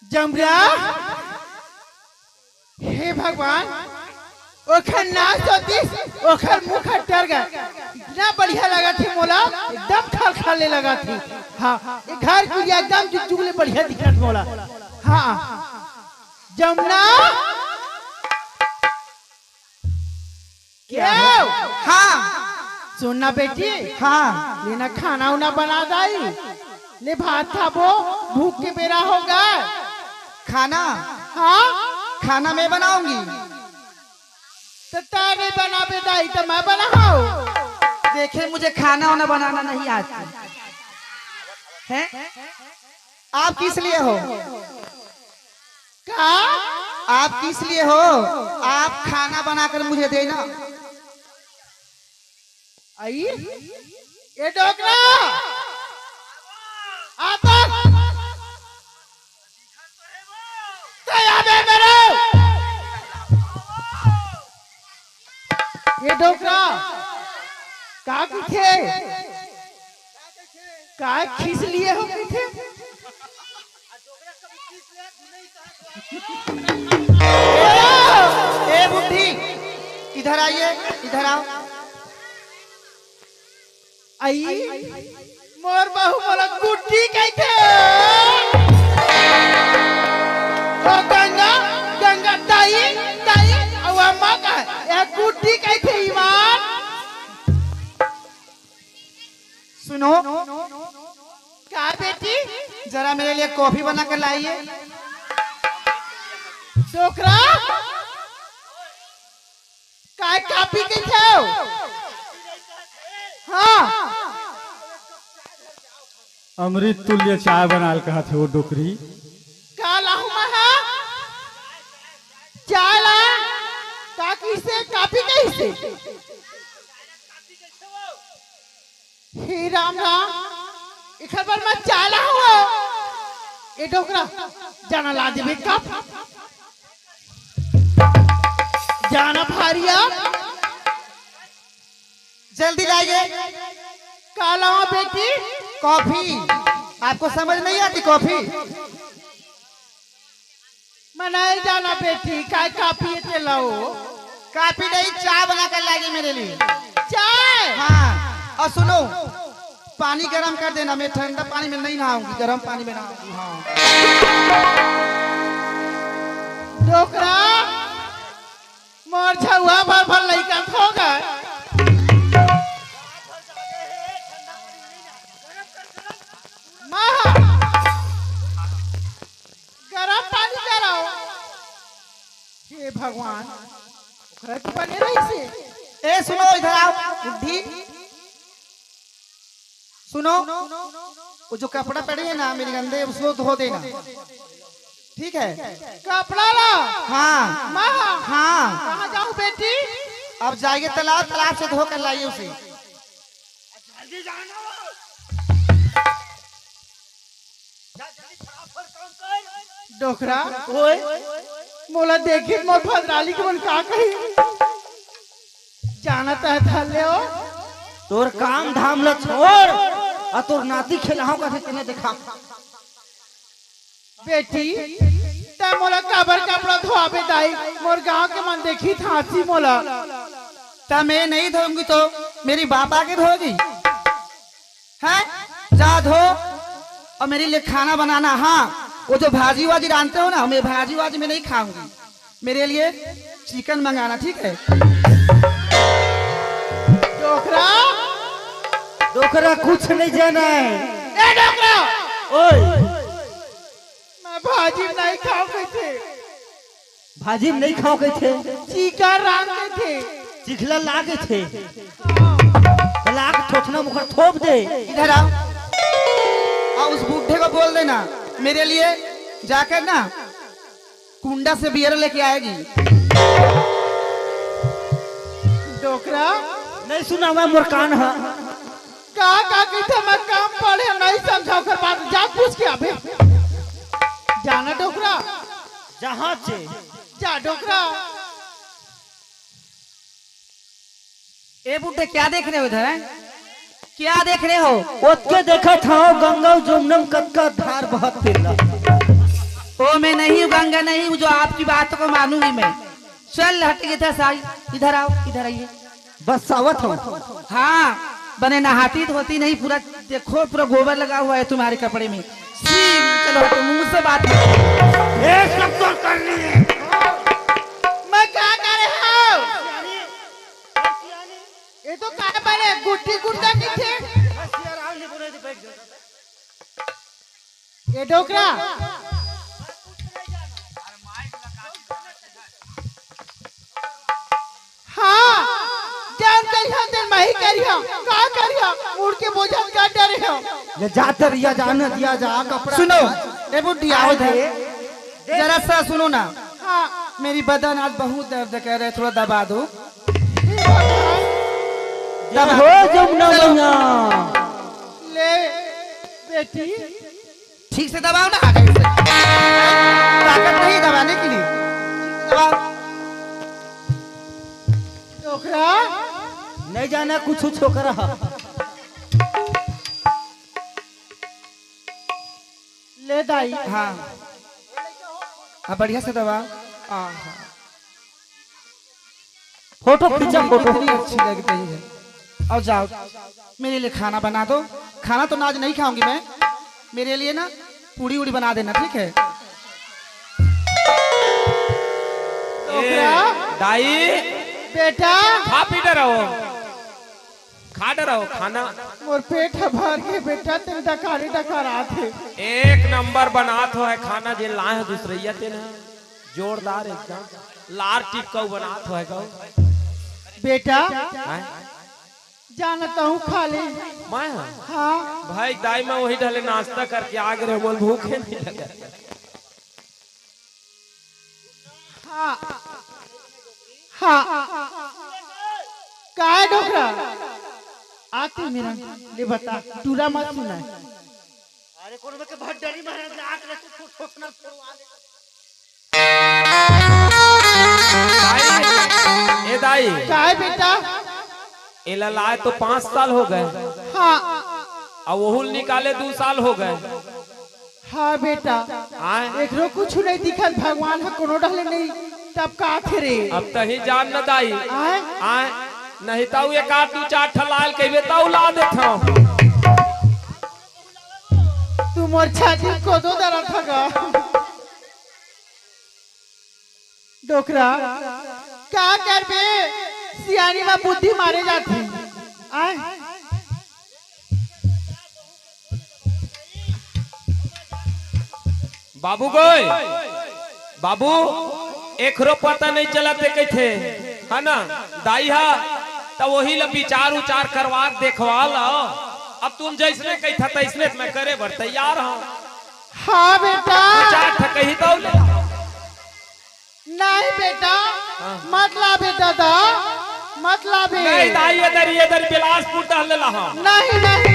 जमरा, हे भगवान, ओखर नाच होतीस, ओखर मुख टर गया। इतना बढ़िया लगा थी मोला, एकदम खल खले लगा थी। हाँ, ये घर की एकदम जुगजुगले बढ़िया दिख रहा मोला। हाँ जमुना, क्या? हाँ सुनना बेटी, हाँ लेना खाना उना बना दाई, ले भात खाबो, भूख के बेरा होगा। खाना? हाँ खाना मैं बनाऊंगी। तो तारे बना बेदाई तो मैं बनाऊं। देखे मुझे खाना वाना बनाना नहीं आता है। आप किस लिए हो? क्या आप किस लिए हो? आप खाना बनाकर मुझे देना। आई ये डोकरा आता ये डोकरा का कुछ है? का खींच लिए हो? ए बुढ़ी, इधर आइए, इधर आओ। आई मोर बहू बोला गुड्डी कैसे ओ गंगा गंगा दाई दाई और अम्मा का ये गुड्डी कैसे ईमान सुनो, क्या बेटी जरा मेरे लिए कॉफी बना कर लाइए। डोकरा काय कापी कैसे हो हाँ अमृत तुल्य चाय बनाल कहा थे वो डोकरी। का लाहू महा चाय ला का किसे कापी कैसे हे राम राम इखर पर मैं चाय ला हुआ ए डोकरा जाना ला देबे कप जाना भारिया जल्दी लाइए। का लाओ बेटी कॉफी, आपको समझ नहीं आती कॉफी? मनाई जाना बेटी काय कापी चलाओ काफी नहीं, चाय बना कर लाइए मेरे लिए। चाय हाँ, और सुनो, पानी गरम कर देना, मैं ठंडा पानी में नहीं नहाऊंगी, गरम पानी में नहाऊंगी। हाँ डोकरा मोर छुआ भर भर लइका खो गए गरम पानी कराओ हे भगवान ओकरा के बने रही से ए सुनो, इधर आओ बुढ़ी। सुनो, वो जो कपड़ा पड़े है ना मेरे गंदे, उसको धो देना, ठीक है? कपड़ा ला हाँ माँ हाँ। कहाँ जाऊँ बेटी अब जाइए तालाब, तालाब से धो कर लाइए उसे। डोकरा ओए मोला देखी मोर भद्राली के मन का कही जाना था ले हो तोर काम धाम ल छोड़ और तोर नाती खिलाओ का तेने देखा। बेटी ते मोला काबर कपड़ा धोआबे दाई मोर गांव के मन देखी थासी मोला तब मैं नहीं धोऊंगी तो मेरी बाप आके धोगी है? जा धो और मेरे लिए खाना बनाना। हाँ, वो जो भाजी वाजी जानते हो ना, मैं भाजी वाजी में नहीं खाऊंगी, मेरे लिए चिकन मंगाना, ठीक है? डोकरा डोकरा कुछ नहीं जाना है। ए डोकरा ओए मैं भाजी नहीं खाओ कैसे भाजी में नहीं खाओ गए थे, चिकन रान के थे चिखला लागे थे, लाग ठोकना मुखर थोप दे। इधर आओ और उस बूढ़े को बोल देना मेरे लिए जाकर ना कुंडा से बियर लेके आएगी। डोकरा नहीं सुना मैं मुरकान है का कहते मैं काम पढ़े नहीं समझाओ कर बात जा पूछ के अबे जाना डोकरा जहाँ से जा डोकरा। ए बूढ़े क्या देख रहे हो इधर है? क्या देख रहे हो? ओके देखा था गंगा जमुनम कक्का धार बहुत फिरला। ओ मैं नहीं हूँ गंगा, नहीं हूँ जो आपकी बातों को मानूंगी मैं। चल हट इधर साई, इधर आओ, इधर आइए। बस सावत हो। हाँ, बने नहाती धोती नहीं, पूरा देखो पूरा गोबर लगा हुआ है तुम्हारे कपड़े में। चलो तो मुंह से बात करनी है। मैं क्या कर रहा हूँ ये तो काय बने गुड्डी गुड्डा की थे ये डोकरा हाँ जान करिया दिन मही करिया का करिया मुड़ के बोझा का डरे हो ले जाते रिया जाने दिया जा कपड़ा। सुनो, ए बुढ़ी आओ इधर, जरा सा सुनो ना। हाँ मेरी बदन आज बहुत दर्द कर रहे, थोड़ा दबा दो। हो जमुना मैया ले बेटी ठीक से दबाओ ना, आगे से ताकत नहीं दबाने के लिए, दबाओ। डोकरा नहीं जाना कुछ छोकरा ले दाई हाँ अब बढ़िया से दबा। फोटो खींचा फोटो। कितनी अच्छी लग रही है। और जाओ मेरे लिए खाना बना दो। खाना तो आज नहीं खाऊंगी मैं, मेरे लिए ना पूड़ी उड़ी बना देना, ठीक है? दाई बेटा खा पी रहो, खा रहो खाना। मोर पेट भर के बेटा, तेरे डकारी डकारा थे। एक नंबर बनात हो है खाना जे लाए है दूसरैया ते ना, जोरदार एकदम लार टिक्का बनात हो है गौ। बेटा हैं? जानता हूँ खा ले। मैं हाँ भाई दाई मैं वही ढले नाश्ता करके आ गए, बोल भूखे नहीं लगा। हाँ हाँ का है डोकरा? आती मेरा ले बता, टूरा मत सुना। अरे कोन के भड्डरी महाराज आग रे तू ठोकना फोड़वा दे। दाई ए दाई का है बेटा? एला लाए तो 5 साल हो गए। हाँ और वहुल निकाले 2 साल हो गए। हाँ बेटा, आए एकरो कुछ नहीं दिखल, भगवान है कोनो ढले नहीं, तब का थे रे? अब तही जान न दाई आए आए नहीं ताऊ एक आध 2-4 ठलाल कहबे ताऊ ला देथौ। तू मोर छाती को दो दरा थगा। डोकरा का करबे? सियानी में बुद्धि मारे जाती। आए बाबू गोय बाबू एकरो पता नहीं चला ते कैथे है ना दाई हा, तो वही ला विचार उचार करवा देखवा ला। अब तुम जैसने कैथा तैसने मैं करे बर तैयार हूँ। हाँ बेटा। विचार ठकही तो ले नहीं बेटा, मत ला बेटा दा, मत ला बे। नहीं दाई इधर बिलासपुर टहले लहा। नहीं नहीं,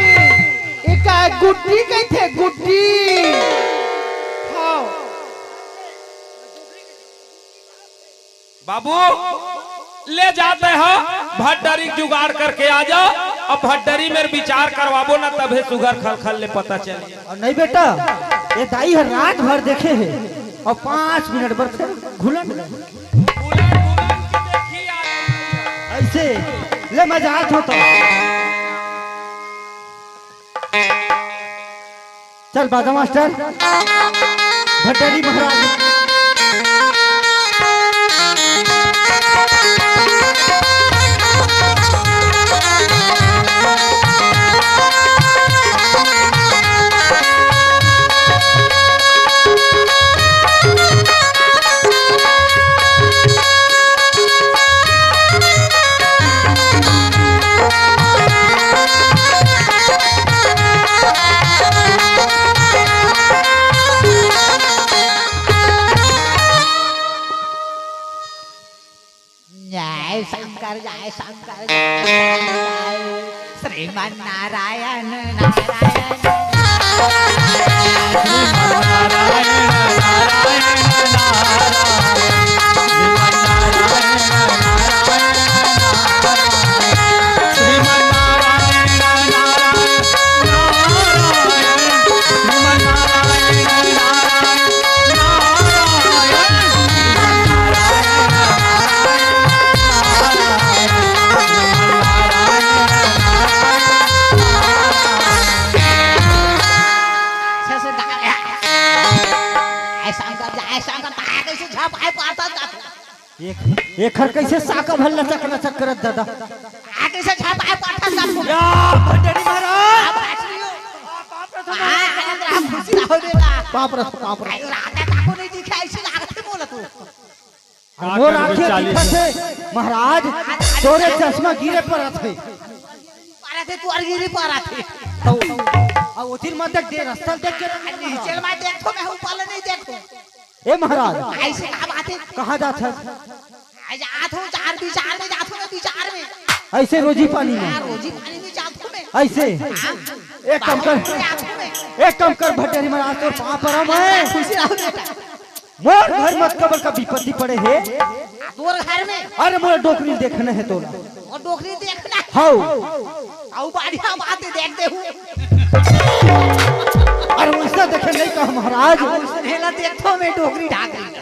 एक गुड्डी कैथे गुड्डी। हाँ बाबू ले जाते हो भट्टरी जुगाड़ करके आ जाओ। अब भट्टरी में विचार करवाबो ना, तबे सुगर खल ले पता चले। और नहीं बेटा, ये दाई है रात भर देखे है और 5 मिनट पर घुलन ऐसे ले मजाक होता। चल बाजा मास्टर भट्टरी महाराज। जय शंकर जय श्रीमन नारायण नारायण एक हर कैसे साका भल्ला चकना चक्करत दादा आगे से छाप आए पाठा सब या भट्टरी महाराज खुशी ना हो बेटा बाप रे बाप रे रात ताको नहीं दिखा ऐसे लागत बोला तू वो आंखें दिखत है महाराज तोरे चश्मा गिरे पड़त है पारा थे तू गिरी पारा थे तो अब उतिर मत देख दे रास्ता देख के नीचे में देखो मैं ऊपर नहीं देखो ए महाराज ऐसे का बात है कहां जात है आज आठों चार विचार में जातो मैं विचार में ऐसे रोजी पानी में रोजी पानी में जातो मैं ऐसे एक काम कर भट्टरी महाराज तो पाप परम है खुशी रहो बेटा मोर घर मत कबर का विपत्ति पड़े है तोर घर में अरे मोर डोकरी देखना है तोरा और डोकरी देखना हाउ आओ बढ़िया बात है देखते हूं अरे वैसा देखे नहीं कहा महाराज। सुनेला देखो मैं डोकरी ढाक रही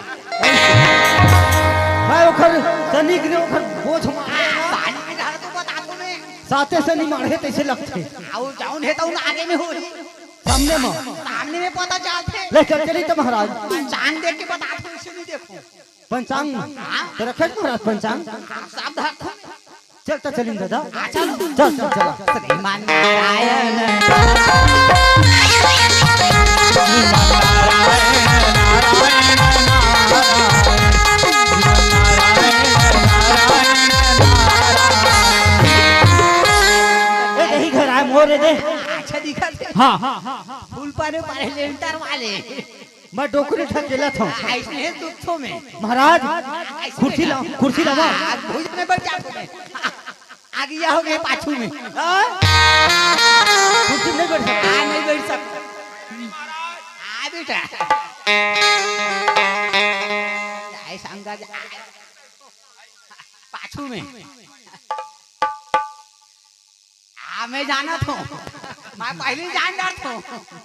है ओखर सनी के ओखर बोझ पानी में ढाल तो बता दो मैं साथे से नहीं मारे तैसे लगते आओ जाऊं है तो आगे में हो सामने में पता चलते ले चल चली तो महाराज चांद देख के बता दो इसे नहीं देखो पंचांग तो रखे महाराज पंचांग सब धरखो चल तो चलिन दादा चल चल चल चल श्रीमान नारायण यही घर आए मोरे दे। अच्छा दिखा थे हाँ हाँ फूल पाने पारे लेंटर वाले मैं डोकरी ठकेला था ऐसे दुखों में महाराज कुर्सी लावा भुज में बैठ जाओ मैं आगे जाओगे पाछू में कुर्सी नहीं बैठ नहीं बैठ सकते बेटा जाए संगा पाछू में मैं जाना था मैं पहले जान रहा था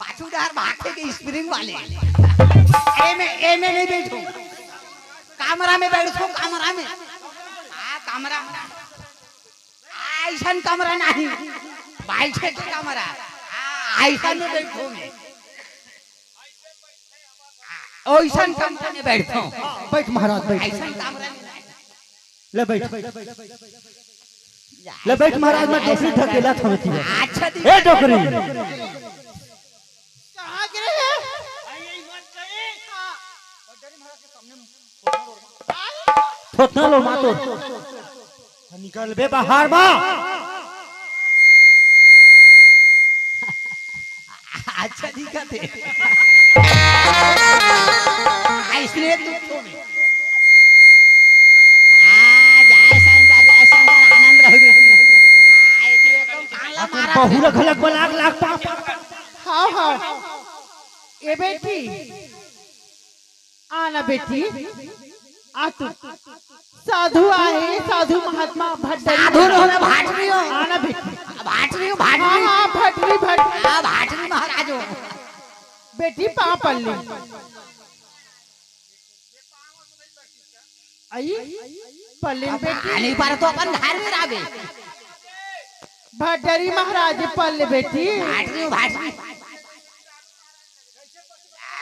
पाछू डार भागते के स्प्रिंग वाले ए में नहीं बैठू कमरा में बैठो कमरा में कमरा ऐसा कमरा नहीं बैठे के कमरा ऐसा में बैठो मैं ऐसा कमरा में बैठो बैठ महाराज बैठ ऐसा कमरा में ले बैठ ले बैठ महाराज मैं डोकरी ठकेला था अच्छा ए डोकरी कहाँ गिरे हैं थोतना लो मातो निकल बे बाहर बा अच्छा दिखा थे इसलिए दुखों में आनंद रहोगे बहु रखलक बलाक लाख पाप हाँ हाँ ये बेटी आना बेटी आ तू साधु आए साधु महात्मा साधु भाटरी हो आना बेटी भाटरी हो हाँ हाँ भटरी भटरी भाटरी महाराज हो बेटी पाँव पल्ली आई पल्ली बेटी नहीं पर तो अपन घर में रावे भटरी महाराज पल्ले बेटी भाटरी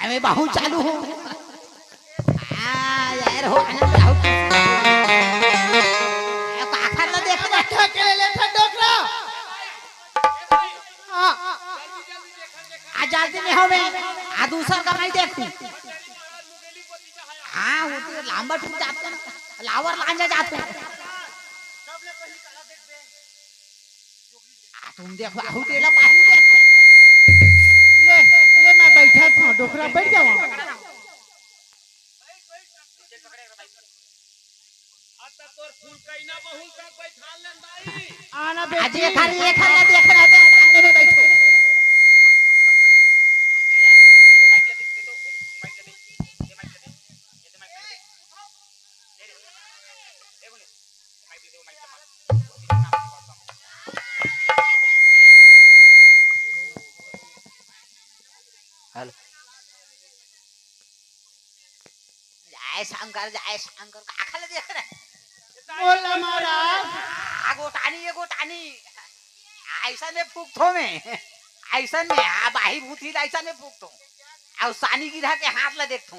मैं बहुत चालू हूँ यार हो आनंद रहो काखर ना देख बैठा के ले था डोकरा हाँ आज जल्दी नहीं हो मैं आ दूसरा का नहीं देखूं हाँ वो तो लांबा ठुक जाते ना लावर लांजा जाते तुम देखो आहू तेला पाहू देखो ले मैं बैठा था डोकरा बैठ जाओ आना आज बेटी ये खाली देख रहा था सामने में बैठो जय शंकर काखल देख रहे बोला महाराज ये गोटानी ऐसा ने फूकतो में ऐसा में बाही भूती ऐसा ने फूकतो और सानी गिरा के हाथ ला देखतो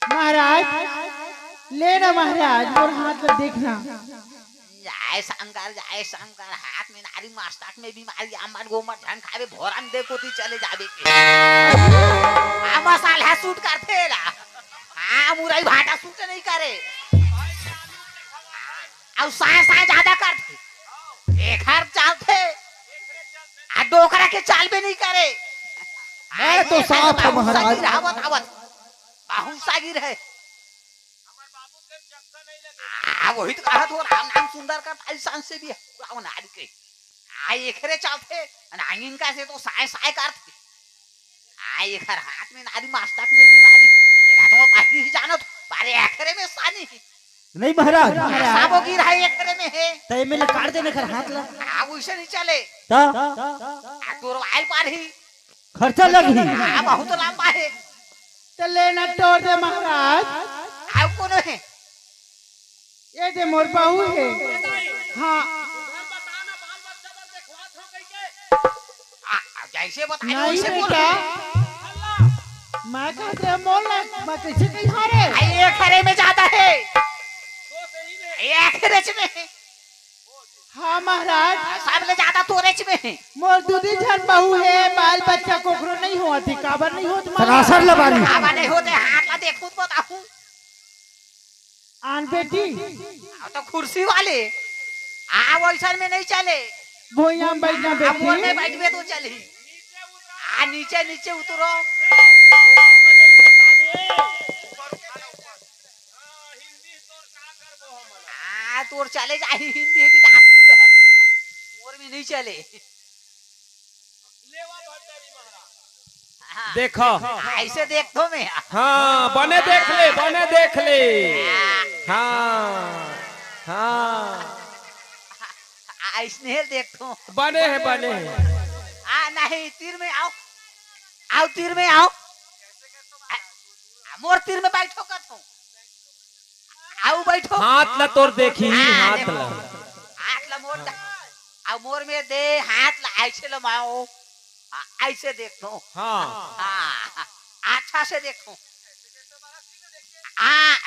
महाराज लेना महाराज और हाथ में देखना जय शंकर हाथ में नारी मास्टाक में बीमारी अमर गोमर धन खावे भोरम देखो ती चले जावे के मसाला सूट करते ला मुरई भाटा सूट नहीं करे और साया ज्यादा करते एक हर चलते डोकरा के चाल भी नहीं करे मैं तो साफ है महाराज बाहु सागिर है वही तो कहा तो राम नाम सुंदर का इंसान से भी रावण आदि के एकरे चलते नागिन का से तो साय करते एक हर हाथ में नारी मास्टक में बीमारी तेरा तो पहले ही जानो पारे एकरे में सानी नहीं महाराज साबो गिर है एकरे में है तय में काट देने कर हाथ ला वैसे नहीं चले ता तोर वाइल पार ही खर्चा लगी हाँ बहुत लंबा है। तो लेना तोड़ दे महाराज। आओ कौन है? ये दे मोर बहू है। हाँ जैसे बताए नहीं वैसे बोलो। बेटा मैं कहते हैं मोल ना मैं कैसे कहीं हारे। ये खरे में ज्यादा है, ये खरेच में है। हाँ महाराज सब ले ज्यादा तोरेच में है। मोर दूधी झन बहू है, बाल बच्चा कोकरो नहीं हुआ थी, काबर नहीं होत सरासर लबारी आवा नहीं होते हाथ ला देखूं तो बताऊं। आन बेटी तो कुर्सी वाले वैसा में नहीं चले, भोइया में बैठना अब मोर में बेटी। बैठ में तो चली। नीचे नीचे उतरो। तोर चले जाए हिंदी भी मोर में नहीं चले। देखो ऐसे देख दो मैं। हाँ बने देख ले, बने देख ले। हाँ हाँ स्नेहल देख दो। बने है, बने है। नहीं तीर में आओ, आओ तीर में आओ। मोर तीर में बैठो कर तू, आओ बैठो। हाथ ला तोर देखी, हाथ देखो। ला हाथ ला मोर आओ मोर में दे हाथ ला ऐसे लमाओ, ऐसे देखो। हाँ अच्छा से देखो।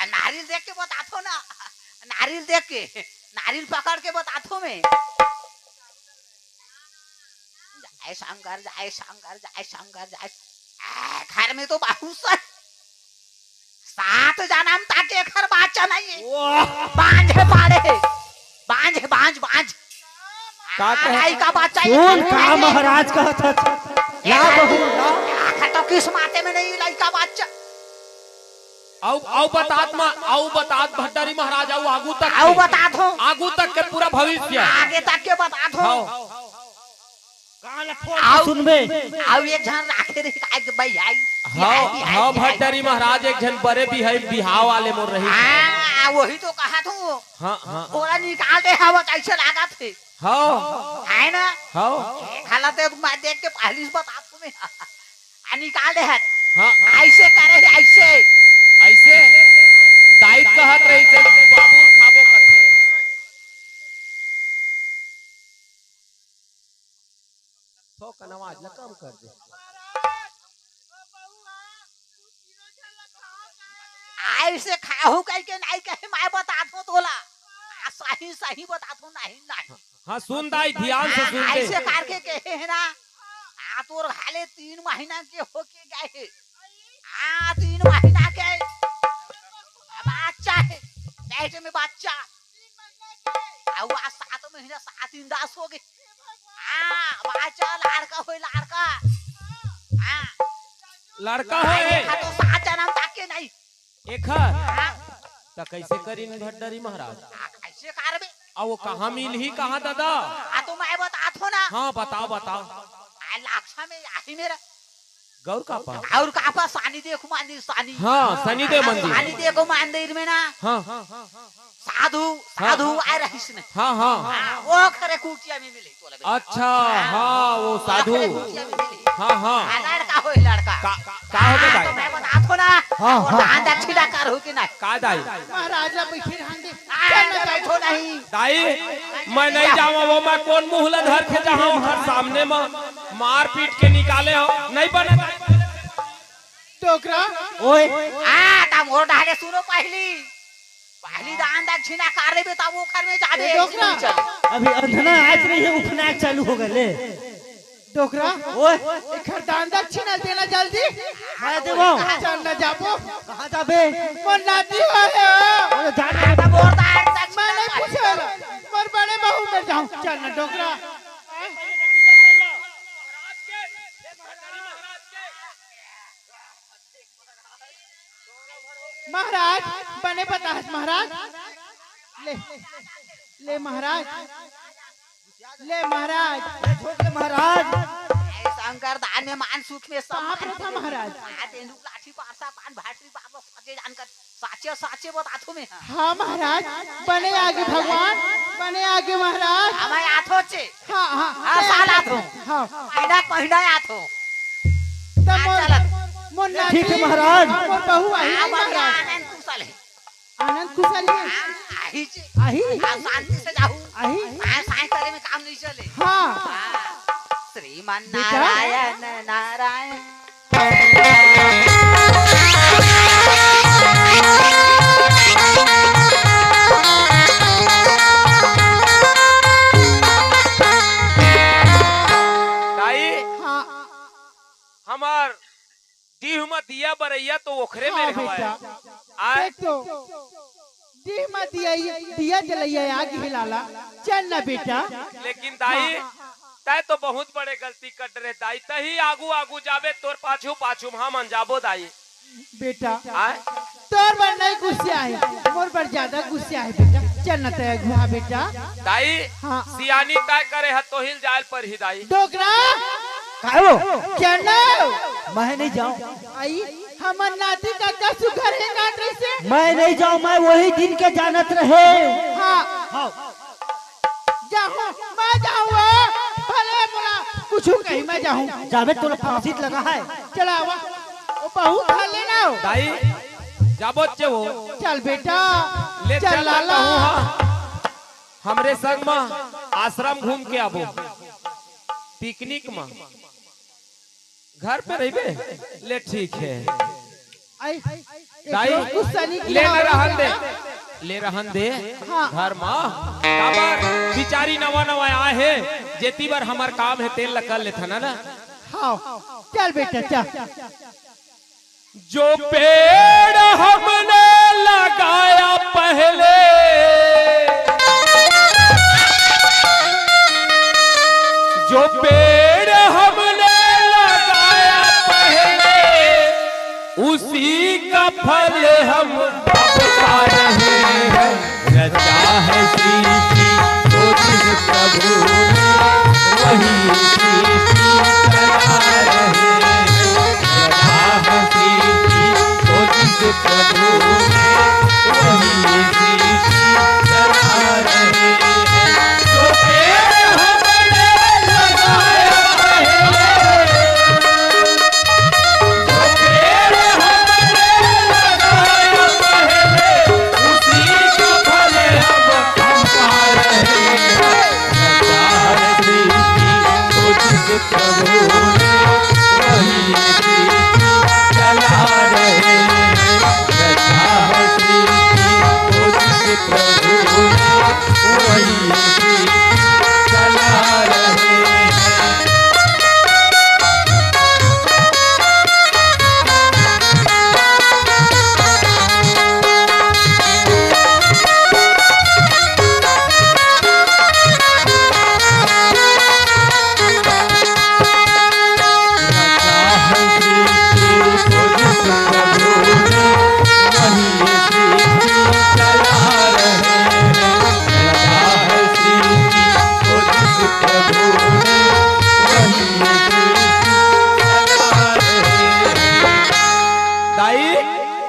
नारियल देख के बतातो ना, नारियल देख के, नारियल पकड़ के बतातो मैं। जय शंकर जय शंकर जय शंकर जय। घर में तो बहुत सात जन्म तक एक हर बच्चा नहीं है। बांझ है पाड़े, बांझ है, बांझ बांझ का बच्चा। कौन का महाराज कहता था या बहू तो किस माते में नहीं लड़का बच्चा। आओ बतात भट्टारी महाराज आओ आगू तक, आओ बता दो, आगू तक के पूरा भविष्य आगे तक के बता दो। सुनबे आओ एक जन राखे रे भाई आई। हाँ भट्टारी महाराज एक जन बड़े भी है, बिहाव वाले मोर रही। वही तो कहा तू। हाँ ओरा निकाल दे हवा कैसे लगा थे। हाँ है ना। हाँ हालत है मैं देख के पहली बता तुम्हें निकाल दे। हाँ ऐसे करे, ऐसे ऐसे दायित्व कहत रही से बाबू खाबो कथे। तो कनवाज ला कम कर दे। ऐसे खाहू कह के नहीं कहे मैं बता दो तोला। सही सही बता दो। नहीं नहीं हाँ सुन दाई, ध्यान से सुन ले। ऐसे करके कहे है ना। तोर हाले 3 महीना के होके गए है। 3 महीना के बच्चा है, पेट में बच्चा। 7 महीना 7 दिन 10 हो गए। बच्चा लड़का हो, लड़का लड़का है तो 7 जन्म तक के नहीं। एक तो कैसे करी भट्टारी महाराज? कैसे करबे? अब वो कहाँ मिल ही कहाँ दादा? तो मैं बता दो ना। हाँ बताओ बताओ। लाक्षा में आई मेरा गौर का पास और का पास सानी देखो मंदिर, सानी। हाँ शनिदेव मंदिर। सानी देखो मंदिर में ना। हाँ साधु साधु आ रही इसने। हाँ हाँ वो खरे कुटिया में मिले तो लगे। अच्छा हाँ वो साधु। कुटिया में मिले। हाँ हाँ लड़का हो, लड़का का हो गया तो मैं बता दो ना। और दान दक्षिणा कर हो कि नहीं? का दाई महाराजा बैठे रहंगे बैठो नहीं दाई, मैं नहीं जाऊँ वो मैं कौन मुहला धर के जहाँ हर सामने में मार पीट के निकाले हो नहीं बने। टोकरा ओए ता मोर डाले सुनो पहली दान दक्षिणा कर लेबे तब वो घर में जाबे। अभी अंधना आज नहीं है, उपनायक चालू हो गए। टोकरा ओए एखर दान दक्षिणा देना जल्दी। मैं देबो। चल न जाबो। कहाँ जाबे? मोर नाती है। ओए जाने तब मोर दान दक्षिणा मैं नहीं पूछेला, मोर बड़े बहू में जाऊं। चल न टोकरा। महाराज बने पता है महाराज। ले ले महाराज, ले महाराज, महाराज शंकर दान में मान सुख में सब कहाँ पर था महाराज? तेंदुक लाठी पारसा पान भाटरी बाबा साचे जानकर साचे साचे बता मैं। हाँ महाराज बने आगे भगवान, बने आगे महाराज। हमें आथो चे। हाँ हाँ हाँ साल आथो। हाँ महीना महीना आथो। ठीक है महाराज। बहू आई हाँ, बढ़िया, महाराज आनंद कुशल है। आनंद कुशल है हाँ, आही जी। आही हाँ, शांति से जाओ। आही हाँ, सायंकाल में काम नहीं चले। हाँ हाँ, श्रीमान नारायण नारायण। दाई हाँ हमार दीह में दिया बरैया तो ओखरे में हाँ रहवा है। बेटा आए देख तो दी मत दिया जलैया आग हिलाला चल ना बेटा। लेकिन दाई तय तो बहुत बड़े गलती कर रहे दाई, तही आगू आगू जाबे तोर पाछू पाछू हम अनजाबो दाई। बेटा आए तोर पर नहीं गुस्सा है मोर पर ज्यादा गुस्सा है बेटा चल ना तय घुमा बेटा। दाई हाँ। सियानी तय करे है तो हिल जाए पर ही दाई। डोकरा खाओ क्या ना मैं नहीं जाऊँ, आई हमर नाती का कसु घर है नाटरे से मैं नहीं जाऊँ, मैं वही दिन के जानत रहे। हाँ जाऊँ मैं जाऊँ भले बोला कुछ कहीं मैं जाऊँ जावे तो फांसी लगा है। चला आवा वो बहू खा लेना हो। दाई जाबो चे वो चल बेटा ले चल चल लाला हमरे संग में आश्रम घूम के आबो पिकनिक में घर पे रहिबे ले ठीक है। आई दाई गुस्सा नहीं ले किया रहन दे ले रहन दे हाँ। घर में काबर बिचारी नवा नवा आए है जेती बार हमार काम है तेल लकल ले था ना। हाँ चल बेटा चल। जो पेड़ हमने लगाया पहले जो पेड़ हमने लगाया पहले उसी का फल हम अब पा रहे हैं। रचा है सृष्टि तो जिस प्रभु ने वही सृष्टि चला रहे हैं। रचा है सृष्टि तो जिस प्रभु ने वही सृष्टि चला रहे हैं। जो पेड़ हमने लगाया पहले जो पेड़ हमने लगाया पहले उसी का फल हम पा रहे हैं। रचा है सृष्टि तो जिस प्रभु ने वही सृष्टि चला रहे हैं। रचा है सृष्टि तो जिस प्रभु ने वही सृष्टि चला रहे हैं।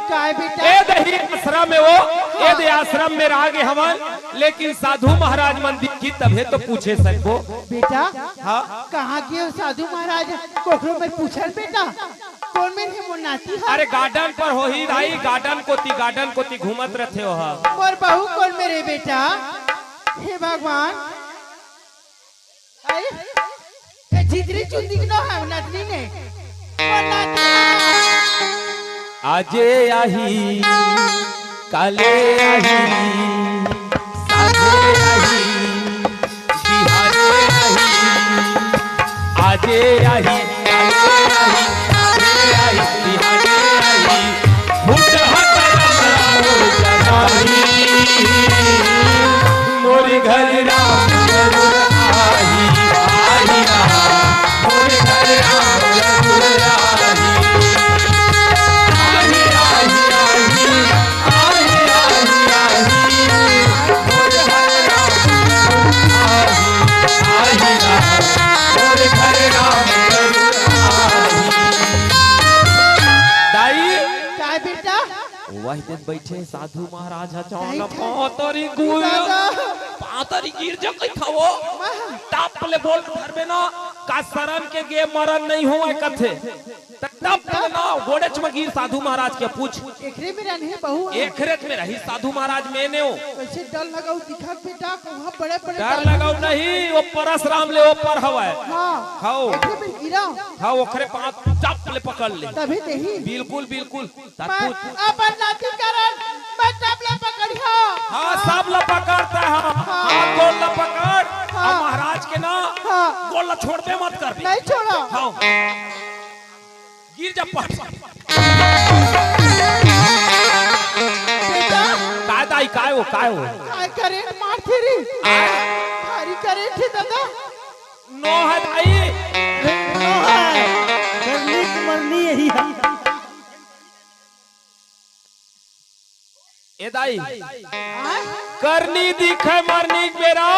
काय बेटा ए दही आश्रम में वो ए दे आश्रम में रह गए हवन, लेकिन साधु महाराज मंदिर की तबे तो पूछे सको। बेटा हाँ कहाँ के हो साधु महाराज कोकरो में पूछल बेटा कौन में है मोर नाती है। अरे गार्डन पर हो ही भाई गार्डन कोती घूमत रहते हो। मोर बहू कौन मेरे बेटा हे भगवान आई ए जितरी चुंदी की न है नतनी ने मोर नाती आजे आही काले आही साझे आही बिहारे आही आजे आही काले आही साझे आही बिहारे आही फुट मोरी घर राम जरूर आही आही मोरी घर राम जरूर आही। वही दिन बैठे साधु महाराज पातरी गिर जा खाओ टाप ले बोल घर में ना का शरण के गे मरण नहीं हो कथे गोड़े चमगीर साधु महाराज के पूछ एकरे में रहने बहू एकरेत में रही साधु महाराज मैंने हो कैसे डर लगाऊ दिखा बेटा वहाँ बड़े बड़े डर लगाऊ नहीं वो परशुराम ले ऊपर हवा है हाँ खाओ एकरे में गिरा हाँ ओखरे पांच चाप ले पकड़ ले तभी नहीं बिल्कुल बिल्कुल मैं अपन नाती कारण मैं टपला पकड़िया हाँ सब ला पकड़ता है हाँ गोल ला पकड़ और महाराज के ना गोल ला छोड़ दे मत कर नहीं छोड़ो हाँ गिर जा पड़ काय दाई काय हो काय करेंट मार तेरी भारी करेंट है दादा नो है दाई नो है करनी की मरनी यही है ए दाई करनी दिखे मरनी बेरा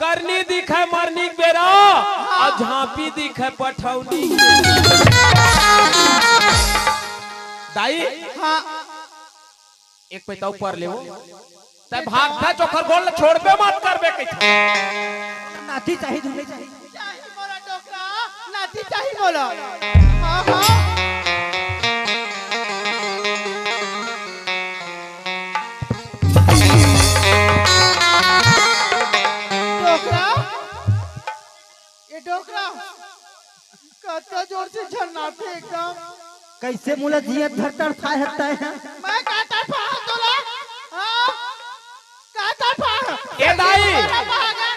करनी दिखे मरनी बेरा और झांपी दिखे पठौनी दाई हाँ एक पैसा ऊपर ले तय भाग था चोखर गोल छोड़ पे मत करबे कैसे नाती चाहिए तुम्हें चाहिए मोला डोकरा नाती चाहिए मोला हाँ हाँ डोकरा ये डोकरा कत्ता जोर से झन्नाते एकदम कैसे मुला जियत धरतर खाए हत्ता है मैं काटा पा तोला हां काटा पा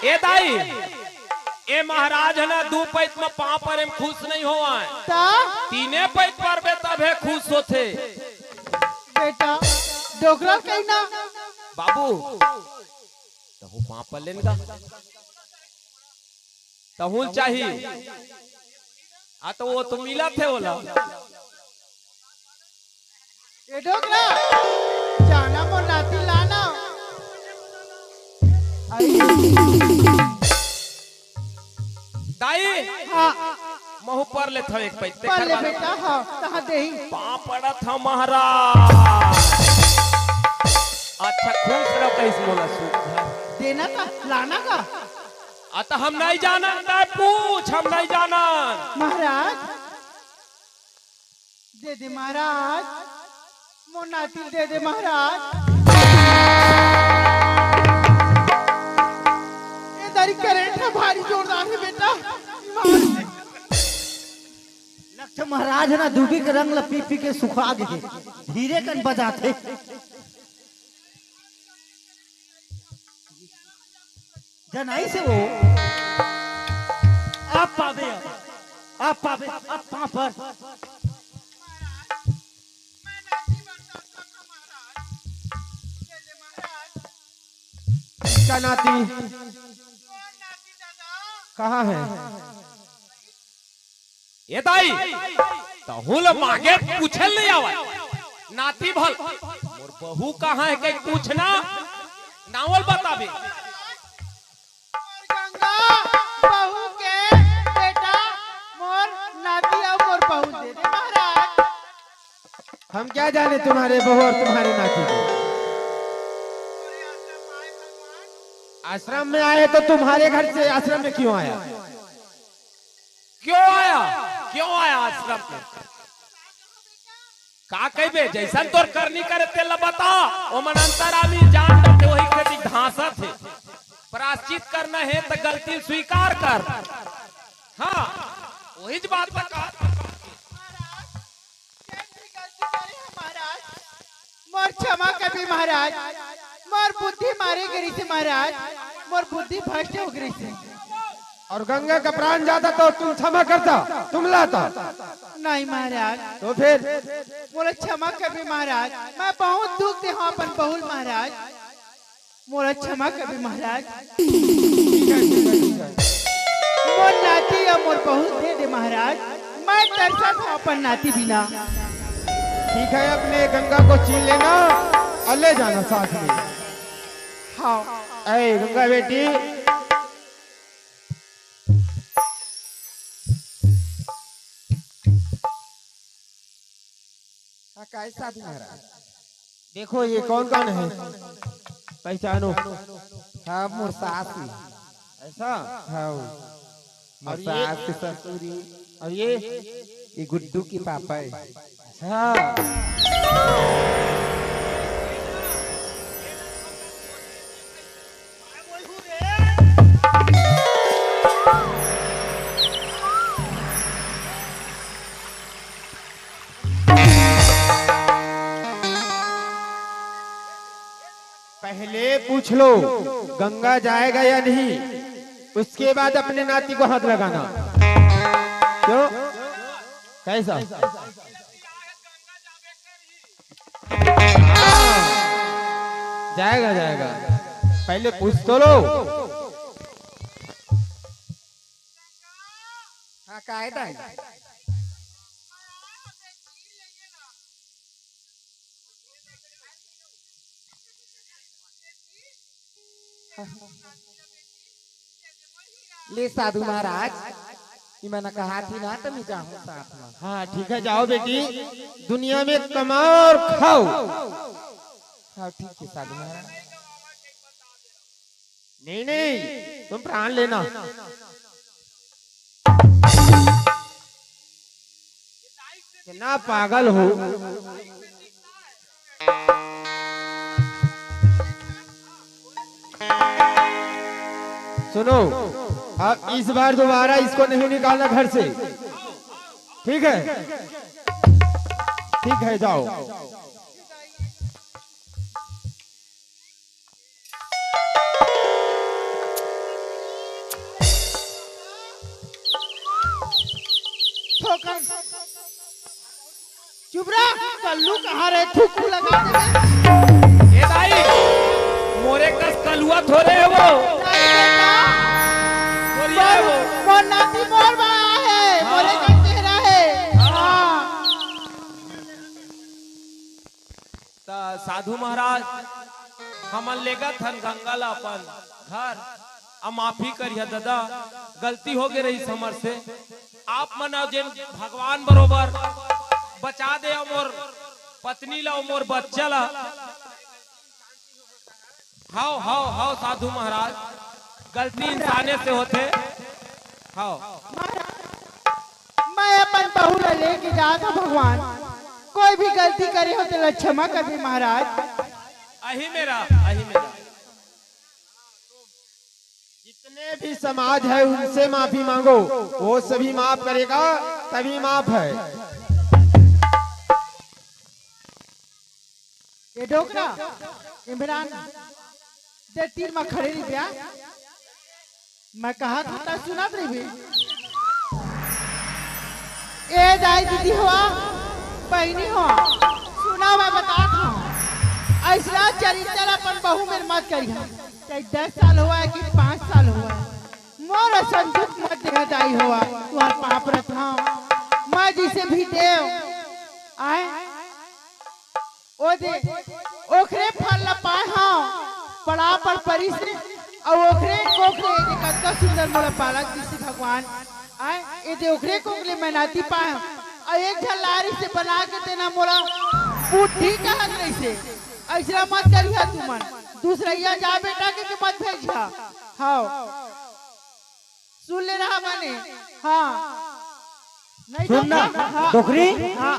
ए दाई ए महाराज है ना दो पैत में पांव पर हम खुश नहीं होवा ता तीने पैत पर बे तबे खुश होते बेटा डोकरा कहना बाबू तो वो पांव पर लेनगा तहुल चाहिए आ तो वो तो मिला थे बोला ये डोकरा जाना मो नाती लाना दाई हाँ महू पर ले था एक पैसे पर ले बेटा हाँ कहाँ देही पांव पड़ा था महाराज अच्छा खुश रहो कैसे बोला सुख देना का लाना का आता हम नहीं जाना नहीं पूछ हम नहीं जाना महाराज दे दे महाराज मो नाती दे दे महाराज ये दारी करेंट है भारी जोरदार है बेटा लक्ष्य महाराज ना दूबी के रंग लपी पी के सुखा दे धीरे कन बजाते जनाई से वो आप पावे आप पां पर इसका नाती कहाँ है ये दाई तो हुल मांगे पूछल नहीं आवा नाती भल और बहू कहाँ है कहीं पूछना नावल बताबे बहू के बेटा मोर नाती और मोर बहू दे दे महाराज हम क्या जाने तुम्हारे बहू और तुम्हारे नाती को आश्रम में आए तो तुम्हारे घर से आश्रम में क्यों आया क्यों आया आश्रम में का कहबे जैसन तोर करनी करे तेल बता ओ मन अंतरामी जान दे वही के ढांसा थे प्राश्चित करना है तो गलती स्वीकार कर हाँ वही बात बता मोर क्षमा कभी महाराज मोर बुद्धि मारे गिरी से महाराज मोर बुद्धि भ्रष्ट हो गई से और गंगा का प्राण जाता तो तुम क्षमा करता तुम लाता नहीं महाराज तो फिर मोर क्षमा कभी महाराज मैं बहुत दुख दे हाँ अपन बहुल महाराज मोर क्षमा कभी महाराज मोर नाती या मोर बहू दे दे महाराज मैं तरसा था अपन नाती बिना ठीक है अपने गंगा को छीन लेना और ले जाना साथ में हाँ ऐ गंगा बेटी कैसा महाराज देखो ये कौन कौन है पहचानो हाँ मोर सास ही ऐसा हाँ और मोर ये सास की ससुरी और ये ये गुड्डू की पापा है। पहले पूछ लो गंगा जाएगा या नहीं, उसके बाद अपने नाती को हाथ लगाना। क्यों कैसा? जाएगा जाएगा, पहले पूछ तो लो। हाँ कायदा है। ले साधु महाराज, मैंने कहा थी ना तुम जाओ साथ में। हाँ ठीक है, जाओ बेटी, दुनिया में कमाओ और खाओ। हाँ ठीक है साधु महाराज। नहीं नहीं, तुम प्राण लेना। कितना पागल हो। सुनो, अब इस बार दोबारा इसको नहीं निकालना घर से, ठीक है? ठीक है, जाओ। चुप रहा, कल्लू कहाँ रहे? थूकू लगा दे। ये दाई मोरे कस कलुआ थोड़े है वो। वो नाती मोर बड़ा है, मोरे का चेहरा है। हाँ। साधु महाराज हमन लेगा थन गंगा ला अपन घर, अब माफी करिए दादा, गलती हो गई रही समर से। आप मना जिन भगवान बरोबर बचा दे मोर पत्नी ला मोर बच्चा ला। हाओ हाओ हाओ साधु महाराज, गलती इंसाने से होते। हाओ मैं अपन बहू ला लेके जाता भगवान, कोई भी गलती करे हो तो क्षमा कर दे महाराज। अही मेरा जितने भी समाज है उनसे माफी मांगो, वो सभी माफ करेगा, तभी माफ है। ये डोकरा इमरान दे तीर में खड़े रही ब्याह, मैं कहा था सुना रही भी। ए दाई दीदी हुआ, बहनी हुआ, सुना मैं बता था, ऐसा चरित्र अपन बहू मेरे मत करिए, चाहे 10 साल हुआ है कि 5 साल हुआ है, मोर संदूक मत देखा दाई हुआ, तुहार पाप रखा मैं जिसे भी देव आए ओ दे ओखरे फल ल पाए हाँ पड़ा पर परिश्रम और ओखरे कोखरे दे कतका सुंदर मोला पालक दिसी भगवान आए ए दे ओखरे कोखले मैं नाती पाए और एक झलारी से बना के देना मोला बुद्धि कहत नहीं से ऐसा मत करिया तुमन, दूसरा जा बेटा के मत भेजिया। हाँ सुन ले रहा मैंने। हाँ नहीं सुनना डोकरी। हाँ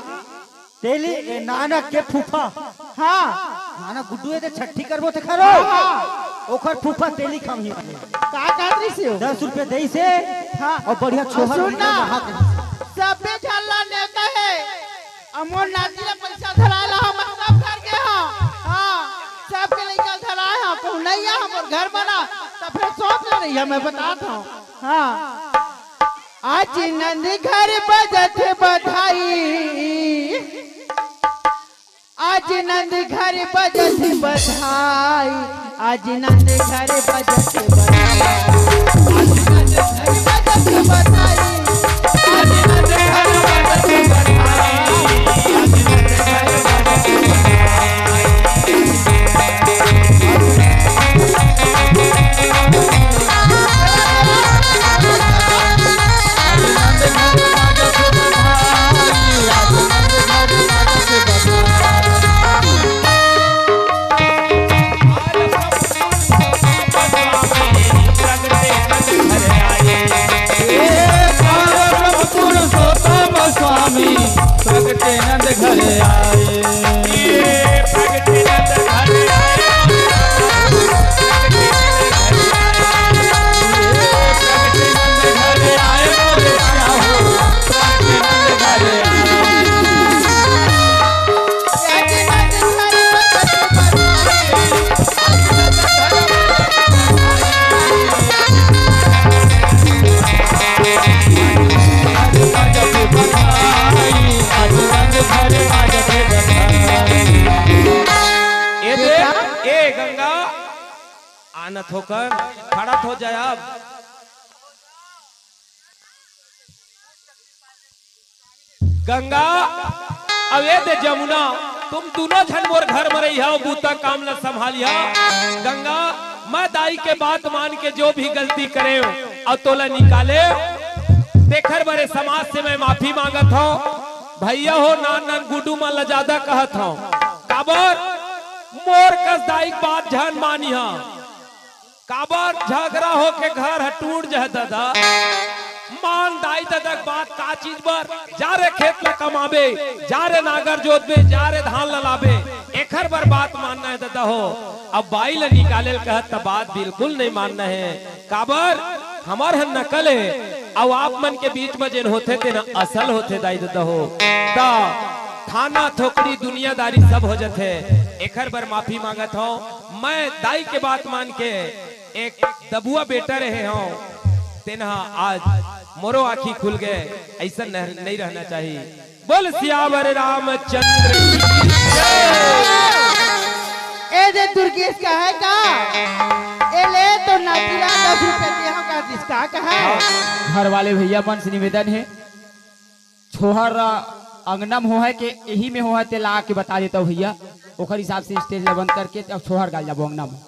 तेली नानक के फूफा। हाँ नानक गुड्डू है छठी करबो ते खरो। ओखर फूफा तेली खाम ही का कादरी से 10 रुपए दई से। हाँ और बढ़िया छोहर सुनना सबे झल्ला नेता है अमोर नाती ला पैसा धराला हम सब घर के। हाँ हाँ सब के लइका धराए हां को नहीं है हमर घर बना तब फिर सोच ले रही है मैं बताता हूं। हाँ आज नंद घर बजत बधाई, आज नंद घर बजत बधाई, आज नंद घर बजत बधाई, आज नंद घर बजत बधाई, आज नंद घर बजत बधाई, आज नंद घर बजत प्रगति घर आए ये प्रगति नंद घर आए प्रगति नंद घर आए मोरे श्याम प्रगति नंद घर आए ए गंगा आनत होकर खड़ा हो जाए अब गंगा अवेद जमुना तुम दोनों झन मोर घर में रही हो बूता काम न संभालिया गंगा मैं दाई के बात मान के जो भी गलती करे और तोला निकाले देखर बड़े समाज से मैं माफी मांगत हूँ भैया हो नान नान गुडू में लजादा कहत हूँ काबर मोर कस दाई बात झन मानी हा काबर झगड़ा हो के घर हटूट जह दादा मान दाई दादा बात का चीज बर जा रे खेत में कमाबे जा रे नागर जोत में जा रे धान ललाबे एखर बर बात मानना है दादा हो अब बाई ले निकाले कहत त बात बिल्कुल नहीं मानना है काबर हमार हन नकल है अब आप मन के बीच में जिन होते थे ना असल होते दाई दादा हो ता थाना थोकड़ी दुनियादारी सब हो जाते एखर बर माफी मांगत हो मैं दाई के बात मान के एक दबुआ बेटा रहे हो तेना आज मोरो आँखी खुल गए ऐसा नहीं रहना चाहिए बोल सियावर रामचंद्र ए दे दुर्गेश का है का ए ले तो नातीरा 10 रुपए दे हम का जिसका कहा घर वाले भैया मन से निवेदन है छोहर अंगना में हो है कि यही में हो है ते ला के बता देता भैया ओकर हिसाब से स्टेज बंद करके अब छोहर गाल जाबो अंगना में।